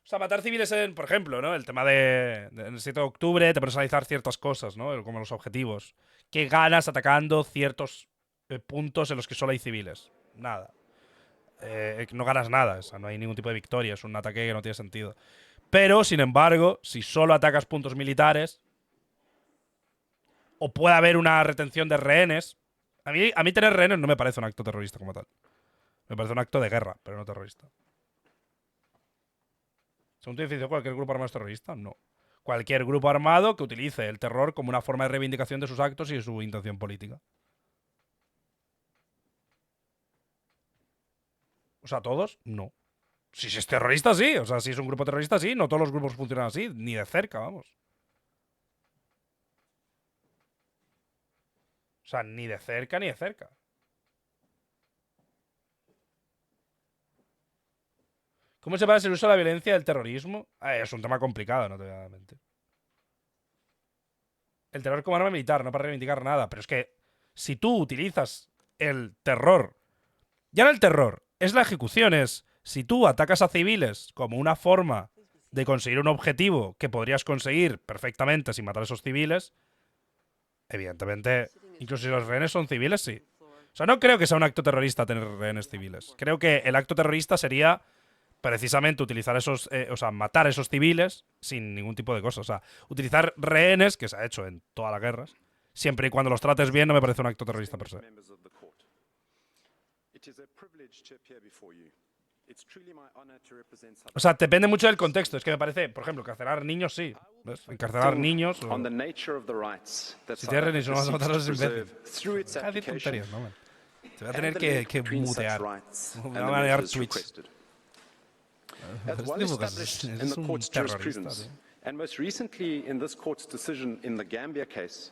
O sea, matar civiles por ejemplo, ¿no? El tema el 7 de octubre te pones a analizar ciertas cosas, ¿no? Como los objetivos. ¿Qué ganas atacando ciertos puntos en los que solo hay civiles? Nada. No ganas nada. O sea, no hay ningún tipo de victoria. Es un ataque que no tiene sentido. Pero, sin embargo, si solo atacas puntos militares... O puede haber una retención de rehenes. A mí tener rehenes no me parece un acto terrorista como tal. Me parece un acto de guerra, pero no terrorista. ¿Según tu definición, cualquier grupo armado es terrorista? No. Cualquier grupo armado que utilice el terror como una forma de reivindicación de sus actos y de su intención política. O sea, ¿todos? No. Si es terrorista, sí. O sea, si es un grupo terrorista, sí. No todos los grupos funcionan así. Ni de cerca, vamos. O sea, ni de cerca ni de cerca. ¿Cómo separas el uso de la violencia del terrorismo? Es un tema complicado, no te voy a mentir. El terror como arma militar, no para reivindicar nada. Pero es que si tú utilizas el terror... Ya no el terror, es la ejecución. Si tú atacas a civiles como una forma de conseguir un objetivo que podrías conseguir perfectamente sin matar a esos civiles... Evidentemente, incluso si los rehenes son civiles, sí. O sea, no creo que sea un acto terrorista tener rehenes civiles. Creo que el acto terrorista sería precisamente utilizar esos... o sea, matar a esos civiles sin ningún tipo de cosa. O sea, utilizar rehenes, que se ha hecho en todas las guerras, siempre y cuando los trates bien, no me parece un acto terrorista per se. O sea, depende mucho del contexto. Es que me parece, por ejemplo, encarcelar niños, sí. ¿Ves? Encarcelar niños. O... Si tienes rehenes y no vas a matar a los imbéciles. Deja de decir tonterías, no, man. Te voy a tener que mutear. Me van a manejar Twitch. Es un terrorista, tío. And most recently in this court's decision in the Gambia case,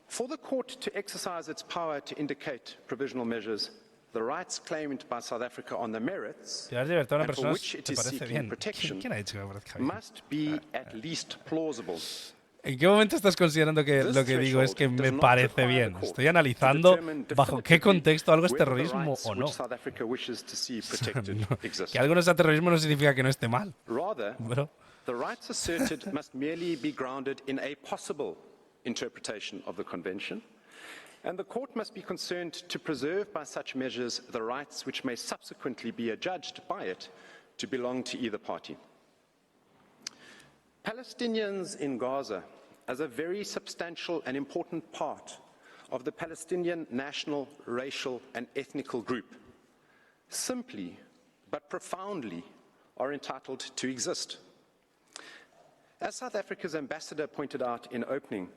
for the court to exercise its power to indicate provisional measures, the rights claimed by South Africa on the merits, and for which it is seeking protection, must be at least plausible. ¿En qué momento estás considerando que lo que digo es que me parece bien? Estoy analizando bajo qué contexto algo es terrorismo o no. Que algo no sea terrorismo no significa que no esté mal. Bro. The rights asserted must merely be grounded in a possible interpretation of the Convention, and the Court must be concerned to preserve by such measures the rights which may subsequently be adjudged by it to belong to either party. Palestinians in Gaza, as a very substantial and important part of the Palestinian national, racial and ethnical group, simply but profoundly are entitled to exist. As South Africa's ambassador pointed out in opening,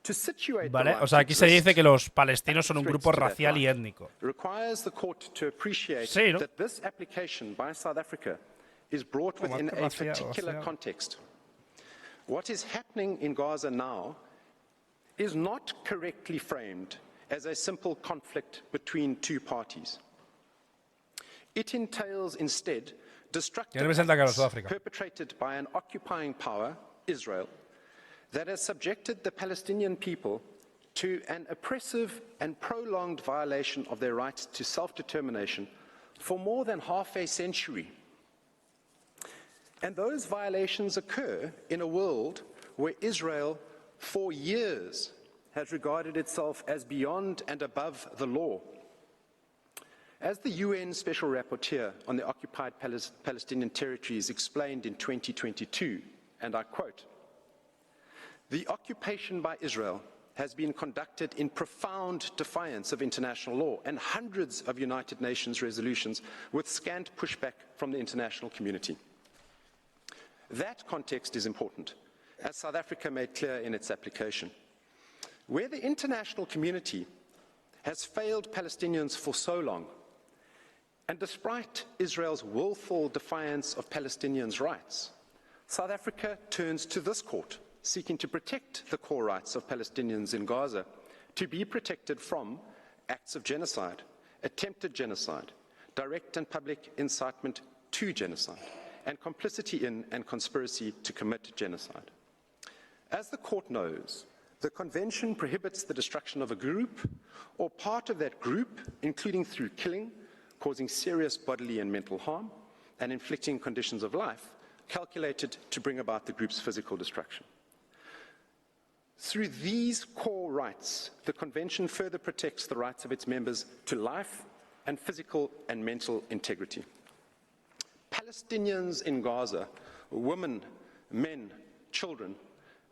to situate Vale, o sea, aquí se dice que los palestinos son un grupo racial y étnico. requires the court to appreciate Sí, ¿no? that this application by South Africa is brought within a particular context. What is happening in Gaza now is not correctly framed as a simple conflict between two parties. It entails instead destructive acts perpetrated by an occupying power, Israel, that has subjected the Palestinian people to an oppressive and prolonged violation of their right to self-determination for more than half a century. And those violations occur in a world where Israel, for years, has regarded itself as beyond and above the law. As the UN Special Rapporteur on the occupied Palestinian territories explained in 2022, and I quote, "The occupation by Israel has been conducted in profound defiance of international law and hundreds of United Nations resolutions with scant pushback from the international community." That context is important, as South Africa made clear in its application. Where the international community has failed Palestinians for so long, and despite Israel's willful defiance of Palestinians' rights, South Africa turns to this court, seeking to protect the core rights of Palestinians in Gaza, to be protected from acts of genocide, attempted genocide, direct and public incitement to genocide, and complicity in and conspiracy to commit genocide. As the court knows, the Convention prohibits the destruction of a group or part of that group, including through killing, causing serious bodily and mental harm, and inflicting conditions of life calculated to bring about the group's physical destruction. Through these core rights, the Convention further protects the rights of its members to life and physical and mental integrity. Palestinians in Gaza, women, men, children,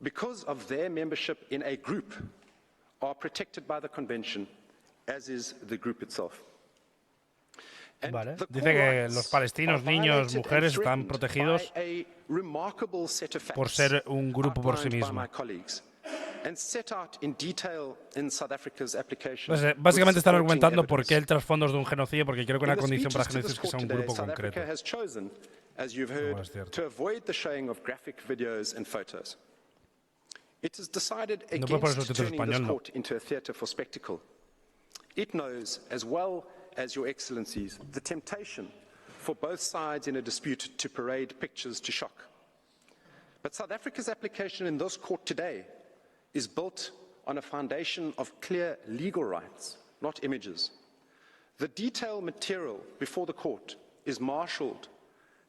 because of their membership in a group, are protected by the Convention, as is the group itself. Vale. Dice que los palestinos, niños, mujeres están protegidos por ser un grupo por sí mismo. Básicamente están argumentando por qué el trasfondo es de un genocidio, porque creo que una condición para genocidio es que sea un grupo concreto. Bueno, es cierto. No puedo poner subtítulos en español, no. As your excellencies, the temptation for both sides in a dispute to parade pictures to shock. But South Africa's application in this court today is built on a foundation of clear legal rights, not images. The detailed material before the court is marshaled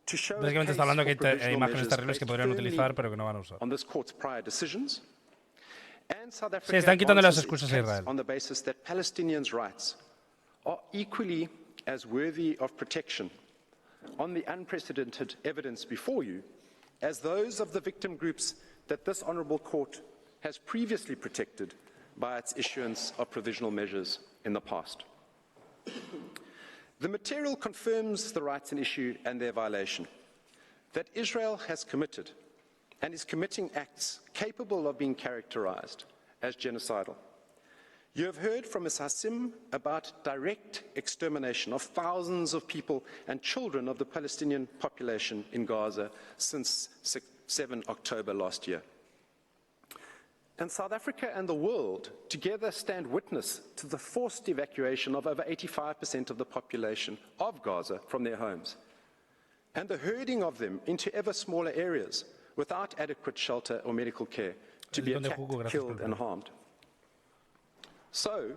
to show Básicamente está hablando que hay imágenes terribles que podrían utilizar, pero que no van a usar. On this court's prior decisions, and South Africa sí, están quitando las excusas a Israel. On the basis that Palestinians' rights are equally as worthy of protection on the unprecedented evidence before you as those of the victim groups that this honourable court has previously protected by its issuance of provisional measures in the past. The material confirms the rights in issue and their violation, that Israel has committed and is committing acts capable of being characterized as genocidal. You have heard from Ms. Hassim about direct extermination of thousands of people and children of the Palestinian population in Gaza since 7 October last year. And South Africa and the world together stand witness to the forced evacuation of over 85% of the population of Gaza from their homes, and the herding of them into ever smaller areas without adequate shelter or medical care to be attacked, killed, and harmed. So,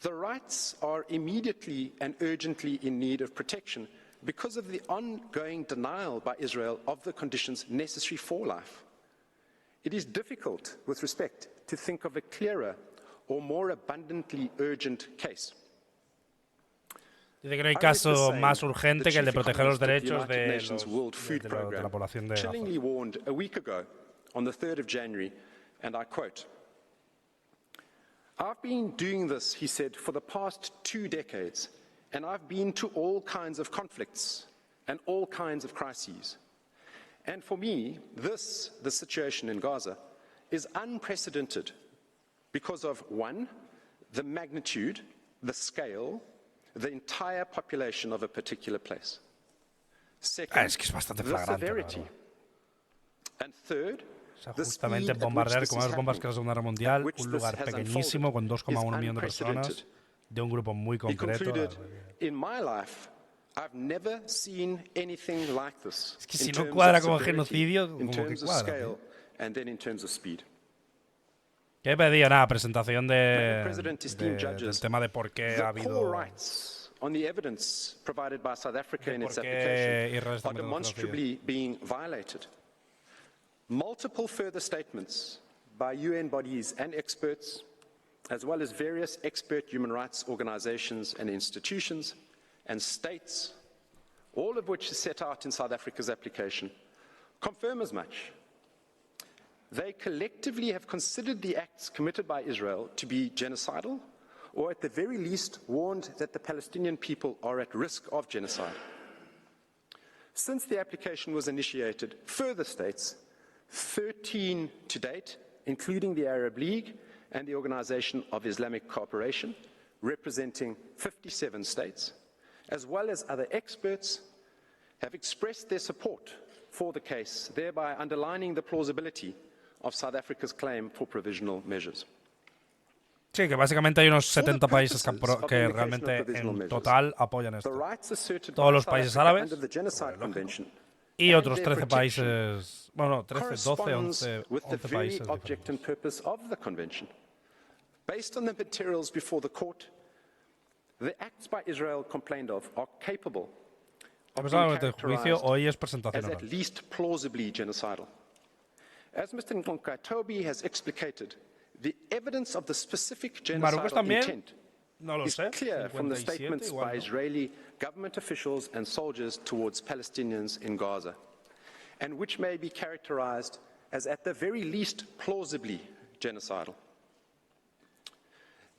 the rights are immediately and urgently in need of protection because of the ongoing denial by Israel of the conditions necessary for life. It is difficult, with respect, to think of a clearer or more abundantly urgent case. Dice que no hay caso más urgente que el de proteger los derechos de la población de Gaza. Chillingly warned a week ago, on the 3rd of January, and I quote, "I've been doing this," he said, "for the past 2 decades, and I've been to all kinds of conflicts and all kinds of crises. And for me, the situation in Gaza, is unprecedented because of, one, the magnitude, the scale, the entire population of a particular place. Second, es que es bastante the flagrante, severity. And third, justamente bombardear como las bombas que la Segunda Guerra Mundial un lugar pequeñísimo con 2,1 millones de personas de un grupo muy concreto. In my life, I've never seen anything like this. Es que si no cuadra como genocidio, como que cuadra. And then in terms of speed. ¿Qué pedía? Nada, presentación del tema de por qué ha habido. On the evidence provided by South Africa in its application are demonstrably being violated. Multiple further statements by UN bodies and experts, as well as various expert human rights organizations and institutions and states, all of which is set out in South Africa's application, confirm as much. They collectively have considered the acts committed by Israel to be genocidal, or at the very least warned that the Palestinian people are at risk of genocide. Since the application was initiated, further states, 13 to date, including the Arab League and the Organization of Islamic Cooperation, representing 57 states, as well as other experts, have expressed their support for the case, thereby underlining the plausibility of South Africa's claim for provisional measures. Sí, que básicamente hay unos 70 países que realmente en total apoyan esto. Todos los países árabes y otros 13 países, bueno, 13, 12, 11 países. Based on the materials before the court, the acts by Israel complained of are capable of being characterized as at least plausibly genocidal. As Mr. Nkonkatobi has explicated, the evidence of the specific genocidal intent is clear from the statements by Israeli government officials and soldiers towards Palestinians in Gaza, and which may be characterized as at the very least plausibly genocidal.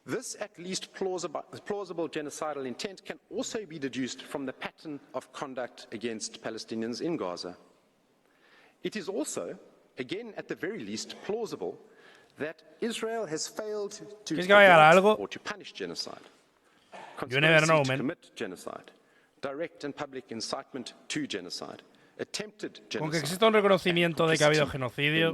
This at least plausible genocidal intent can also be deduced from the pattern of conduct against Palestinians in Gaza. It is also, again at the very least, plausible that Israel has failed to prevent or to punish genocide, conspiracy to commit genocide, direct and public incitement to genocide, attempted genocide, con que exista un reconocimiento de que ha habido genocidio,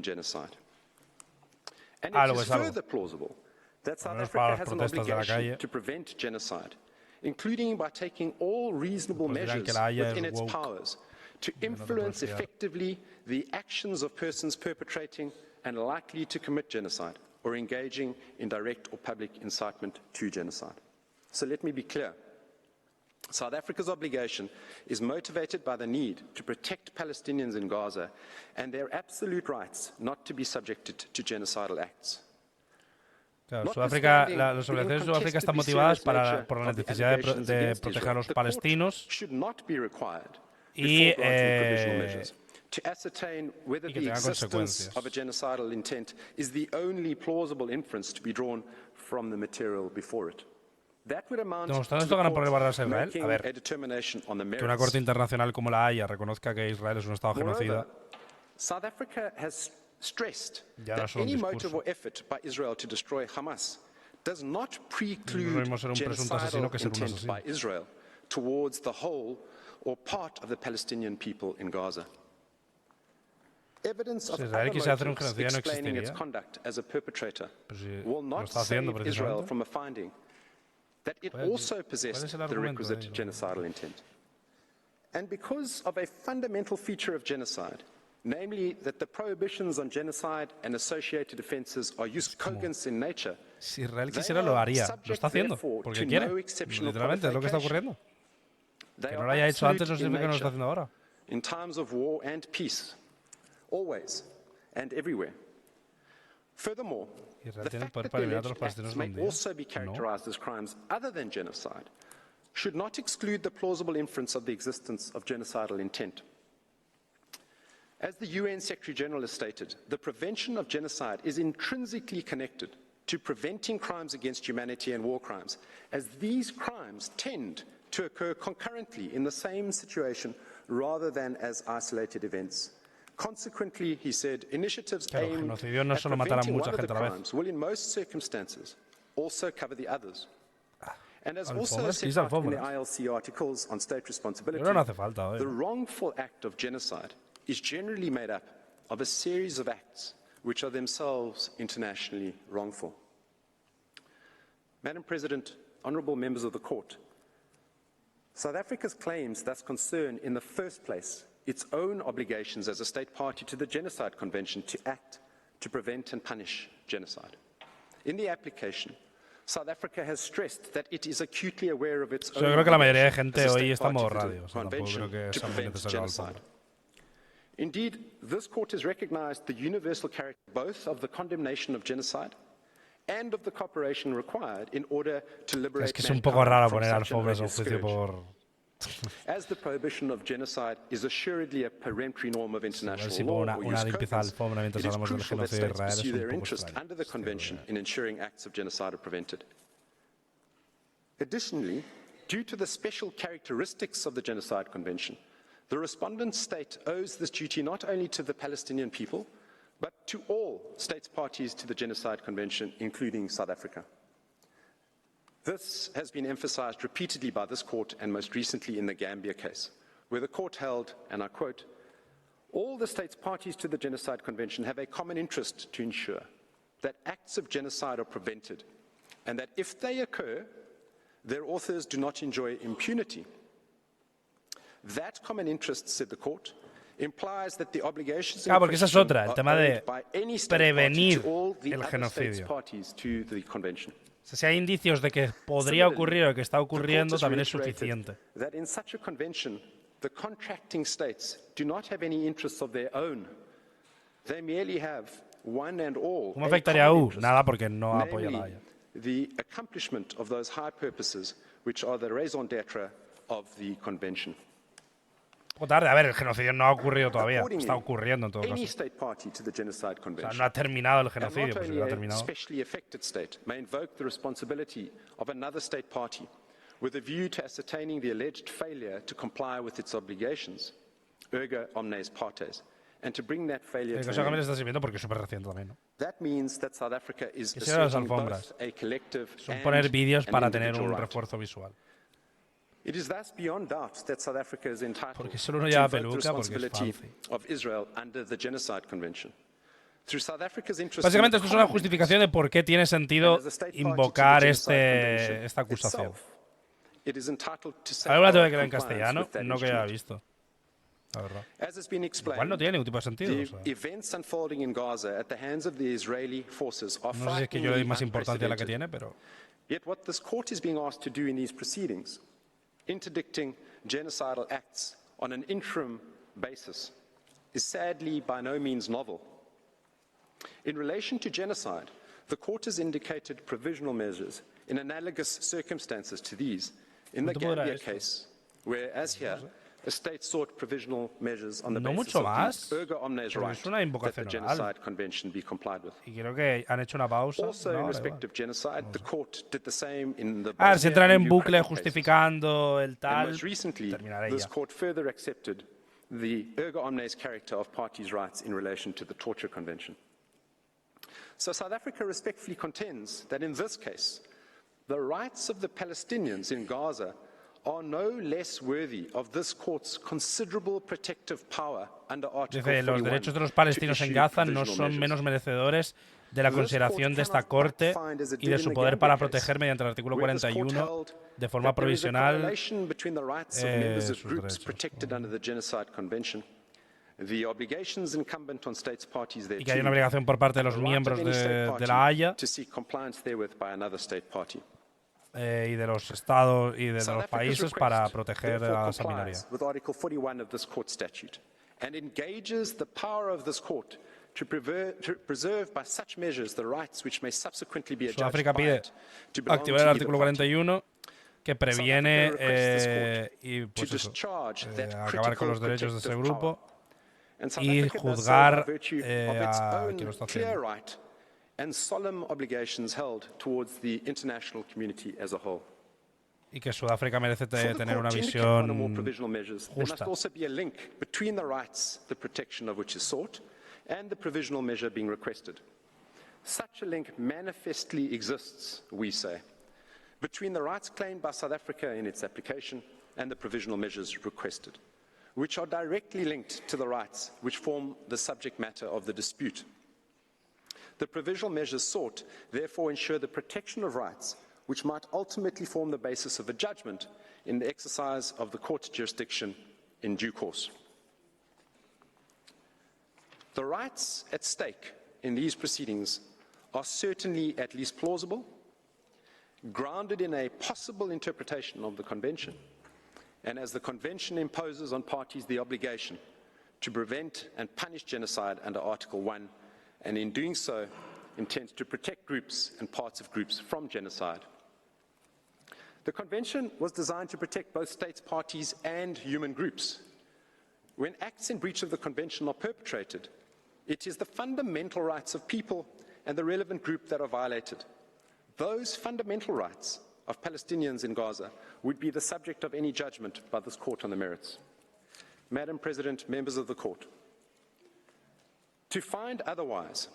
algo es algo. Further plausible that South Africa has an obligation to prevent genocide, including by taking all reasonable measures within its powers to influence effectively the actions of persons perpetrating and likely to commit genocide or engaging in direct or public incitement to genocide. So let me be clear. South Africa's obligation is motivated by the need to protect Palestinians in Gaza and their absolute rights not to be subjected to genocidal acts. Claro, Sudáfrica, las obligaciones de Sudáfrica están motivadas por la necesidad de proteger a los palestinos y to ascertain whether the existence of a genocidal intent is the only plausible inference to be drawn from the material before it. That would amount to making a determination on the merits. Que una corte internacional como la Haya reconozca que Israel es un estado genocida. South Africa has stressed that any motive or effort by Israel to destroy Hamas does not preclude genocidal intent by Israel towards the whole or part of the Palestinian people in Gaza. Evidence of other motives explaining its conduct as a perpetrator will not save Israel from a finding that it also possessed the requisite genocidal intent. And because of a fundamental feature of genocide, namely that the prohibitions on genocide and associated offences are use cogents in nature. Si Israel quisiera lo haría, lo está haciendo, porque quiere. Literalmente es lo que está ocurriendo. Que no lo haya hecho antes no significa que no lo está haciendo ahora. In times of war and peace, always and everywhere. Furthermore, the fact that the alleged acts may also be characterized as crimes other than genocide should not exclude the plausible inference of the existence of genocidal intent. As the UN Secretary-General has stated, the prevention of genocide is intrinsically connected to preventing crimes against humanity and war crimes, as these crimes tend to occur concurrently in the same situation rather than as isolated events. Consequently, he said, initiatives aimed at preventing one of the crimes will in most circumstances also cover the others. And as also set out in the ILC articles on state responsibility, the wrongful act of genocide is generally made up of a series of acts which are themselves internationally wrongful. Madam President, honourable members of the Court, South Africa's claims thus concern in the first place its own obligations as a state party to the Genocide Convention to act to prevent and punish genocide. In the application, South Africa has stressed that it is acutely aware of its own obligation as a state party to the Convention to prevent genocide. Indeed, this court has recognized the universal character both of the condemnation of genocide and of the cooperation required in order to liberate mankind from such an odious scourge. As the prohibition of genocide is assuredly a peremptory norm of international law or use cogents, it is crucial that states pursue their interest under the Convention in ensuring acts of genocide are prevented. Additionally, due to the special characteristics of the Genocide Convention, the respondent state owes this duty not only to the Palestinian people, but to all states parties to the Genocide Convention, including South Africa. This has been emphasized repeatedly by this court and most recently in the Gambia case, where the court held, and I quote, all the states parties to the Genocide Convention have a common interest to ensure that acts of genocide are prevented, and that if they occur, their authors do not enjoy impunity. That common interest, said the court, implies that the obligations in porque esa es otra, el tema de by any state prevenir party to all the el other states genocidio. parties to the convention. Si hay indicios de que podría ocurrir o que está ocurriendo, también es suficiente. That in such a convention, the contracting states do not have any interests of their own. They merely have one and all. ¿Cómo afectaría a U? Nada, porque no apoya la Haya. The accomplishment of those high purposes, which are the raison d'être of the convention. Poco tarde, a ver, el genocidio no ha ocurrido todavía, está ocurriendo en todo caso. Any state party to the Genocide O Convention, sea, no ha terminado el genocidio, pues si lo ha a terminado. especially affected state may invoke the responsibility of another state party with a view to ascertaining the alleged failure to comply with its obligations, erga omnes partes, and to bring that failure El to caso an también end. está sirviendo porque es súper reciente también, ¿no? That means that South Africa is Quisiera las asserting alfombras. both a collective Son and poner vídeos an para tener individual un right. refuerzo visual. It is thus beyond doubt that South Africa is entitled Porque solo no to lleva invoke the peluca porque es responsibility fancy. of Israel under the Genocide Convention. Through South Africa's interest Básicamente in esto the es una common justificación de por qué tiene sentido and as a state party to the invocar Genocide Convention esta acusación. itself, it is entitled to Ahora tengo safeguard que ver en compliance castellano, with that no que haya instrument. visto. La verdad. As has been Igual no explained, tiene ningún tipo de sentido. the O sea, events unfolding in Gaza at the hands of the Israeli forces are no sé si es que yo le doy frighteningly más importancia a la que unprecedented. tiene, pero Yet what this court is being asked to do in these proceedings, interdicting genocidal acts on an interim basis, is sadly by no means novel. In relation to genocide, the court has indicated provisional measures in analogous circumstances to these in the ¿Cuánto podrá Gambia esto? case, where, as here, a state sought provisional measures on the No basis mucho of más, the erga omnes porque right es una that the invocación oral. Genocide Convention be complied with. Y creo que han hecho una pausa. Also, No, in da respect igual. of genocide, the court did the same in the A ver, si Bosnia entran and en bucle Ukraine cases. justificando el And tal, most recently, terminaré this ya. court further accepted the erga omnes character of parties' rights in relation to the Torture Convention. So South Africa respectfully contends that in this case, the rights of the Palestinians in Gaza are no less worthy of this court's considerable protective power under Article Dice, los 41 derechos de los to palestinos en issue Gaza no provisional son measures. menos merecedores de la This consideración court de esta cannot Corte find, as it y did de in su the poder Gambia para case, proteger mediante el artículo where this court 41 held de forma that there is a provisional correlation between the rights of members of sus groups derechos. protected under the Genocide Convention the obligations incumbent on states parties y que hay una obligación por parte de los miembros de la Haya to seek compliance therewith by another state party. Y de los estados y de los países para proteger a esa minoría. With Article 41 of this court statute and engages the power of this court to preserve by such measures the rights which may subsequently be adjudged Sudáfrica pide activar el artículo 41 que previene y pues eso, acabar con los derechos de ese grupo y juzgar a quien lo está haciendo. And solemn obligations held towards the international community as a whole. Y que Sudáfrica merece tener una visión justa. There must also be a link between the rights, the protection of which is sought, and the provisional measure being requested. Such a link manifestly exists, we say, between the rights claimed by South Africa in its application and the provisional measures requested, which are directly linked to the rights which form the subject matter of the dispute. The provisional measures sought therefore ensure the protection of rights which might ultimately form the basis of a judgment in the exercise of the court's jurisdiction in due course. The rights at stake in these proceedings are certainly at least plausible, grounded in a possible interpretation of the Convention, and as the Convention imposes on parties the obligation to prevent and punish genocide under Article 1, and in doing so intends to protect groups and parts of groups from genocide. The Convention was designed to protect both states, parties and human groups. When acts in breach of the Convention are perpetrated, it is the fundamental rights of people and the relevant group that are violated. Those fundamental rights of Palestinians in Gaza would be the subject of any judgment by this court on the merits. Madam President, members of the court, to find otherwise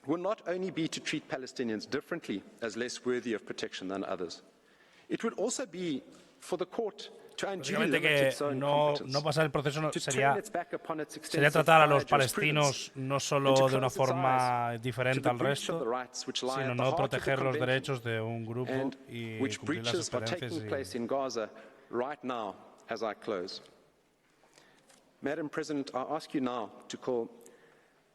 will not only be to treat Palestinians differently as less worthy of protection than others. It would also be for the court to unduly limit its own competence, no pasar el proceso to sería turn its back upon its extensive tratar a los prior jurisprudence, palestinos no solo and to de una close its forma eyes diferente to the al breach of resto, the rights which lie sino at the no heart of the proteger los Convention, derechos de un grupo and y which cumplir las breaches are experiencias taking place in Gaza right now as I close. Madam President, I ask you now to call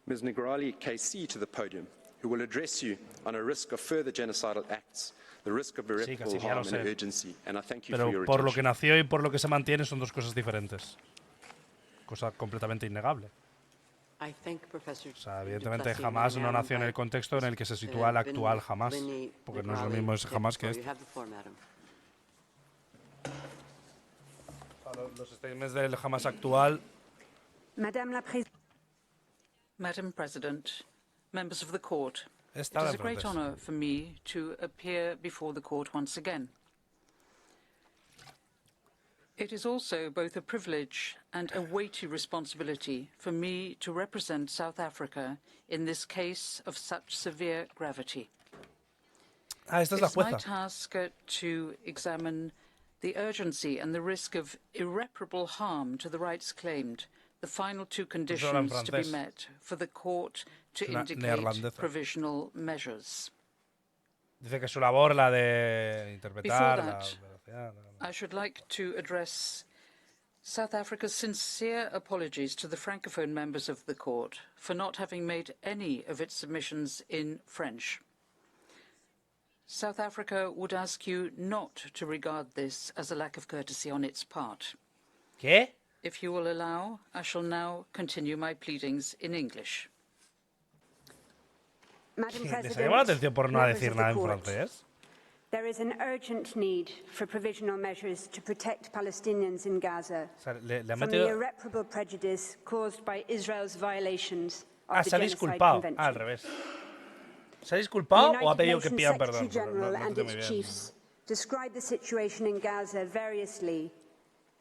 Ms. Nigrali KC to the podium, who will address you on a risk of further genocidal acts, the risk of irreparable harm and urgency, and I thank you for your Pero por lo que attention. nació y por lo que se mantiene son dos cosas diferentes. Cosa completamente innegable. O sea, evidentemente Hamas no nació en el contexto en el que se sitúa el actual Hamas, porque no es lo mismo ese Hamas que este. Los statements del Hamas actual. Madam President, members of the court, it is a great honor for me to appear before the court once again. It is also both a privilege and a weighty responsibility for me to represent South Africa in this case of such severe gravity. Esta es la It's my jueza. task to examine the urgency and the risk of irreparable harm to the rights claimed, the final two conditions to be met for the court to indicate provisional measures. Dice que su labor, la de interpretar, Before that, I should like to address South Africa's sincere apologies to the Francophone members of the court for not having made any of its submissions in French. South Africa would ask you not to regard this as a lack of courtesy on its part. ¿Qué? If you will allow, I shall now continue my pleadings in English. ¿Les llama la atención por no decir nada en francés? There is an urgent need for provisional measures to protect Palestinians in Gaza from the irreparable prejudice caused by Israel's violations of the Genocide Convention. Al revés. ¿Se ha disculpado o ha pedido que pidan perdón? The United Nations Secretary General and its chiefs described the situation in Gaza variously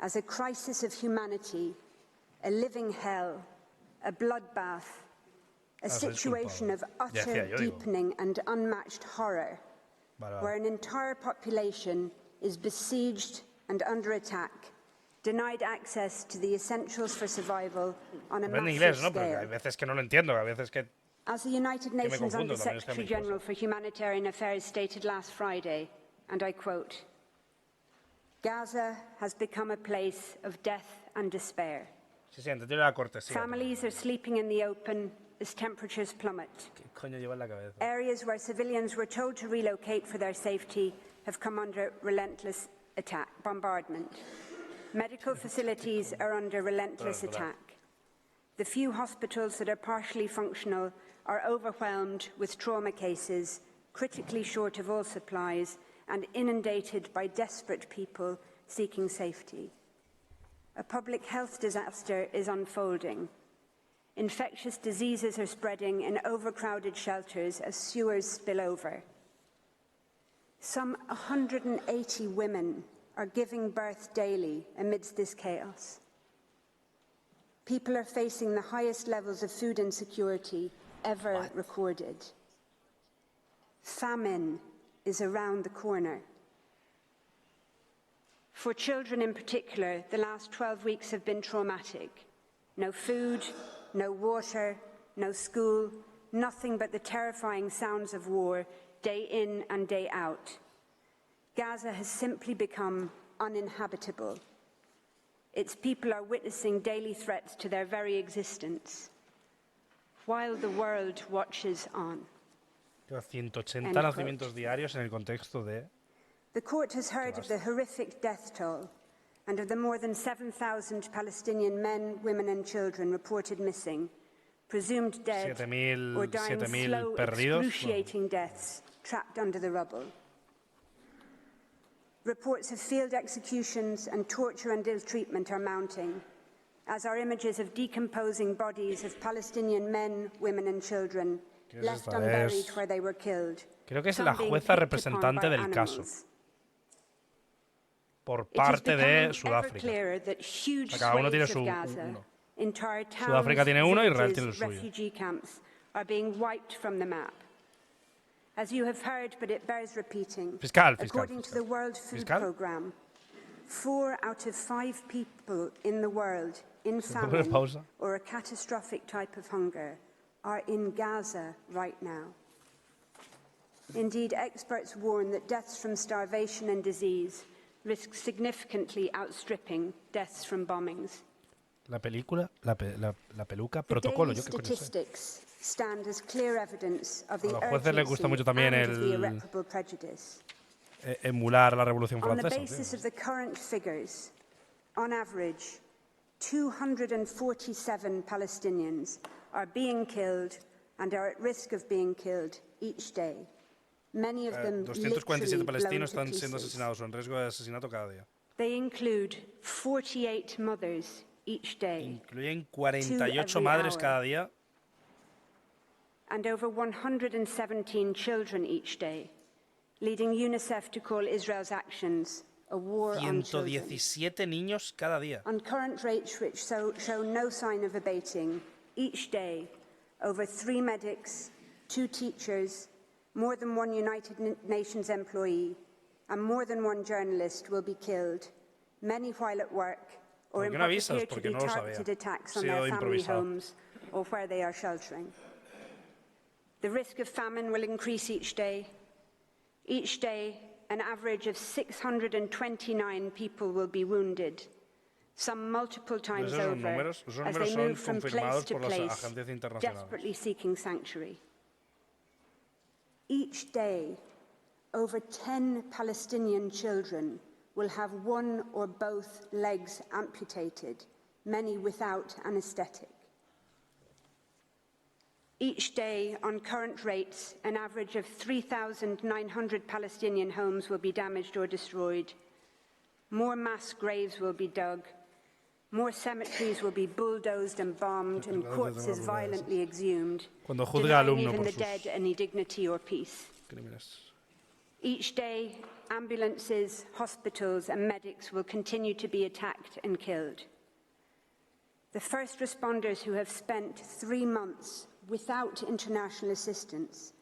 as a crisis of humanity, a living hell, a bloodbath, a situation of utter deepening and unmatched horror, where an entire population is besieged and under attack, denied access to the essentials for survival on a massive scale. As the United Nations Under-Secretary General for Humanitarian Affairs stated last Friday, and I quote, "Gaza has become a place of death and despair. Sí, sí, entiendo la cortesía. Families are sleeping in the open as temperatures plummet. ¿Qué coño lleva en la cabeza? Areas where civilians were told to relocate for their safety have come under relentless bombardment. Medical facilities are under relentless attack. The few hospitals that are partially functional are overwhelmed with trauma cases, critically short of all supplies, and inundated by desperate people seeking safety. A public health disaster is unfolding. Infectious diseases are spreading in overcrowded shelters as sewers spill over. Some 180 women are giving birth daily amidst this chaos. People are facing the highest levels of food insecurity ever recorded. Famine is around the corner. For children in particular, the last 12 weeks have been traumatic. No food, no water, no school, nothing but the terrifying sounds of war, day in and day out. Gaza has simply become uninhabitable. Its people are witnessing daily threats to their very existence, while the world watches on. 180 nacimientos diarios en el contexto de... The court has heard of the horrific death toll and of the more than 7,000 Palestinian men, women and children reported missing, presumed dead or dying slow, excruciating deaths trapped under the rubble. Reports of field executions and torture and ill-treatment are mounting, as are images of decomposing bodies of Palestinian men, women and children left unburied where they were killed. Creo que es la jueza representante del caso por parte de Sudáfrica. O sea, cada uno tiene su uno. Sudáfrica tiene uno y Israel tiene el suyo. As you have heard, but it bears repeating, according to the World Food Programme, 4 out of 5 people in the world in famine or a catastrophic type of hunger are in Gaza right now. Indeed, experts warn that deaths from starvation and disease risk significantly outstripping deaths from bombings. La peluca, protocolo, yo qué coño sé. Stand as clear evidence of the a los jueces les gusta mucho también emular la Revolución Francesa. On the basis of the current figures, on average, 247 Palestinians are being killed and are at risk of being killed each day. Many of them 247 palestinos están siendo asesinados o en riesgo de asesinato cada día. They include 48 mothers each day. Incluyen 48 madres cada día. And over 117 children each day, leading UNICEF to call Israel's actions a war on children. 117 niños cada día. On current rates which show no sign of abating, each day, over 3 medics, 2 teachers, more than 1 United Nations employee, and more than 1 journalist will be killed, many while at work, or in what appear to be targeted attacks on their family homes or where they are sheltering. The risk of famine will increase each day. Each day, an average of 629 people will be wounded, some multiple times over, as they move from place to place, desperately seeking sanctuary. Each day, over 10 Palestinian children will have one or both legs amputated, many without anesthetic. Each day, on current rates, an average of 3,900 Palestinian homes will be damaged or destroyed. More mass graves will be dug. More cemeteries will be bulldozed and bombed and corpses violently exhumed, denying even the dead any dignity or peace. Each day, ambulances, hospitals and medics will continue to be attacked and killed. The first responders who have spent 3 months without international assistance,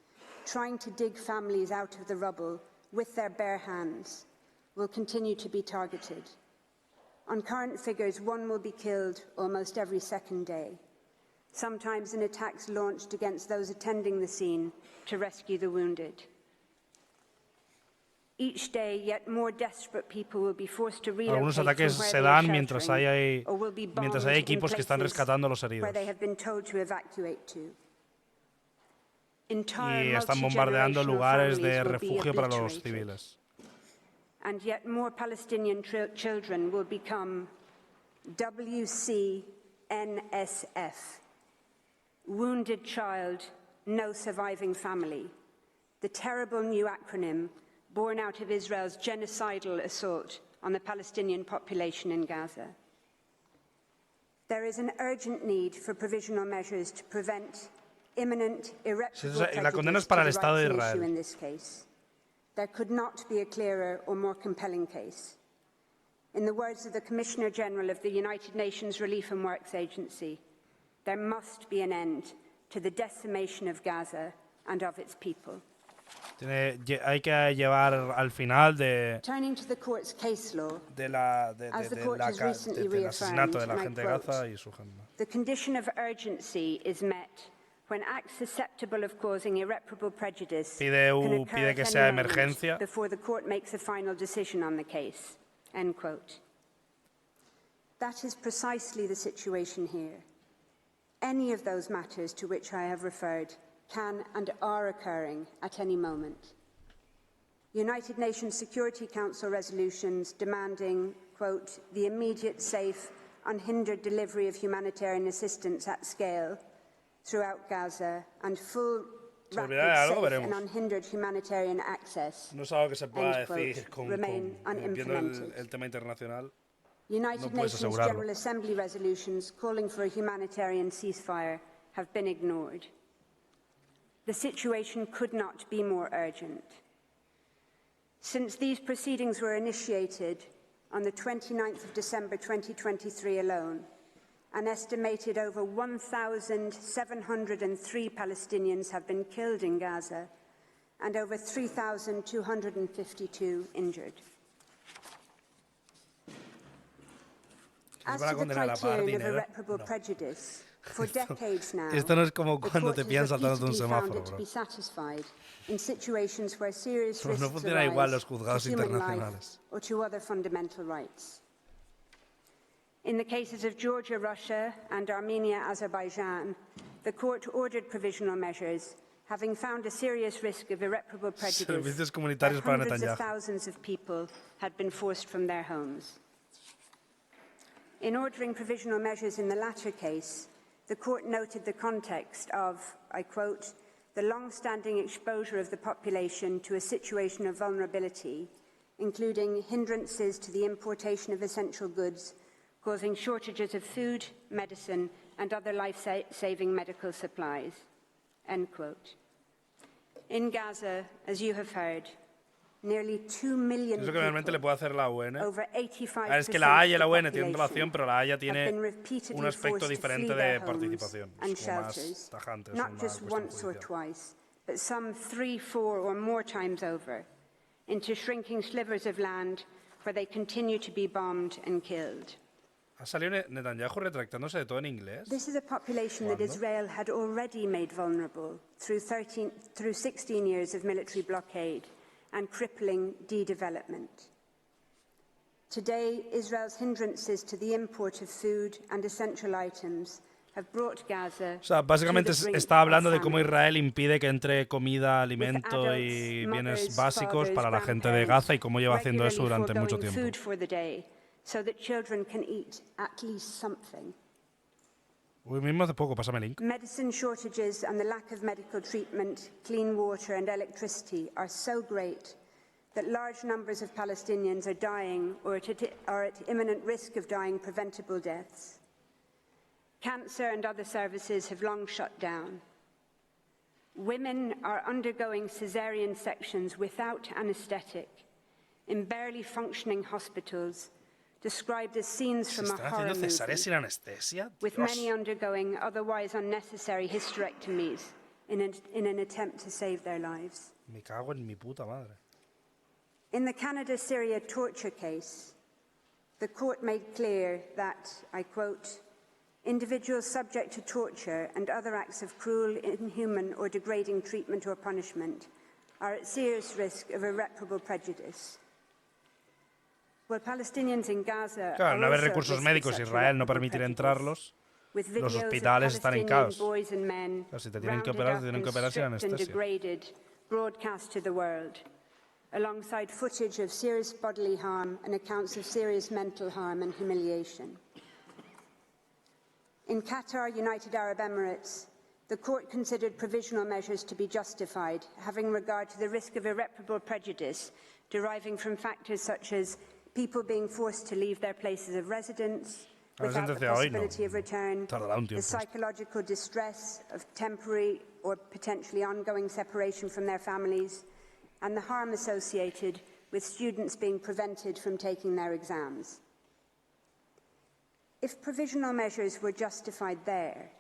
trying to dig families out of the rubble with their bare hands, will continue to be targeted. On current figures, 1 will be killed almost every second day, sometimes in attacks launched against those attending the scene to rescue the wounded. Each day, yet more desperate people will be forced to relocate Algunos from ataques where se they are dan mientras hay or will be mientras bombed hay in equipos que están places rescatando a los where heridos they have been told to evacuate to. y están bombardeando lugares de refugio para los civiles. And yet more Palestinian children will become WCNSF, Wounded Child, No Surviving Family, the terrible new acronym born out of Israel's genocidal assault on the Palestinian population in Gaza. There is an urgent need for provisional measures to prevent imminent, irreparable prejudice to the rights issue in this case. There could not be a clearer or more compelling case. In the words of the Commissioner General of the United Nations Relief and Works Agency, there must be an end to the decimation of Gaza and of its people. Hay que llevar al final del asesinato de la gente de Gaza y su gente. The condition of urgency is met when acts susceptible of causing irreparable prejudice pide que sea emergencia before the court makes a final decision on the case. End quote. That is precisely the situation here. Any of those matters to which I have referred can and are occurring at any moment. United Nations Security Council resolutions demanding, quote, the immediate, safe, unhindered delivery of humanitarian assistance at scale throughout Gaza and full, rapid, safe and unhindered humanitarian access, no es algo que se pueda decir remain unimplemented. El tema internacional. United Nations General Assembly resolutions calling for a humanitarian ceasefire have been ignored. The situation could not be more urgent. Since these proceedings were initiated on the 29th of December 2023 alone, an estimated over 1,703 Palestinians have been killed in Gaza and over 3,252 injured. As to the criterion of irreparable prejudice, for decades now, esto no es como cuando te the pillan court has saltando un repeatedly found semáforo, it to bro. be satisfied in situations where serious Pero no risks funciona igual arise los juzgados to human life internacionales. or to other fundamental rights. In the cases of Georgia, Russia, and Armenia, Azerbaijan, the court ordered provisional measures, having found a serious risk of irreparable prejudice Servicios that comunitarios para hundreds of Netanyahu. thousands of people had been forced from their homes. In ordering provisional measures in the latter case, the court noted the context of, I quote, the long-standing exposure of the population to a situation of vulnerability, including hindrances to the importation of essential goods, causing shortages of food, medicine, and other life-saving medical supplies, end quote. In Gaza, as you have heard, nearly 2 million Eso que realmente le puede hacer la UN. over 85% Es que la Haya y la of UN the tienen relación, pero la Haya tiene have been repeatedly un aspecto forced to diferente flee de their homes participación. and Es como más shelters, tajante, es not una just cuestión once or judicial. twice, but some 3, 4, or more times over, into shrinking slivers of land where they continue to be bombed and killed. ¿Ha salido Netanyahu retractándose de todo en inglés? This is a population that Israel had already made vulnerable through 16 years of military blockade and crippling de-development. Today, Israel's hindrances to the import of food and essential items have brought Gaza O sea, básicamente to the brink está hablando of de cómo famine. Israel impide que entre comida, alimento y bienes básicos para la gente de Gaza y cómo lleva haciendo eso durante mucho Regularly tiempo. foregoing food for the day so that children can eat at least something. Hoy mismo hace poco, pásame el link. Medicine shortages and the lack of medical treatment, clean water and electricity are so great that large numbers of Palestinians are dying or are at imminent risk of dying preventable deaths. Cancer and other services have long shut down. Women are undergoing caesarean sections without anaesthetic in barely functioning hospitals, described as scenes ¿Se from a están horror haciendo cesáreas sin movie, anestesia? with Dios. many undergoing otherwise unnecessary hysterectomies in an attempt to save their lives. Me cago en mi puta madre. In the Canada-Syria torture case, the court made clear that, I quote, individuals subject to torture and other acts of cruel, inhuman or degrading treatment or punishment are at serious risk of irreparable prejudice. Well, Palestinians in Gaza claro, al no haber are also recursos at risk of médicos, such Israel no irreparable permitir prejudice, entrarlos, with los videos of hospitales están en Palestinian caos. boys and men Claro, si te tienen que rounded operar, up te tienen and que operar sin stripped and anestesia. degraded, broadcast to the world, alongside footage of serious bodily harm and accounts of serious mental harm and humiliation. In Qatar, United Arab Emirates, the court considered provisional measures to be justified, having regard to the risk of irreparable prejudice deriving from factors such as people being forced to leave their places of residence without the possibility of return, the psychological distress of temporary or potentially ongoing separation from their families, and the harm associated with students being prevented from taking their exams. If provisional measures were justified there,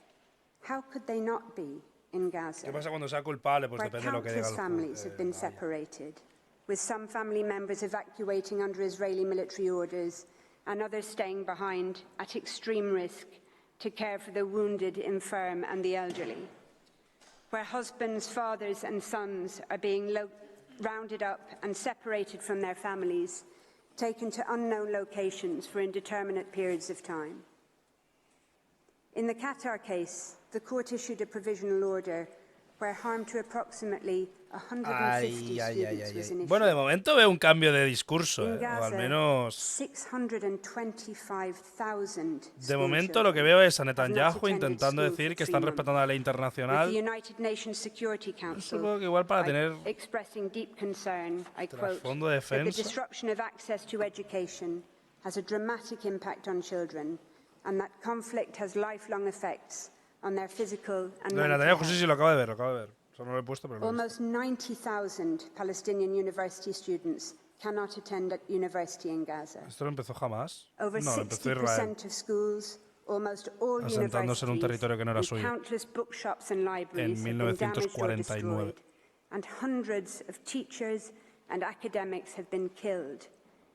how could they not be in Gaza, ¿Qué pasa cuando sea culpable? Pues where depende de lo que diga countless families have been separated, with some family members evacuating under Israeli military orders and others staying behind at extreme risk to care for the wounded, infirm and the elderly, where husbands, fathers and sons are being rounded up and separated from their families, taken to unknown locations for indeterminate periods of time. In the Qatar case, the court issued a provisional order where harm to approximately 150 students was initiated. Bueno, de momento veo un cambio de discurso, o al menos... 625,000 De momento lo que veo es a Netanyahu intentando decir que están respetando la ley internacional. Supongo que igual para tener trasfondo de defensa. Lo de Netanyahu sí lo acabo de ver, Eso no lo he puesto, pero Almost 90,000 Palestinian university students cannot attend at university in Gaza. ¿Esto no empezó jamás? Over No, empezó Israel. 60% of schools, almost all Asentándose en un territorio que no era suyo. countless bookshops and libraries En have been damaged or 1949. destroyed, and hundreds of teachers and academics have been killed,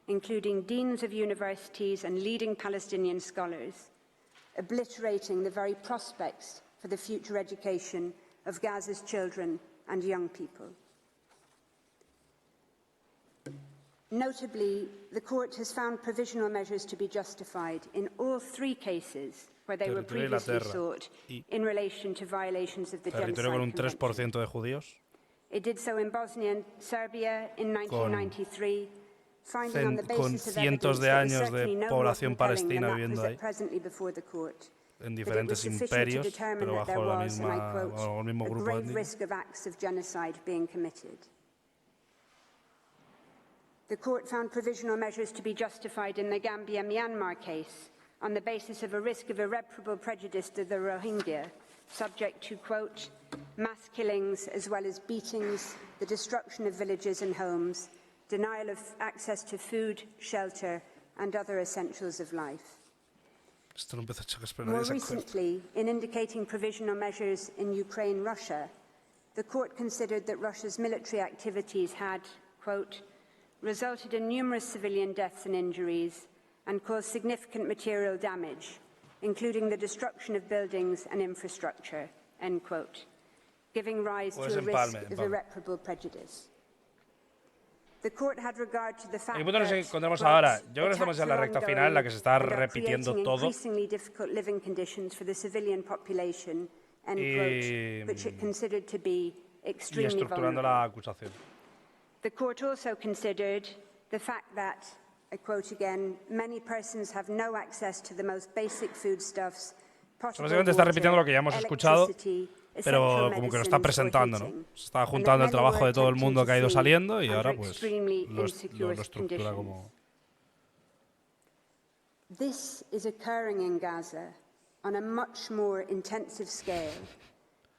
including deans of universities and leading Palestinian scholars, obliterating the very prospects for the future education of Gaza's children and young people. Notably, the court has found provisional measures to be justified in all three cases where they were previously sought in relation to violations of the Genocide con un Convention. 3% de judíos. It did so in Bosnia and Serbia in 1993, finding on the con basis of cientos evidence de that was años de certainly no more población compelling than palestina that viviendo ahí, presently before the court. en But it was diferentes sufficient to imperios, determine pero that there bajo la was, and I misma, quote, bajo el mismo a grupo grave étnico. risk of acts of genocide being committed. The court found provisional measures to be justified in the Gambia-Myanmar case on the basis of a risk of irreparable prejudice to the Rohingya, subject to, quote, mass killings as well as beatings, the destruction of villages and homes, denial of access to food, shelter, and other essentials of life. Esto no empezó a chocar, pero More nadie se acuerda. recently, in indicating provisional measures in Ukraine, Russia, the court considered that Russia's military activities had, quote, resulted in numerous civilian deaths and injuries and caused significant material damage, including the destruction of buildings and infrastructure, end quote, giving rise to a risk of irreparable prejudice. The court had regard to the fact ¿En qué punto nos that encontramos ahora? Yo creo que estamos attacks en la are recta ongoing final en la que se está and are repitiendo creating todo. increasingly difficult living conditions for the civilian population, end quote, which it considered to be Y extremely estructurando vulnerable. la acusación. The court also considered the fact that, I quote again, many persons have no access to the most basic foodstuffs, potable Básicamente está water, repitiendo lo que ya hemos escuchado, electricity, pero essential como que lo está medicines, or presentando, ¿no? heating, Se está and that juntando el many trabajo were de todo el attempting mundo to que ha ido flee saliendo y under ahora pues extremely lo insecure estructura conditions. como... This is occurring in Gaza on a much more intensive scale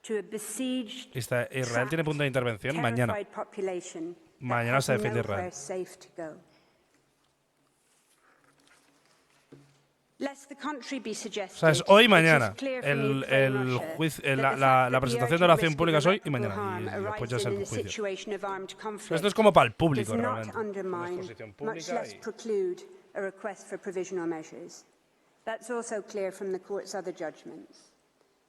to a besieged, Israel tiene punto de intervención mañana. terrified population that Mañana has se defiende nowhere Israel. safe to go. Lest the contrary be O suggested, sea, es hoy y it is mañana. clear from Ukraine, Russia, La presentación de la acción pública es hoy y mañana. Y después ya es el juicio. Esto es como para el público, realmente. Una exposición pública y... preclude a request for provisional measures. That's also clear from the court's other judgments.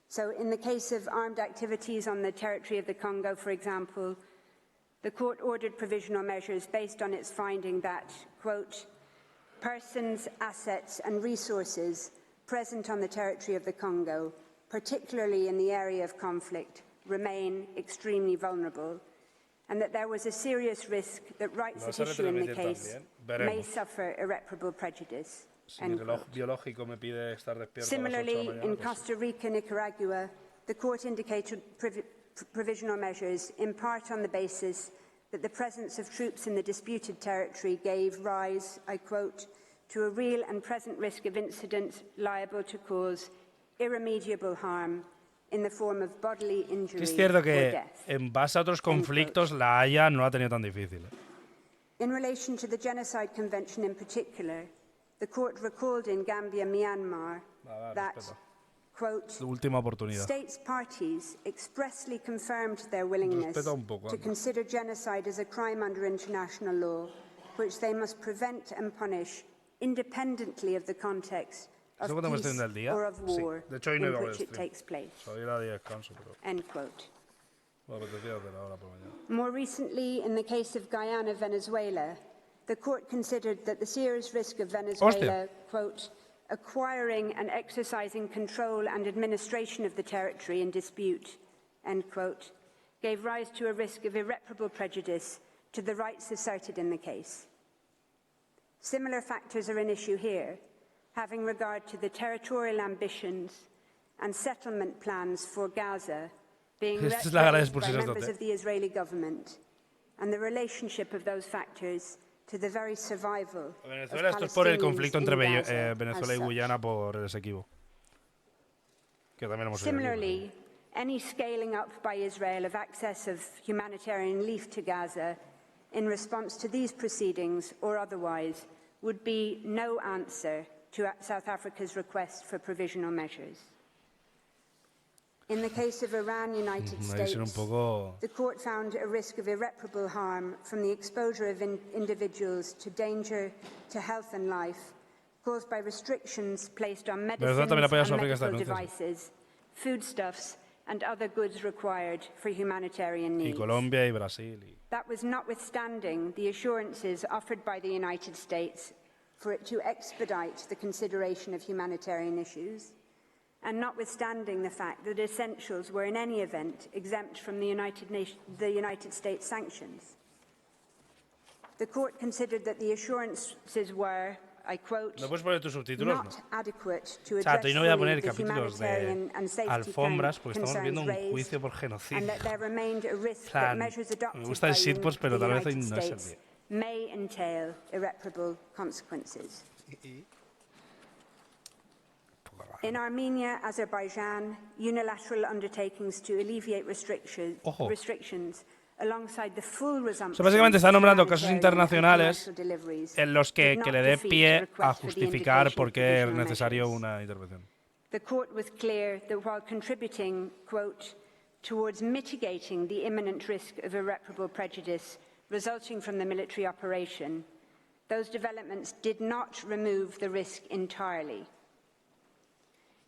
So in the case of armed activities on the territory of the Congo, for example, the court ordered provisional measures based on its finding that, quote, persons, assets and resources present on the territory of the Congo, particularly in the area of conflict, remain extremely vulnerable, and that there was a serious risk that rights at issue in the case may suffer irreparable prejudice. Similarly, in Costa Rica, Nicaragua, the court indicated provisional measures in part on the basis that the presence of troops in the disputed territory gave rise, I quote, to a real and present risk of incidents liable to cause irremediable harm in the form of bodily injury Es cierto or que death. en base a otros conflictos la Haya no la ha tenido tan difícil. In relation to the Genocide Convention in particular, the court recalled in Gambia, Myanmar, that, quote, states parties expressly confirmed their willingness to consider genocide as a crime under international law, which they must prevent and punish independently of the context of peace or of war in which it takes place. End quote. More recently, in the case of Guyana, Venezuela, the court considered that the serious risk of Venezuela, quote, acquiring and exercising control and administration of the territory in dispute, end quote, gave rise to a risk of irreparable prejudice to the rights asserted in the case. Similar factors are an issue here, having regard to the territorial ambitions and settlement plans for Gaza being raised by members of the Israeli government, and the relationship of those factors to the very survival of Venezuela, esto es por el conflicto entre Venezuela y Guyana por el Esequibo. Que también hemos Similarly, any scaling up by Israel of access of humanitarian relief to Gaza in response to these proceedings or otherwise would be no answer to South Africa's request for provisional measures. In the case of Iran, United States, the court found a risk of irreparable harm from the exposure of individuals to danger to health and life caused by restrictions placed on medicines and medical devices, foodstuffs and other goods required for humanitarian needs. That was notwithstanding the assurances offered by the United States for it to expedite the consideration of humanitarian issues, and notwithstanding the fact that essentials were in any event exempt from the United States sanctions. The court considered that the assurances were, I quote, not adequate to address the humanitarian and safety concerns raised, and that there remained a risk that measures adopted by the United States may entail irreparable consequences. In Armenia, Azerbaijan, unilateral undertakings to alleviate restrictions alongside the full resumption básicamente está nombrando casos internacionales en los que le dé pie a justificar por qué es necesario una intervención. The court was clear that while contributing, quote, towards mitigating the imminent risk of irreparable prejudice resulting from the military operation, those developments did not remove the risk entirely.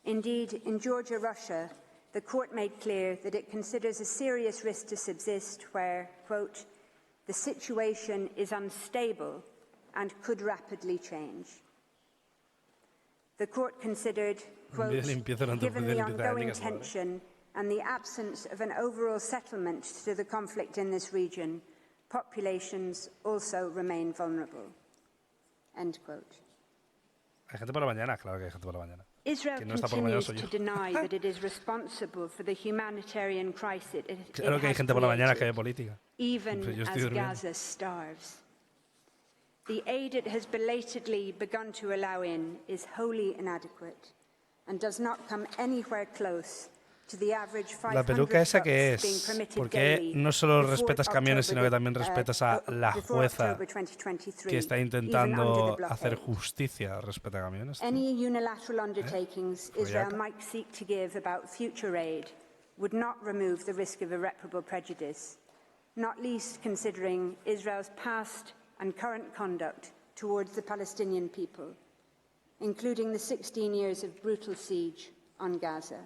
Indeed, in Georgia, Russia, the court made clear that it considers a serious risk to subsist where, quote, the situation is unstable and could rapidly change. The court considered, quote, given the ongoing tension and the absence of an overall settlement to the conflict in this region, populations also remain vulnerable, end quote. Hay gente por la mañana, claro que hay gente por la mañana. Israel continues to deny that it is responsible for the humanitarian crisis Claro que hay gente por la mañana que ve política. Even as Gaza starves. The aid it has belatedly begun to allow in is wholly inadequate and does not come anywhere close to the average 500 La peluca esa que trucks being es, permitted ¿por qué daily no solo before respetas camiones, sino que también respetas a la jueza October 2023, que está even intentando under the hacer blockade? justicia respecto a camiones? Any unilateral undertakings Israel might seek to give about future aid would not remove the risk of irreparable prejudice, not least considering Israel's past and current conduct towards the Palestinian people, including the 16 years of brutal siege on Gaza.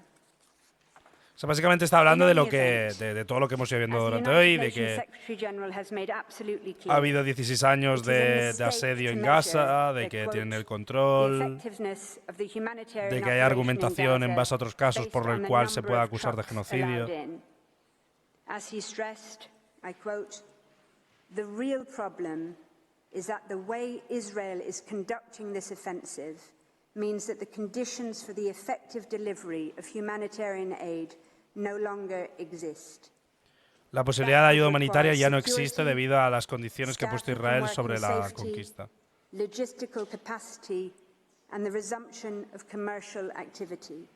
sea, básicamente está hablando de lo que de todo lo que hemos ido viendo durante hoy, de que ha habido 16 años de asedio en Gaza, de que tienen el control, de que hay argumentación en base a otros casos por el cual se puede acusar de genocidio. As he stressed, I quote, "The real problem is that the way Israel is conducting this offensive means that the conditions for the effective delivery of humanitarian aid no longer exist." La posibilidad de ayuda humanitaria ya no existe debido a las condiciones que ha puesto Israel sobre la conquista. Logistical capacity and the resumption of commercial activity.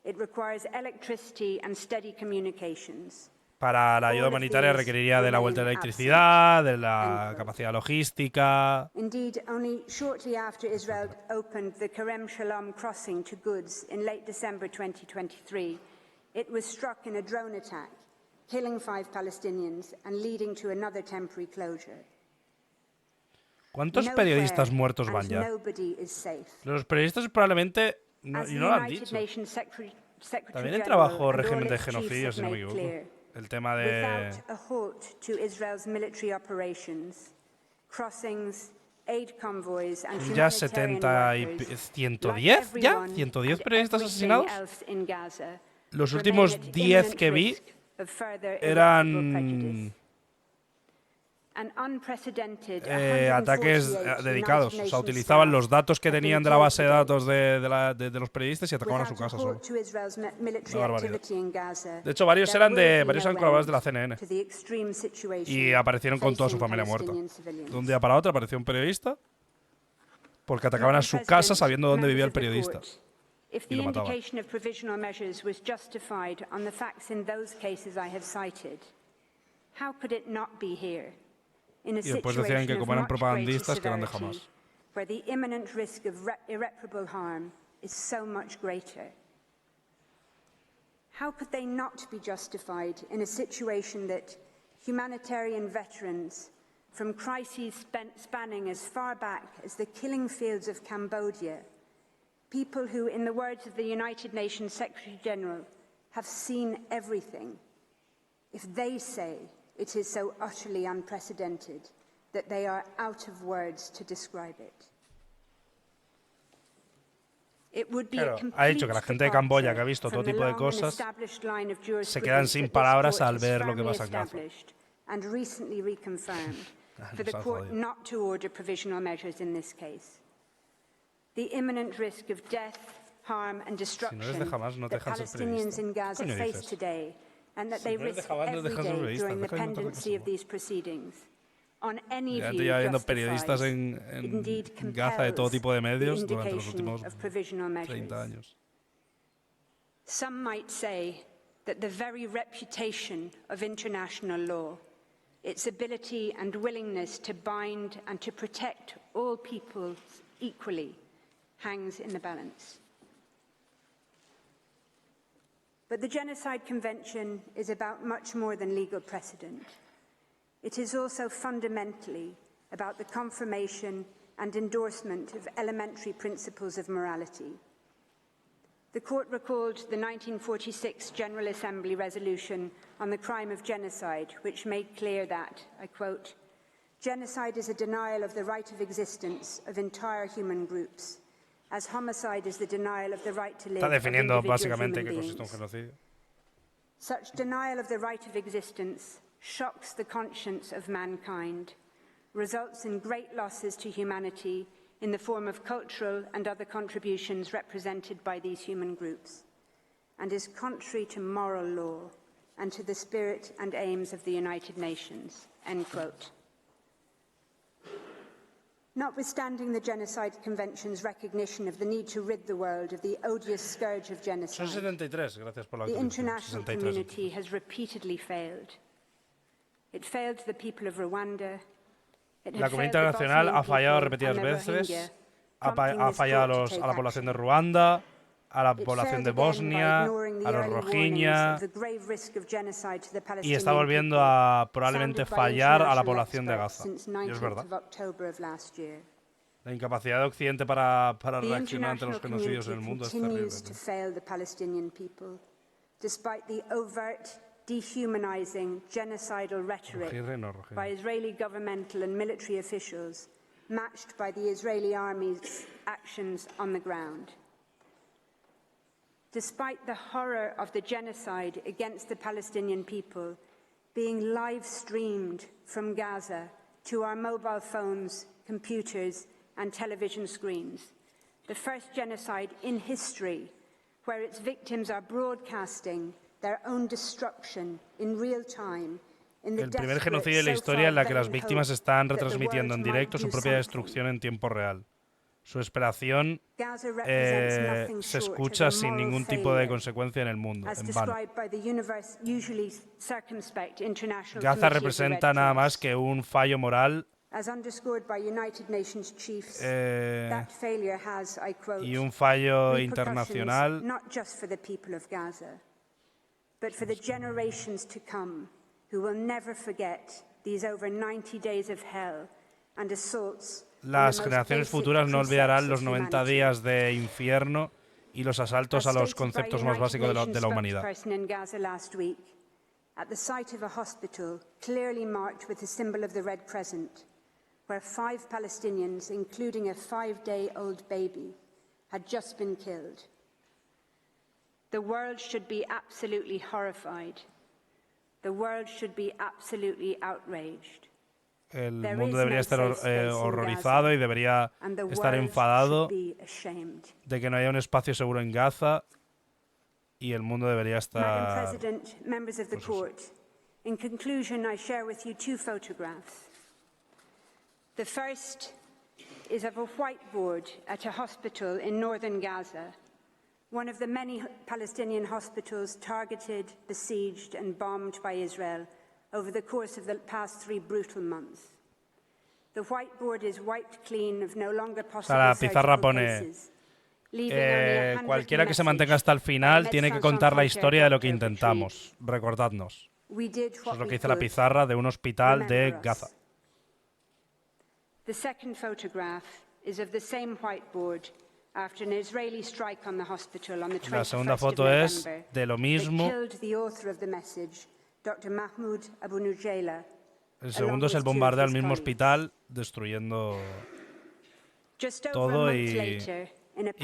It requires electricity and steady communications. Para la ayuda humanitaria requeriría de la vuelta de la electricidad, de la capacidad logística. Indeed, only shortly after Israel opened the Kerem Shalom crossing to goods in late December 2023, it was struck in a drone attack, killing 5 Palestinians and leading to another temporary closure. ¿Cuántos periodistas muertos van ya? Los periodistas probablemente y no lo han dicho. También en trabajo régimen de genocidio, si no me equivoco. El tema de... Ya 70 y... ¿110 ya? ¿110 periodistas asesinados? Los últimos 10 que vi eran... ataques dedicados, o sea, utilizaban los datos que tenían de la base de datos de los periodistas y atacaban a su casa solo. Una barbaridad. De hecho, varios eran colaboradores de la CNN y aparecieron con toda su familia muerta. De un día para otro apareció un periodista porque atacaban a su casa sabiendo dónde vivía el periodista y lo mataban. Y después decían que como eran propagandistas, que eran de Hamas. Where the imminent risk of irreparable harm is so much greater. How could they not be justified in a situation that humanitarian veterans from crises spanning as far back as the killing fields of Cambodia, people who, in the words of the United Nations Secretary General, have seen everything, if they say it is so utterly unprecedented that they are out of words to describe it? Claro, ha dicho que la gente de Camboya que ha visto todo tipo de cosas se quedan sin palabras al ver lo que pasa en Gaza. For the court not to order provisional measures in this case. The imminent risk of death, harm and destruction that Palestinians in Gaza face today and that they risk every day during the pendency of these proceedings. On any view periodistas en Gaza de todo tipo de medios durante los últimos 30 años. Some might say that the very reputation of international law, its ability and willingness to bind and to protect all peoples equally, hangs in the balance. But the Genocide Convention is about much more than legal precedent. It is also fundamentally about the confirmation and endorsement of elementary principles of morality. The Court recalled the 1946 General Assembly resolution on the crime of genocide, which made clear that, I quote, "Genocide is a denial of the right of existence of entire human groups, as homicide is the denial of the right to live Está definiendo of individual básicamente human qué consiste un beings. genocidio. Such denial of the right of existence shocks the conscience of mankind, results in great losses to humanity in the form of cultural and other contributions represented by these human groups, and is contrary to moral law and to the spirit and aims of the United Nations." End quote. Notwithstanding the Genocide Convention's recognition of the need to rid the world of the odious scourge of genocide, Son 73, gracias por la the actualización. international 63. community has repeatedly failed. It failed the people of Rwanda. La comunidad internacional ha fallado repetidas veces, ha fallado a la población de Ruanda, a la población de Bosnia, a los Rohingya, y está volviendo a probablemente fallar a la población de Gaza. Y es verdad. La incapacidad de Occidente para reaccionar ante los genocidios en el mundo es terrible. despite the overt, dehumanizing, genocidal rhetoric by Israeli governmental and military officials, matched by the Israeli army's actions on the ground. Despite the horror of the genocide against the Palestinian people being live-streamed from Gaza to our mobile phones, computers, and television screens, the first genocide in history where its victims are broadcasting their own destruction in real time. El primer genocidio de la historia en la que las víctimas están retransmitiendo en directo su propia destrucción en tiempo real. Su esperación se escucha sin ningún tipo de consecuencia en el mundo, en vano. Gaza representa nada más que un fallo moral y un fallo internacional but for the generations to come who will never forget these over 90 days of hell and assaults. Las generaciones futuras no olvidarán los 90 días de infierno y los asaltos a los conceptos más básicos de la humanidad. At the site of a hospital clearly marked with the symbol of the Red Crescent, where 5 Palestinians, including a 5-day-old baby, had just been killed. The world should be absolutely horrified. The world should be absolutely outraged. El mundo debería estar horrorizado y debería estar enfadado de que no haya un espacio seguro en Gaza y el mundo debería estar... Madam President, members of the court, in conclusion, I share with you 2 photographs. The first is of a whiteboard at a hospital in northern Gaza, one of the many Palestinian hospitals targeted, besieged and bombed by Israel over the course of the past 3 brutal months. The whiteboard is wiped clean of no longer possible la pizarra surgical pone cases, leaving only a handwritten cualquiera que se mantenga message hasta el final by tiene que Médecins contar la Sans historia de lo que Frontières intentamos. Recordadnos. We did Eso what es lo we que dice la could. pizarra de un hospital de Remember us. Gaza. The second photograph is of the same whiteboard after an Israeli strike on the hospital on the 21st La segunda of foto es November de lo that mismo. killed the author of the message, Dr. Mahmoud Abu Nujayla. El segundo es el bombardeo al mismo hospital, destruyendo todo y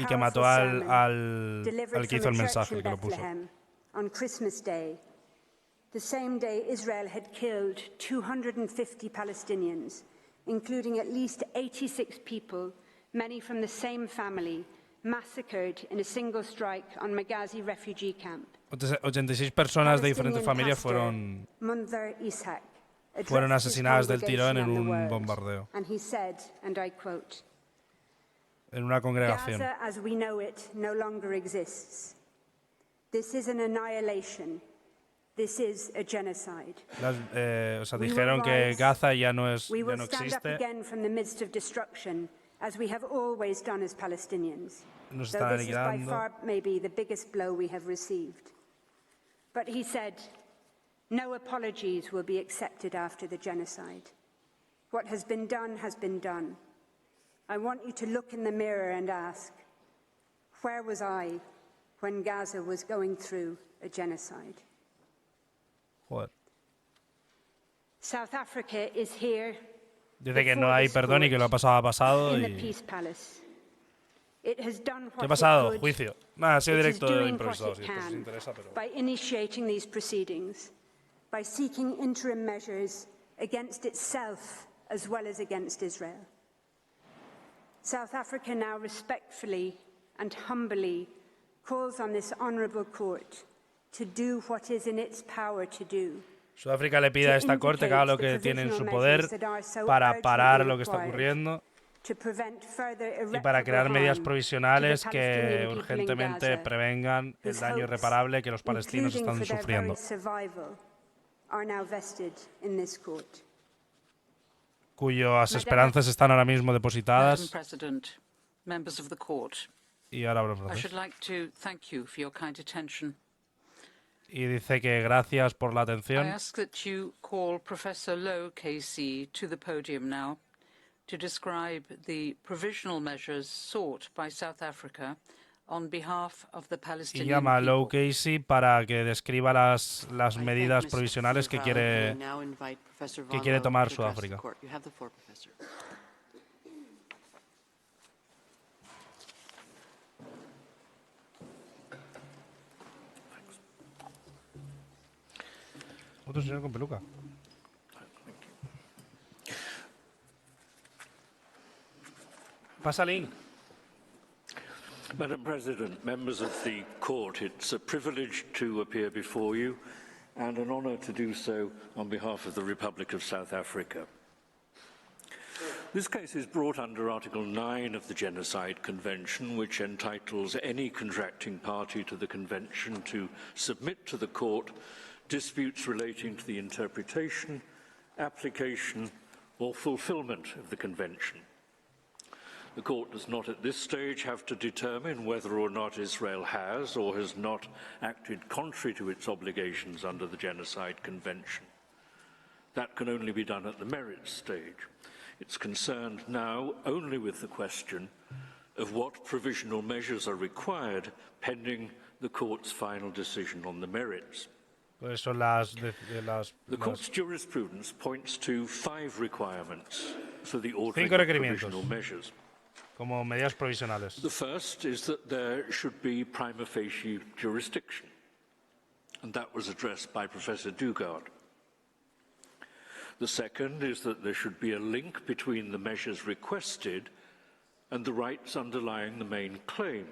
que mató al que hizo el mensaje, que lo puso. On Christmas Day, the same day Israel had killed 250 Palestinians, including at least 86 people, many from the same family, massacred in a single strike on Maghazi refugee camp. 86 personas de diferentes familias fueron asesinadas del tirón en un bombardeo. And he said, and I quote, en una congregación. Gaza as we know it no longer exists. This is an annihilation. This is a genocide. Dijeron que Gaza ya no existe. We will stand up again from the midst of destruction, as we have always done as Palestinians. Nos Though están this is by aniquilando. far maybe the biggest blow we have received. But he said, no apologies will be accepted after the genocide. What has been done has been done. I want you to look in the mirror and ask, where was I when Gaza was going through a genocide? Joder. South Africa is here. Dice que no hay perdón y que lo ha pasado. In the Y... Peace Palace. It has done ¿Qué ha what pasado? it could. Juicio. Nada, ha sido It is directo doing improvisado, what it si esto os can interesa, pero... by initiating these proceedings, by seeking interim measures against itself as well as against Israel. South Africa now respectfully and humbly calls on this honourable court to do what is in its power to do. Sudáfrica le pide a esta corte que haga lo que tiene en su poder para parar lo que está ocurriendo y para crear medidas provisionales que urgentemente prevengan el daño irreparable que los palestinos están sufriendo. Cuyas esperanzas están ahora mismo depositadas. Y ahora hablo francés. Y dice que gracias por la atención. I ask that you call Professor Lowe, KC, to the podium now to describe the provisional measures sought by South Africa on behalf of the Y Palestinian llama a Lou people. Casey para que describa las medidas provisionales que quiere tomar Sudáfrica. Otro señor con peluca. Pasa link. Madam President, members of the court, it's a privilege to appear before you and an honour to do so on behalf of the Republic of South Africa. This case is brought under Article 9 of the Genocide Convention, which entitles any contracting party to the convention to submit to the court disputes relating to the interpretation, application or fulfilment of the convention. The court does not at this stage have to determine whether or not Israel has or has not acted contrary to its obligations under the Genocide Convention. That can only be done at the merits stage. It's concerned now only with the question of what provisional measures are required pending the court's final decision on the merits. The court's jurisprudence points to 5 requirements for the ordering of provisional measures. Como medidas provisionales. The first is that there should be prima facie jurisdiction, and that was addressed by Professor Dugard. The second is that there should be a link between the measures requested and the rights underlying the main claim.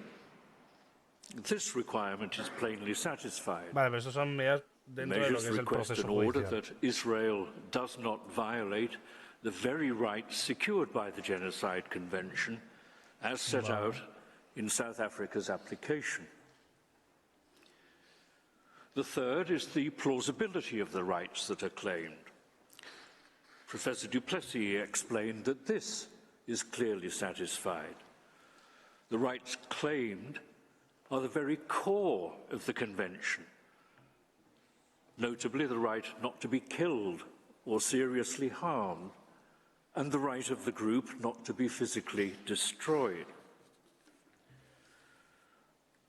This requirement is plainly satisfied. Vale, pero eso son medidas dentro de lo que es el proceso order judicial. that Israel does not violate the very rights secured by the Genocide Convention as set out in South Africa's application. The third is the plausibility of the rights that are claimed. Professor Duplessis explained that this is clearly satisfied. The rights claimed are the very core of the Convention, notably the right not to be killed or seriously harmed, and the right of the group not to be physically destroyed.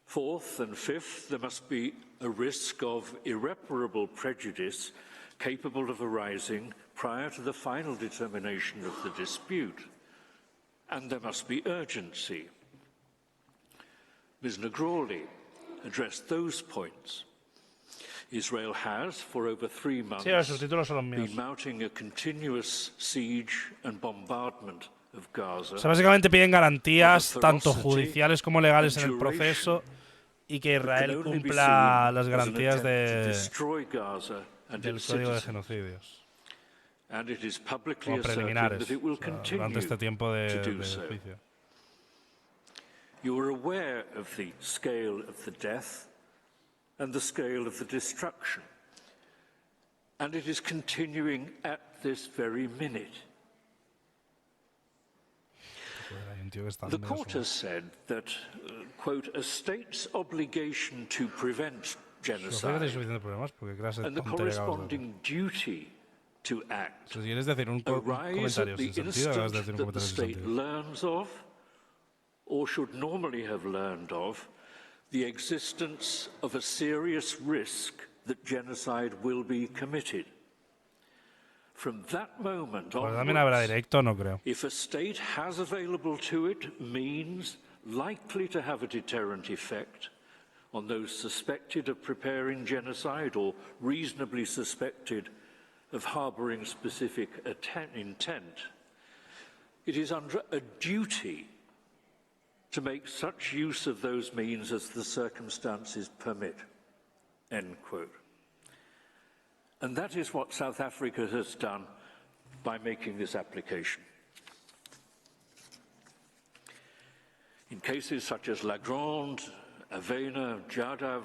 Fourth and fifth, there must be a risk of irreparable prejudice capable of arising prior to the final determination of the dispute, and there must be urgency. Ms. Negroli addressed those points. Israel has, for over 3 months, been mounting a continuous siege and bombardment of Gaza. O sea, básicamente piden garantías tanto judiciales como legales en el proceso y que Israel cumpla las garantías del Código de Genocidios. Como preliminares, durante este tiempo de juicio. You are aware of the scale of the death and the scale of the destruction, and it is continuing at this very minute. The court has said that, quote, a state's obligation to prevent genocide and the corresponding duty to act arise at the instant that the state learns of, or should normally have learned of, the existence of a serious risk that genocide will be committed. From that moment onwards, if a state has available to it means likely to have a deterrent effect on those suspected of preparing genocide or reasonably suspected of harbouring specific intent, it is under a duty to make such use of those means as the circumstances permit, end quote. And that is what South Africa has done by making this application. In cases such as Lagrande, Avena, Jadav,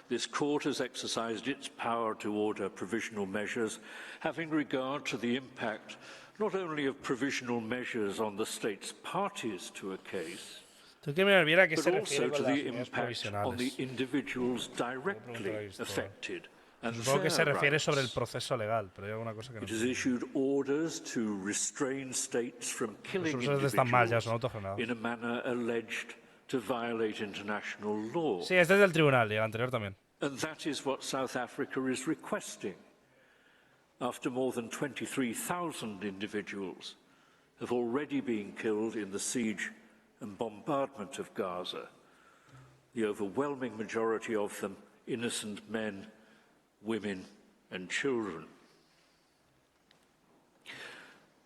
this court has exercised its power to order provisional measures, having regard to the impact not only of provisional measures on the state's parties to a case, but also to the impact on the individuals directly affected and Supongo que se their refiere rights. sobre el proceso legal, pero hay alguna cosa que no. It has issued orders to restrain states from killing Los usos están mal, ya individuals son autogenados. in a manner alleged to violate international law. Sí, este es del tribunal y el anterior también. And that is what South Africa is requesting. After more than 23,000 individuals have already been killed in the siege and bombardment of Gaza, the overwhelming majority of them innocent men, women and children.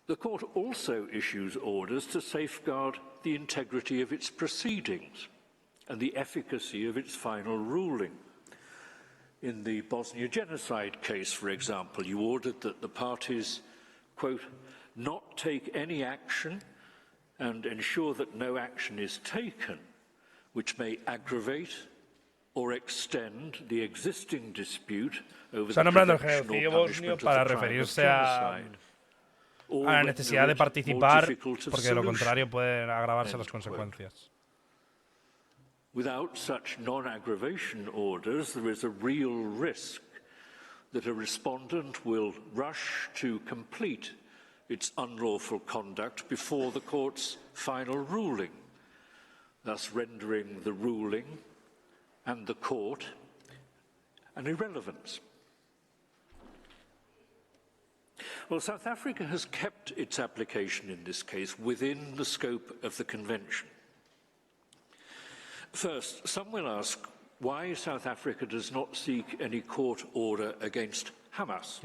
The court also issues orders to safeguard the integrity of its proceedings and the efficacy of its final ruling. In the Bosnia genocide case, for example, you ordered that the parties, quote, not take any action and ensure that no action is taken which may aggravate or extend the existing dispute over the prevention or punishment of the crime of genocide. A la necesidad de participar, porque de lo contrario pueden agravarse las consecuencias. Without such non-aggravation orders, there is a real risk that a respondent will rush to complete its unlawful conduct before the court's final ruling, thus rendering the ruling and the court an irrelevance. Well, South Africa has kept its application in this case within the scope of the Convention. First, some will ask why South Africa does not seek any court order against Hamas.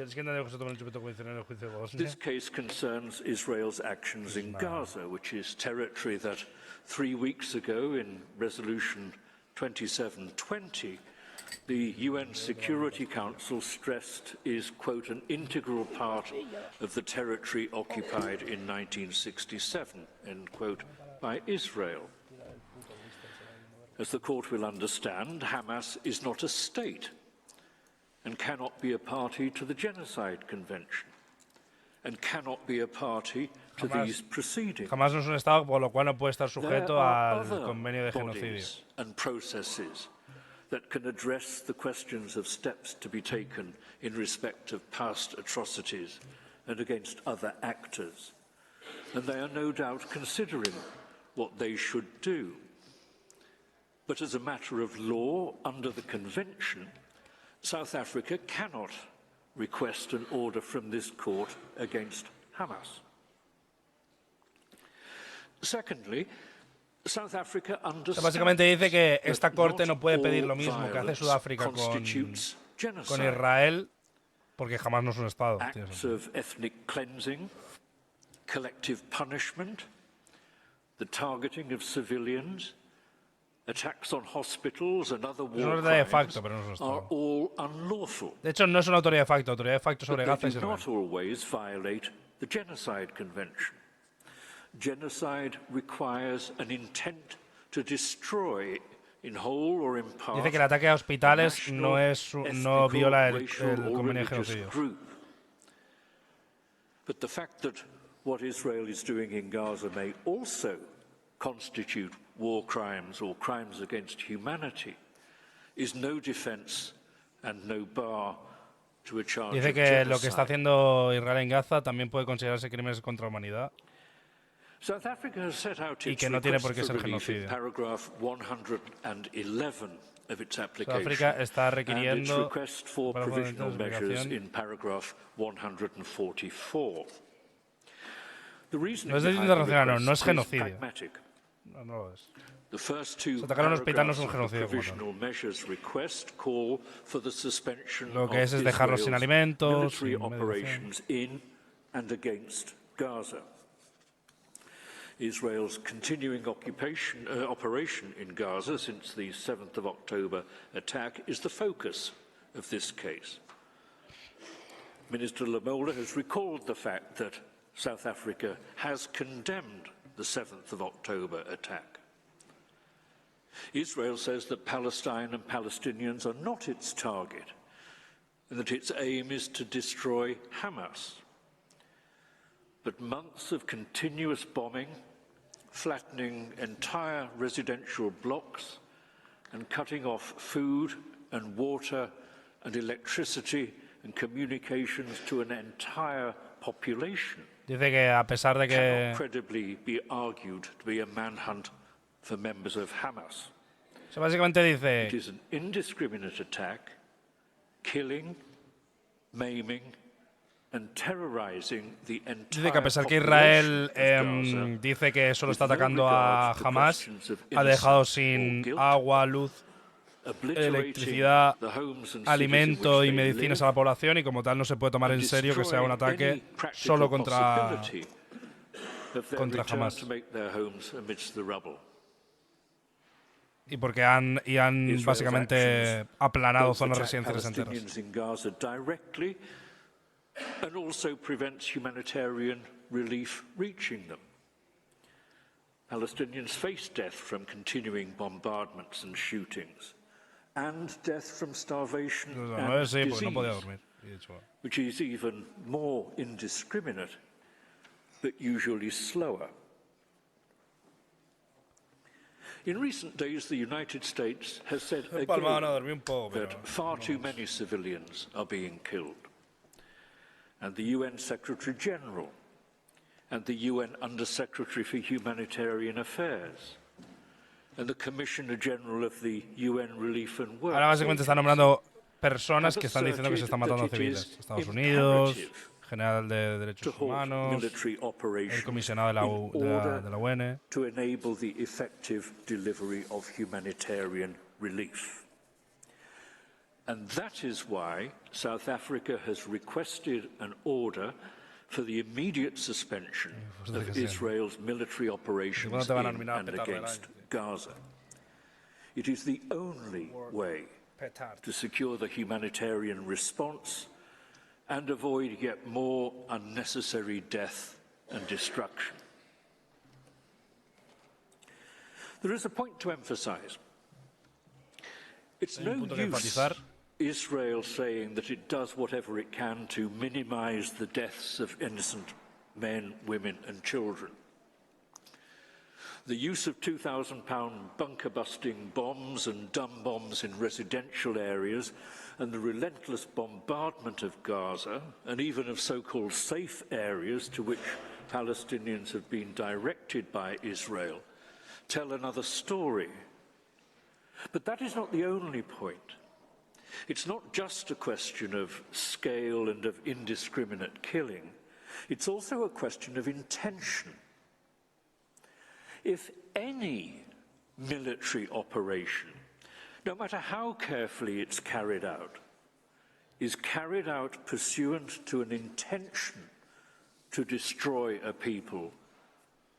This case concerns Israel's actions in Gaza, which is territory that 3 weeks ago in Resolution 2720, the UN Security Council stressed is, quote, an integral part of the territory occupied in 1967, end quote, by Israel. As the court will understand, Hamas is not a state and cannot be a party to the Genocide Convention and cannot be a party to these proceedings. Hamas no es un estado, por lo cual no puede estar sujeto al convenio de genocidio. And processes that can address the questions of steps to be taken in respect of past atrocities and against other actors. And they are no doubt considering what they should do. But as a matter of law, under the Convention, South Africa cannot request an order from this court against Hamas. Secondly, South Africa understands básicamente dice que esta corte no puede pedir lo mismo que hace Sudáfrica con Israel, porque jamás no es un estado. Acts of ethnic cleansing, collective punishment, the targeting of civilians, attacks on hospitals and other war crimes are all unlawful. De hecho, no es una autoridad de facto. Autoridad de facto sobre Gaza es Israel. But they do not always violate the Genocide Convention. Genocide requires an intent to destroy in whole or in part. Dice que el ataque a hospitales no viola el convenio de genocidio. But the fact that what Israel is doing in Gaza may also constitute war crimes or crimes against humanity is no defense and no bar to a charge Dice que lo que está haciendo Israel en Gaza también puede considerarse crímenes contra la humanidad. South Africa has set out y que no tiene por qué ser genocidio. Sudáfrica está requiriendo in paragraph 144. No es derecho internacional, no es genocidio. No lo es. Atacar a un hospital no es un genocidio. Lo que es dejarlos sin alimentos, sin in and against Gaza. Israel's continuing operation in Gaza since the 7th of October attack is the focus of this case. Minister Lamola has recalled the fact that South Africa has condemned the 7th of October attack. Israel says that Palestine and Palestinians are not its target and that its aim is to destroy Hamas. But months of continuous bombing, flattening entire residential blocks and cutting off food and water and electricity and communications to an entire population Dice que a pesar de que cannot credibly be argued to be a manhunt for members of Hamas. O sea, básicamente dice... It is an indiscriminate attack, killing, maiming and terrorizing the entire Dice que a pesar que Israel dice que solo está atacando a Hamas, ha dejado sin agua, luz, electricidad, alimento y medicinas a la población, y como tal no se puede tomar en serio que sea un ataque solo contra Hamas. Y porque han básicamente aplanado zonas residenciales enteras. And also prevents humanitarian relief reaching them. Palestinians face death from continuing bombardments and shootings, and death from starvation and disease, which is even more indiscriminate, but usually slower. In recent days, the United States has said again that far too many civilians are being killed. And the UN Secretary-General and the UN Under-Secretary for Humanitarian Affairs and the Commissioner-General of the UN Relief and Work. Ahora básicamente está nombrando personas que están diciendo que se están matando a civiles. Estados Unidos, General de Derechos Humanos, el comisionado de la UN. To enable the effective delivery of humanitarian relief. And that is why South Africa has requested an order for the immediate suspension of Israel's military operations in and against Gaza. It is the only way to secure the humanitarian response and avoid yet more unnecessary death and destruction. There is a point to emphasize. It's no use Israel saying that it does whatever it can to minimize the deaths of innocent men, women and children. The use of 2,000-pound bunker-busting bombs and dumb bombs in residential areas and the relentless bombardment of Gaza and even of so-called safe areas to which Palestinians have been directed by Israel tell another story. But that is not the only point. It's not just a question of scale and of indiscriminate killing. It's also a question of intention. If any military operation, no matter how carefully it's carried out, is carried out pursuant to an intention to destroy a people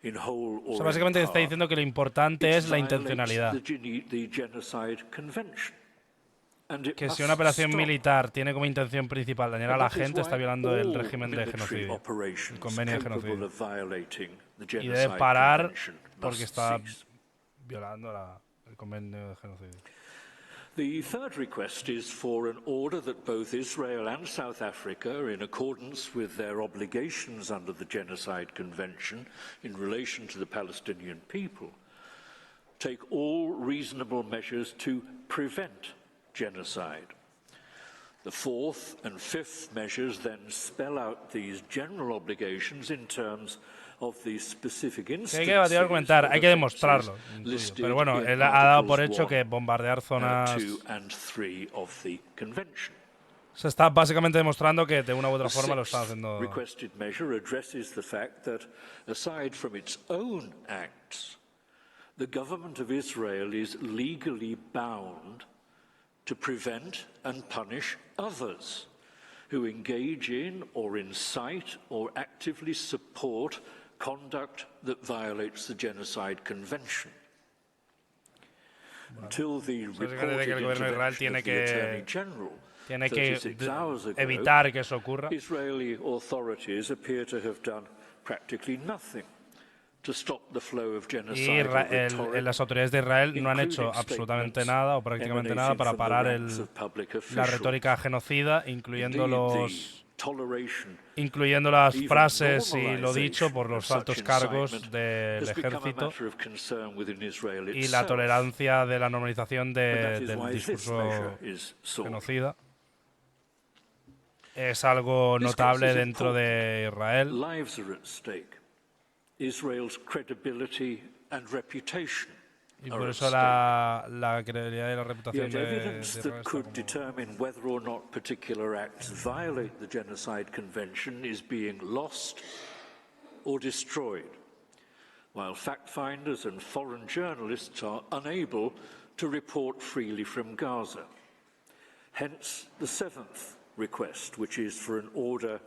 in whole or in part, básicamente está diciendo que lo importante es la intencionalidad. The Genocide Convention. Que si una operación militar tiene como intención principal dañar a la gente, está violando el régimen de genocidio, el convenio de genocidio. Y debe parar porque está violando el convenio de genocidio. The third request is for an order that both Israel and South Africa, in accordance with their obligations under the Genocide Convention in relation to the Palestinian people, take all reasonable measures to prevent genocide. The fourth and fifth measures then spell out these general obligations in terms of the specific instances. Hay que debatir, argumentar, hay que demostrarlo. Pero bueno, él ha dado por hecho que bombardear zonas. Se está básicamente demostrando que de una u otra forma lo está haciendo. Requested measure addresses the fact that, aside from its own acts, the government of Israel is legally bound to prevent and punish others who engage in or incite or actively support conduct that violates the Genocide Convention. Until the reported intervention of the Attorney General 36 hours ago, evitar que eso ocurra. Israeli authorities appear to have done practically nothing to stop the flow of genocide. Y las autoridades de Israel no han hecho absolutamente nada o prácticamente nada para parar la retórica genocida, incluyendo las frases y lo dicho por los altos cargos del ejército y la tolerancia de la normalización del discurso genocida. Es algo notable dentro de Israel. Israel's credibility and reputation Y por eso la credibilidad y la reputación Yet de evidence Israel that could determine whether or not particular acts violate the Genocide Convention is being lost or destroyed, while fact-finders and foreign journalists are unable to report freely from Gaza. Hence the seventh request, which is for an order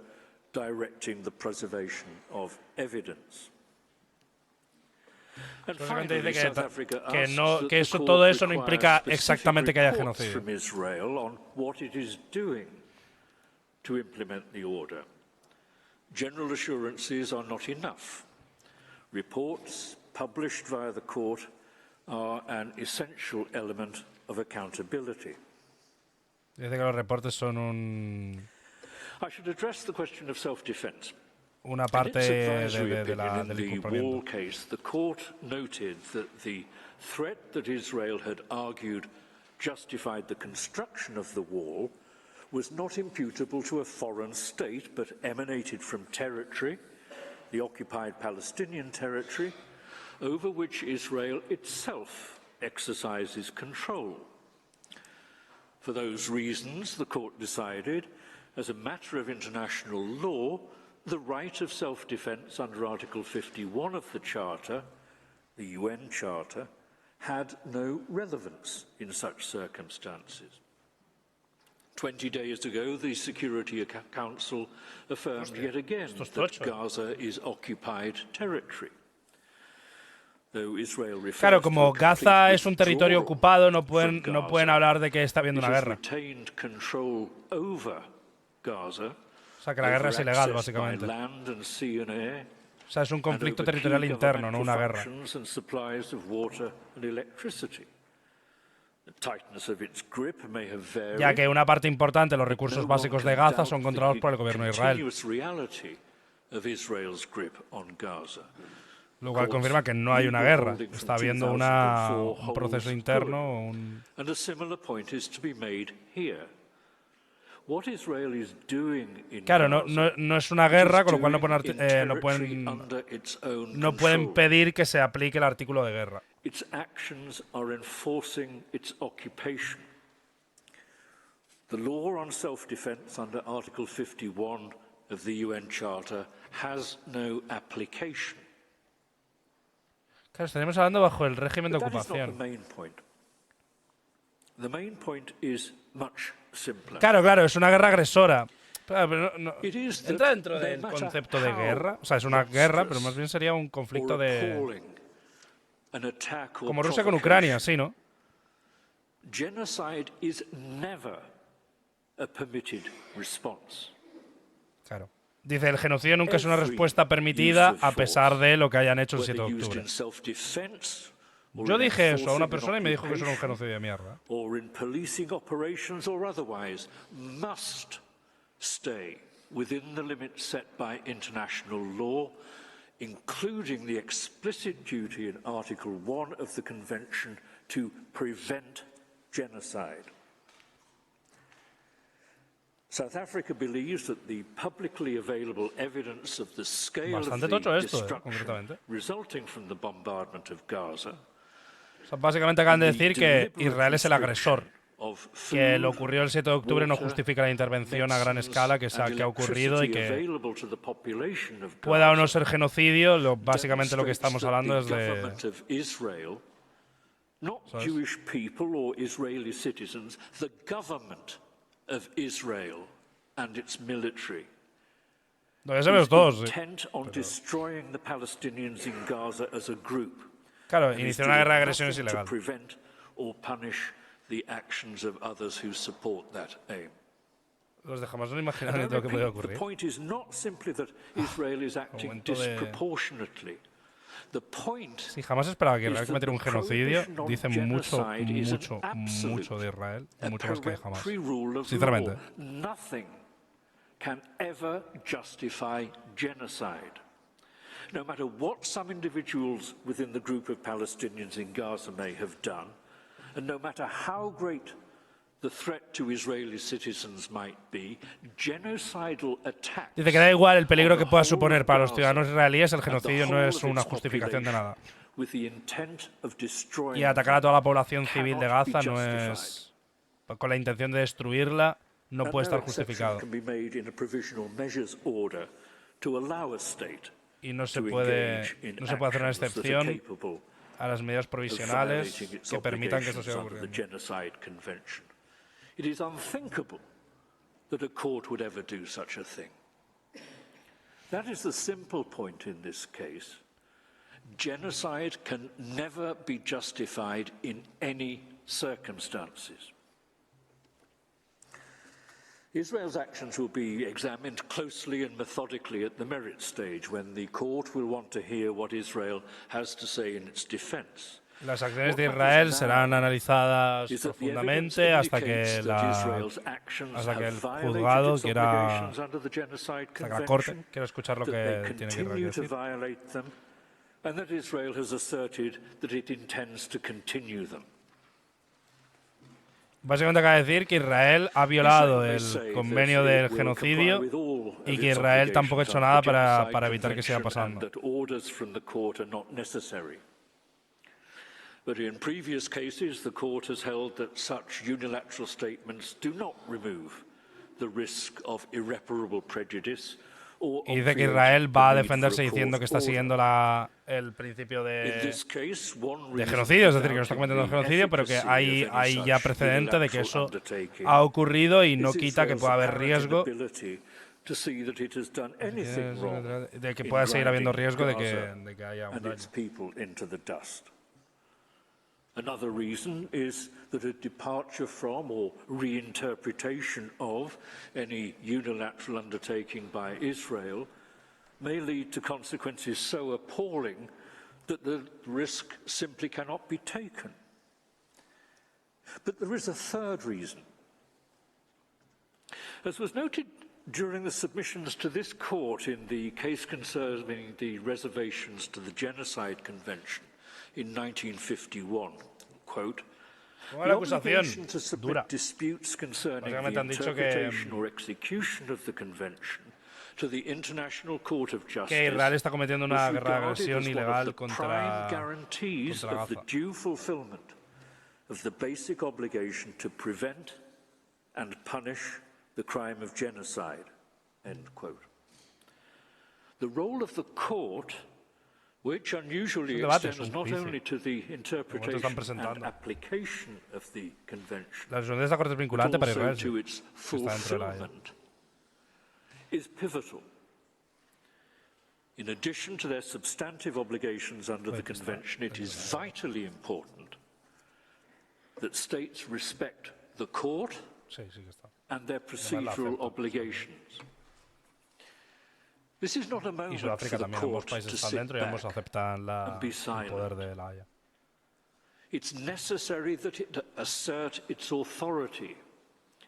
directing the preservation of evidence. Básicamente dice que todo eso no implica exactamente que haya genocidio. From Israel on what it is doing to implement the order. General assurances are not enough. Reports published via the court are an essential element of accountability. Dice que los reportes son I should address the question of self-defense. Una parte del wall case, the court noted that the threat that Israel had argued justified the construction of the wall was not imputable to a foreign state, but emanated from territory, the occupied Palestinian territory, over which Israel itself exercises control. For those reasons, the court decided, as a matter of international law, the right of self-defense under Article 51 of the Charter, the UN Charter, had no relevance in such circumstances. 20 days ago, the Security Council affirmed yet again that Gaza is occupied territory. Claro, como Gaza es un territorio ocupado, no pueden hablar de que está habiendo una guerra. O sea, que la guerra es ilegal, básicamente. O sea, es un conflicto territorial interno, no una guerra. Ya que una parte importante de los recursos básicos de Gaza son controlados por el gobierno de Israel. Lo cual confirma que no hay una guerra, está habiendo un proceso interno. Claro, no es una guerra, con lo cual no pueden pedir que se aplique el artículo de guerra. Its actions are enforcing its occupation. The law on self-defense under Article 51 of the UN Charter has no application. Claro, estaríamos hablando bajo el régimen de ocupación. The main point is much simpler. Claro, es una guerra agresora. Pero entra dentro del concepto de guerra. O sea, es una guerra, pero más bien sería un conflicto de... Como Rusia con Ucrania, sí, ¿no? Genocide is never a permitted response. Claro. Dice, el genocidio nunca es una respuesta permitida a pesar de lo que hayan hecho el 7 de octubre. Yo dije eso a una persona y me dijo que eso era un genocidio de mierda. Or in policing operations or otherwise must stay within the limits set by international law, including the explicit duty in Article 1 of the Convention to prevent genocide. South Africa believes that the publicly available evidence of the scale of the destruction resulting from the bombardment of Gaza. O sea, básicamente acaban de decir que Israel es el agresor, que lo ocurrido el 7 de octubre no justifica la intervención a gran escala que ha ocurrido y que pueda o no ser genocidio, básicamente lo que estamos hablando es de... Not Jewish people or Israeli citizens, the government of Israel and its military is intent on destroying the Palestinians in Gaza as a group. Claro, iniciar una guerra de agresión es ilegal. To prevent or punish the actions of others who support that aim. Los dejamos no imaginar ni lo que puede ocurrir. The point is not simply that Israel is acting disproportionately. Si jamás esperaba que Israel cometiera un genocidio, dice mucho de Israel, y mucho más que jamás. Sinceramente. Nothing can ever justify genocide. No matter what some individuals within the group of Palestinians in Gaza may have done, and no matter how great the threat to Israeli citizens might be, genocidal attacks. Dice que da igual el peligro que pueda suponer para los ciudadanos israelíes, el genocidio no es una justificación de nada. with the intent of destroying Y atacar a toda la población civil de Gaza no es con la intención de destruirla, no puede estar justificado. Y no se puede hacer una excepción a las medidas provisionales que permitan que esto siga ocurriendo. It is unthinkable that a court would ever do such a thing. That is the simple point in this case. Genocide can never be justified in any circumstances. Israel's actions will be examined closely and methodically at the merit stage, when the court will want to hear what Israel has to say in its defense. Las acciones de Israel serán analizadas profundamente hasta que el juzgado quiera, hasta que la corte quiera escuchar lo que tiene que decir. And that Israel has asserted that it intends to continue them. Básicamente acaba de decir que Israel ha violado el convenio del genocidio y que Israel tampoco ha hecho nada para evitar que siga pasando. But in previous cases, the court has held that such unilateral statements do not remove the risk of irreparable prejudice. Y dice que Israel va a defenderse diciendo que está siguiendo el principio de genocidio, es decir, que no está cometiendo genocidio, pero que hay ya precedente de que eso ha ocurrido y no quita que pueda haber riesgo, de que pueda seguir habiendo riesgo de que haya un daño. Another reason is that a departure from or reinterpretation of any unilateral undertaking by Israel may lead to consequences so appalling that the risk simply cannot be taken. But there is a third reason. As was noted during the submissions to this court in the case concerning the reservations to the Genocide Convention, in 1951, quote, the obligation to submit disputes concerning the interpretation or execution of the convention to the International Court of Justice que Israel está cometiendo una agresión ilegal contra guarantees of the due fulfillment of the basic obligation to prevent and punish the crime of genocide, end quote. The role of the court, which unusually extends not only to the interpretation and application of the convention, but also to its fulfillment, is pivotal. In addition to their substantive obligations under the convention, it is vitally important that states respect the court and their procedural obligations. This is not a moment for the court to sit back and be silent. It's necessary that it assert its authority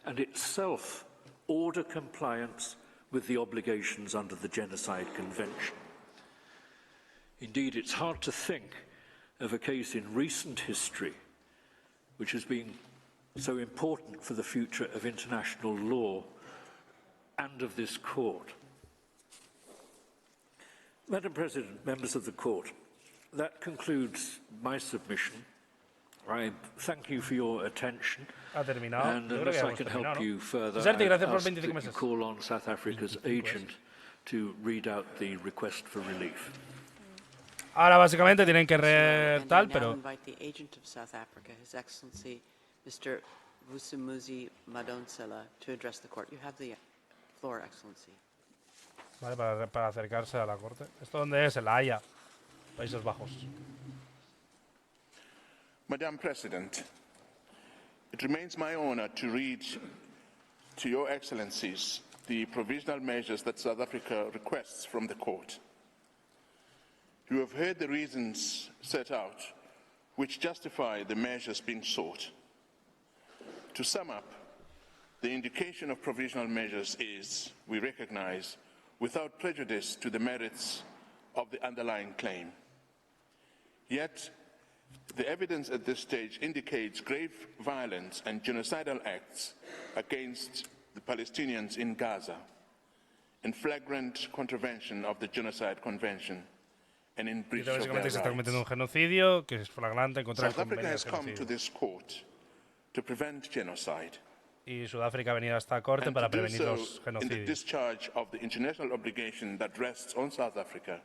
and itself order compliance with the obligations under the Genocide Convention. Indeed, it's hard to think of a case in recent history which has been so important for the future of international law and of this court. Madam President, members of the court, that concludes my submission. I thank you for your attention, and unless I can help you further, I ask that you call on South Africa's agent to read out the request for relief. Ahora básicamente tienen que tal, pero His Excellency Mr. Vusimuzi Madonsela, to address the court. You have the floor, Excellency. Vale, para acercarse a la corte. ¿Esto dónde es? En La Haya, Países Bajos. Madam President, it remains my honor to read to your excellencies the provisional measures that South Africa requests from the court. You have heard the reasons set out which justify the measures being sought. To sum up, the indication of provisional measures is, we recognize, without prejudice to the merits of the underlying claim. Yet, the evidence at this stage indicates grave violence and genocidal acts against the Palestinians in Gaza, in flagrant contravention of the Genocide Convention, and in breach Dice of básicamente their que se está rights. cometiendo un genocidio, que es flagrante en contra del South Africa convenio de has come to genocidio. this court to prevent genocide. Y Sudáfrica ha venido a esta corte And para to do prevenir so los in the genocidios. discharge of the international obligation that rests on South Africa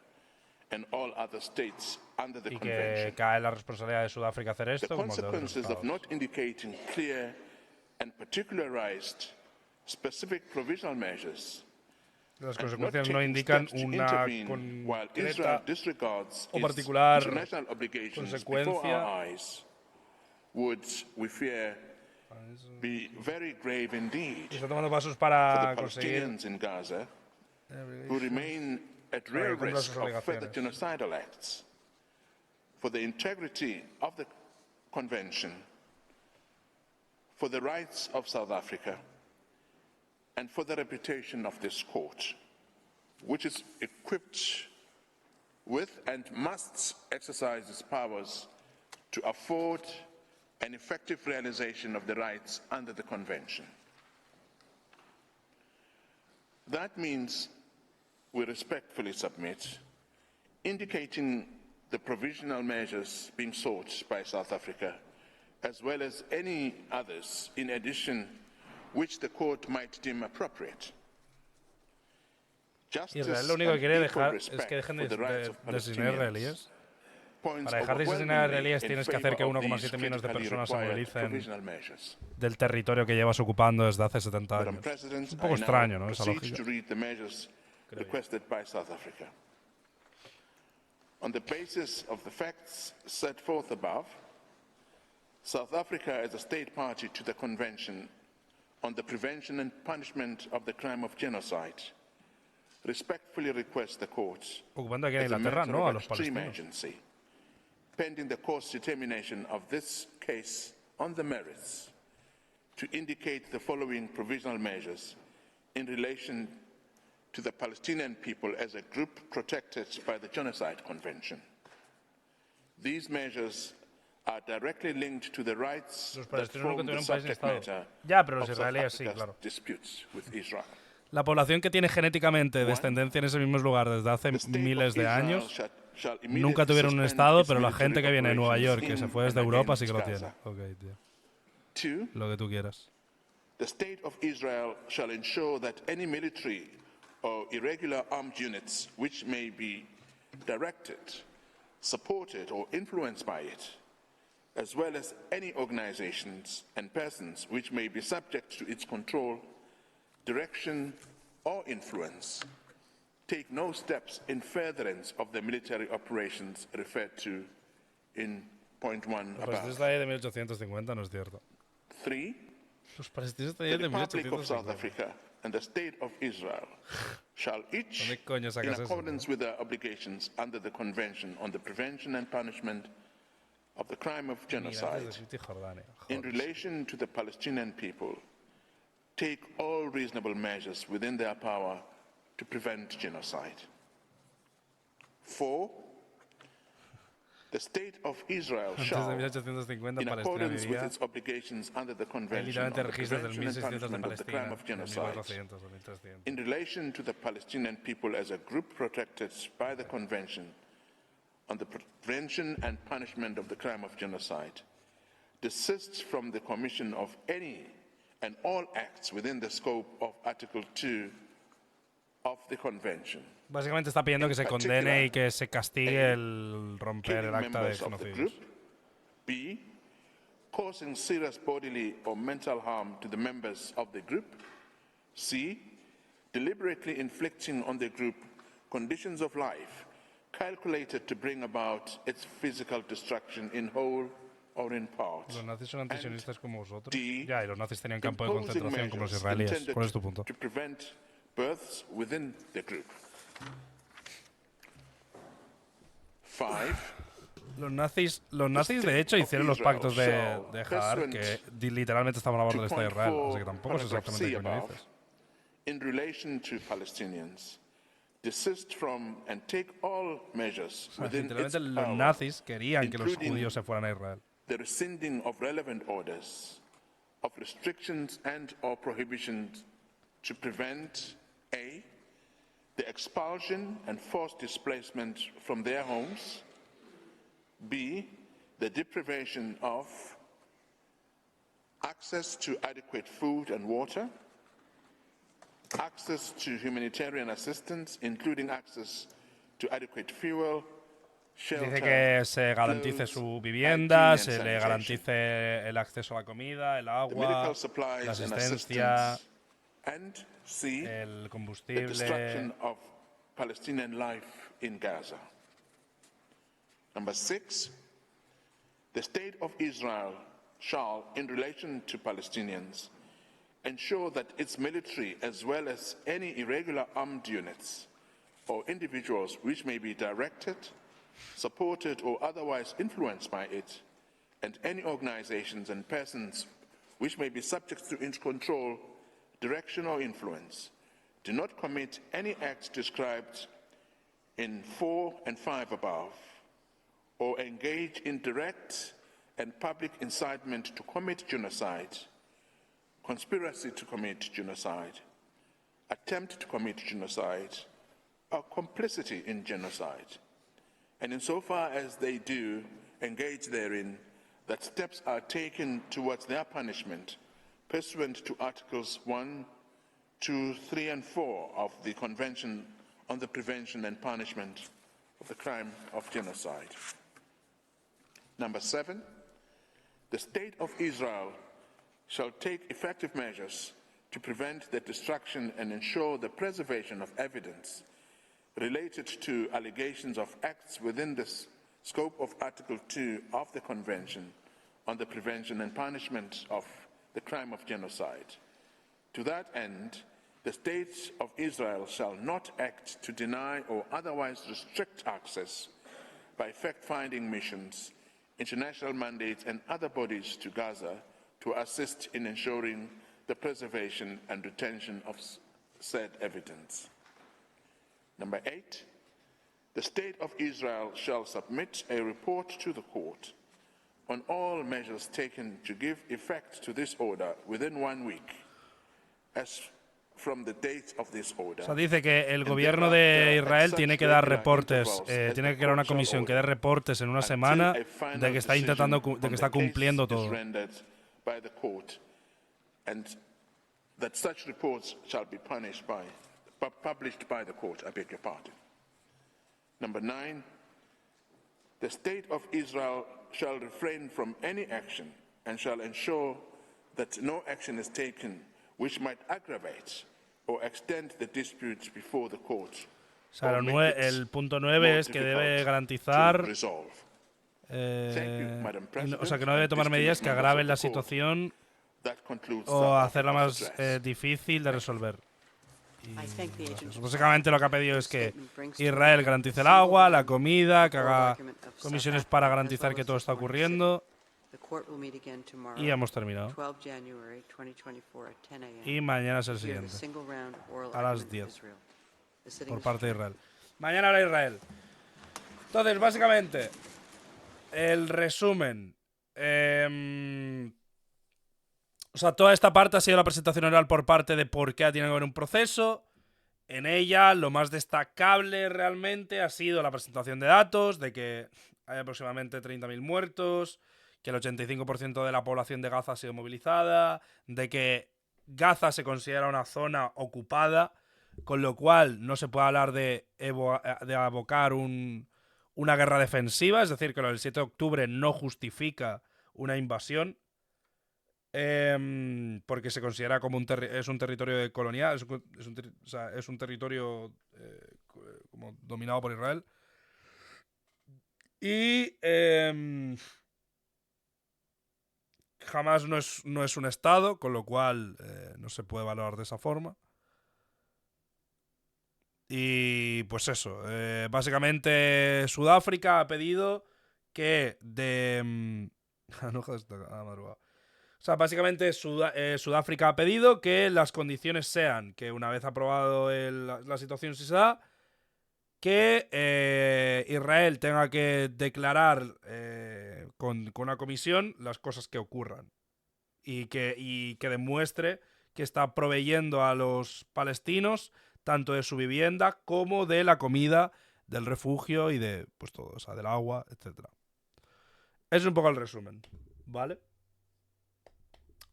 and all other states under the Y convention. que cae la responsabilidad de Sudáfrica hacer The esto, como el de otros consequences of estados. not indicating clear and particularized specific provisional measures Las and not consecuencias no taking indican steps to una intervene while Israel concreta disregards o its particular international obligations before consecuencia. our eyes would, we fear, be very grave indeed Y está tomando pasos for para the conseguir Palestinians in Gaza who remain at real cumplir risk sus of further obligaciones. genocidal acts, for the integrity of the convention, for the rights of South Africa, and for the reputation of this court, which is equipped with and must exercise its powers to afford an effective realization of the rights under the convention. That means we respectfully submit, indicating the provisional measures being sought by South Africa, as well as any others in addition which the court might deem appropriate. Israel lo único que quiere dejar es que dejen de asesinar israelíes. Para dejar de asesinar a israelíes tienes que hacer que 1,7 millones de personas se movilicen del territorio que llevas ocupando desde hace 70 años. Es un poco extraño, ¿no? Esa lógica. Requested by South Africa. On the basis of the facts set forth above, South Africa as a state party to the Convention on the Prevention and Punishment of the Crime of Genocide respectfully requests the courts Ocupando aquí en as a Inglaterra, matter no a of los extreme palestinos. agency, pending the court's determination of this case on the merits, to indicate the following provisional measures in relation to the Palestinian people as a group protected by the Genocide Convention. These measures are directly linked to the rights that form the subject matter pero los of South israelíes sí, Africa's claro. disputes with Israel. La población que tiene genéticamente descendencia en ese mismo lugar desde hace miles de años nunca tuvieron un estado, pero la gente que viene de Nueva York, que se fue desde Europa, sí que lo tiene. Okay, tío. Lo que tú quieras. The state of Israel shall ensure that any military or irregular armed units which may be directed, supported or influenced by it, as well as any organizations and persons which may be subject to its control, direction or influence, take no steps in furtherance of the military operations referred to in point 1 Los palestinos above. de ahí de 1850 no es cierto. 3. Los palestinos de The ahí de Republic of South 1850. Africa and the State of Israel shall each, ¿Dónde coño in sacas eso? accordance with their obligations under the Convention on the Prevention and Punishment of the Crime of Genocide, Emiratos de Egipto y Jordania. in Joder. relation to the Palestinian people, take all reasonable measures within their power to prevent genocide. 4. The State of Israel Antes de shall, 1850 in Palestina accordance with vivía its obligations under the Convention literalmente on the registros del Prevention and 1600 de Punishment of the Crime Palestina, of del Genocide, 1400 o 1300. in relation to the Palestinian people as a group protected by the Convention on the Prevention and Punishment of the Crime of Genocide, desists from the commission of any and all acts within the scope of Article 2 of the Convention. Básicamente está pidiendo que se condene y que se castigue el romper el acta de Members of the genocidio. group. B. Causing serious bodily or mental harm to the members of the group. C. Deliberately inflicting on the group conditions of life calculated to bring about its physical destruction in whole or in part. Los nazis son antisionistas como vosotros. D. Ya, y los nazis tenían campo de Imposing concentración como los measures israelíes. intended ¿Cuál es tu punto? to prevent births within the group. 5. Los nazis de hecho hicieron los pactos de Hadar que literalmente estaban a bordo del Estado de Israel, así que tampoco sé exactamente qué coño dices. In relation to Palestinians, desist from and take all measures within its Literalmente los power, nazis querían que los including judíos se fueran a Israel. the rescinding of relevant orders, of restrictions and or prohibitions to prevent A. the expulsion and forced displacement from their homes. B, the deprivation of access to adequate food and water, access to humanitarian assistance, including access to adequate fuel, Dice shelter, que se garantice su vivienda, se le garantice el acceso a la comida, el agua, la asistencia, and C, el the combustible. destruction of Palestinian life in Gaza. Number 6, the State of Israel shall, in relation to Palestinians, ensure that its military, as well as any irregular armed units or individuals which may be directed, supported or otherwise influenced by it, and any organizations and persons which may be subject to its control, direction or influence, do not commit any acts described in 4 and 5 above, or engage in direct and public incitement to commit genocide, conspiracy to commit genocide, attempt to commit genocide, or complicity in genocide. And insofar as they do engage therein, that steps are taken towards their punishment pursuant to Articles 1, 2, 3, and 4 of the Convention on the Prevention and Punishment of the Crime of Genocide. Number 7, the State of Israel shall take effective measures to prevent the destruction and ensure the preservation of evidence related to allegations of acts within the scope of Article 2 of the Convention on the Prevention and Punishment of the Crime of Genocide. To that end, the State of Israel shall not act to deny or otherwise restrict access by fact-finding missions, international mandates, and other bodies to Gaza to assist in ensuring the preservation and retention of said evidence. Number 8, the State of Israel shall submit a report to the court on all measures taken to give effect to this order within 1 week, as from the date of this order. O sea, dice que el gobierno de Israel tiene que dar reportes, tiene que crear una comisión que dé reportes en una semana de que está intentando, de que está cumpliendo todo. And that such reports shall be published by the court, I beg your pardon. Number 9, the State of Israel shall refrain from any action and shall ensure that no action is taken which might aggravate or extend the dispute before the court. O sea, el punto 9 es que debe garantizar, o sea, que no debe tomar medidas que agraven la situación o hacerla más difícil de resolver. Y, pues, básicamente lo que ha pedido es que Israel garantice el agua, la comida, que haga comisiones para garantizar que todo está ocurriendo. Y hemos terminado. Y mañana es el siguiente, a las 10, por parte de Israel. Mañana habla Israel. Entonces, básicamente, el resumen. O sea, toda esta parte ha sido la presentación oral por parte de por qué tiene que haber un proceso. En ella, lo más destacable realmente ha sido la presentación de datos, de que hay aproximadamente 30.000 muertos, que el 85% de la población de Gaza ha sido movilizada, de que Gaza se considera una zona ocupada, con lo cual no se puede hablar de abocar una guerra defensiva, es decir, que lo del 7 de octubre no justifica una invasión. Porque se considera como es un territorio colonial, es un territorio como dominado por Israel. Y jamás no es un estado, con lo cual no se puede valorar de esa forma. Y pues eso, básicamente Sudáfrica ha pedido que O sea, básicamente Sudáfrica ha pedido que las condiciones sean que una vez aprobado la situación si se da, que Israel tenga que declarar con una comisión las cosas que ocurran y que demuestre que está proveyendo a los palestinos tanto de su vivienda como de la comida, del refugio y de pues todo, o sea, del agua, etc. Es un poco el resumen, ¿vale?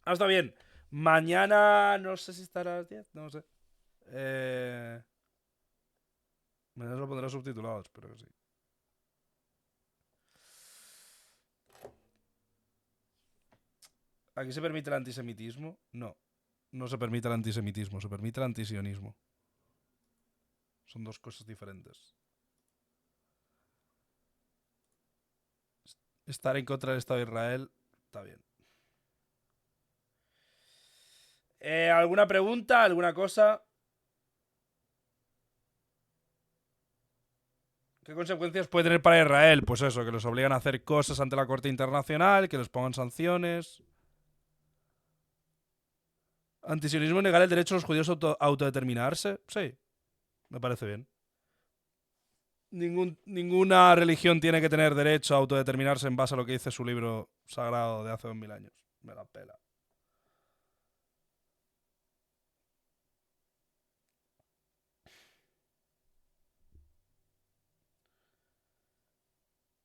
Ah, está bien. Mañana no sé si estará a las 10, no sé. Mañana lo pondré subtitulado, espero que sí. ¿Aquí se permite el antisemitismo? No. No se permite el antisemitismo, se permite el antisionismo. Son dos cosas diferentes. Estar en contra del Estado de Israel está bien. ¿Alguna pregunta? ¿Alguna cosa? ¿Qué consecuencias puede tener para Israel? Pues eso, que los obligan a hacer cosas ante la Corte Internacional, que les pongan sanciones. ¿Antisionismo negar el derecho a los judíos a autodeterminarse? Sí, me parece bien. Ninguna religión tiene que tener derecho a autodeterminarse en base a lo que dice su libro sagrado de hace 2000 años. Me la pela.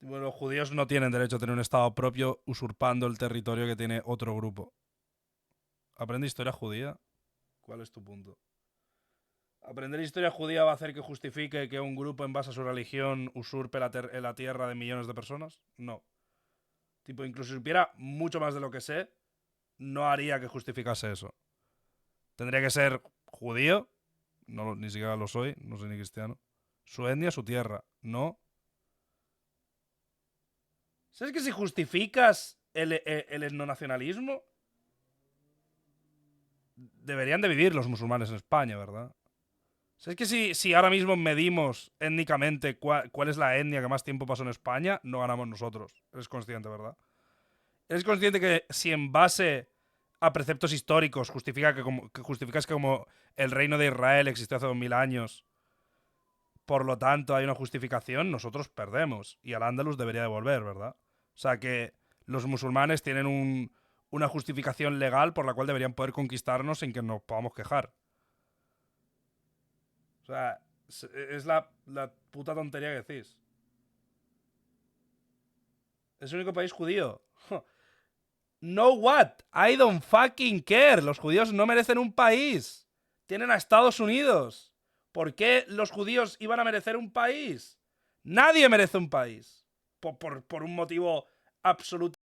Bueno, los judíos no tienen derecho a tener un estado propio usurpando el territorio que tiene otro grupo. ¿Aprende historia judía? ¿Cuál es tu punto? ¿Aprender historia judía va a hacer que justifique que un grupo en base a su religión usurpe la tierra de millones de personas? No. Tipo, incluso si supiera mucho más de lo que sé, no haría que justificase eso. Tendría que ser judío, no, ni siquiera lo soy, no soy ni cristiano. Su etnia, su tierra, no. ¿Sabes que si justificas el etnonacionalismo, deberían de vivir los musulmanes en España, ¿verdad? ¿Sabes que si ahora mismo medimos étnicamente cuál es la etnia que más tiempo pasó en España, no ganamos nosotros? Eres consciente, ¿verdad? ¿Eres consciente que si en base a preceptos históricos justificas que como el reino de Israel existió hace 2000 años, por lo tanto hay una justificación, nosotros perdemos? Y Al-Ándalus debería devolver, ¿verdad? O sea que los musulmanes tienen una justificación legal por la cual deberían poder conquistarnos sin que nos podamos quejar. O sea, es la puta tontería que decís. ¿Es el único país judío? No what? I don't fucking care. Los judíos no merecen un país. Tienen a Estados Unidos. ¿Por qué los judíos iban a merecer un país? Nadie merece un país. Por un motivo absoluto.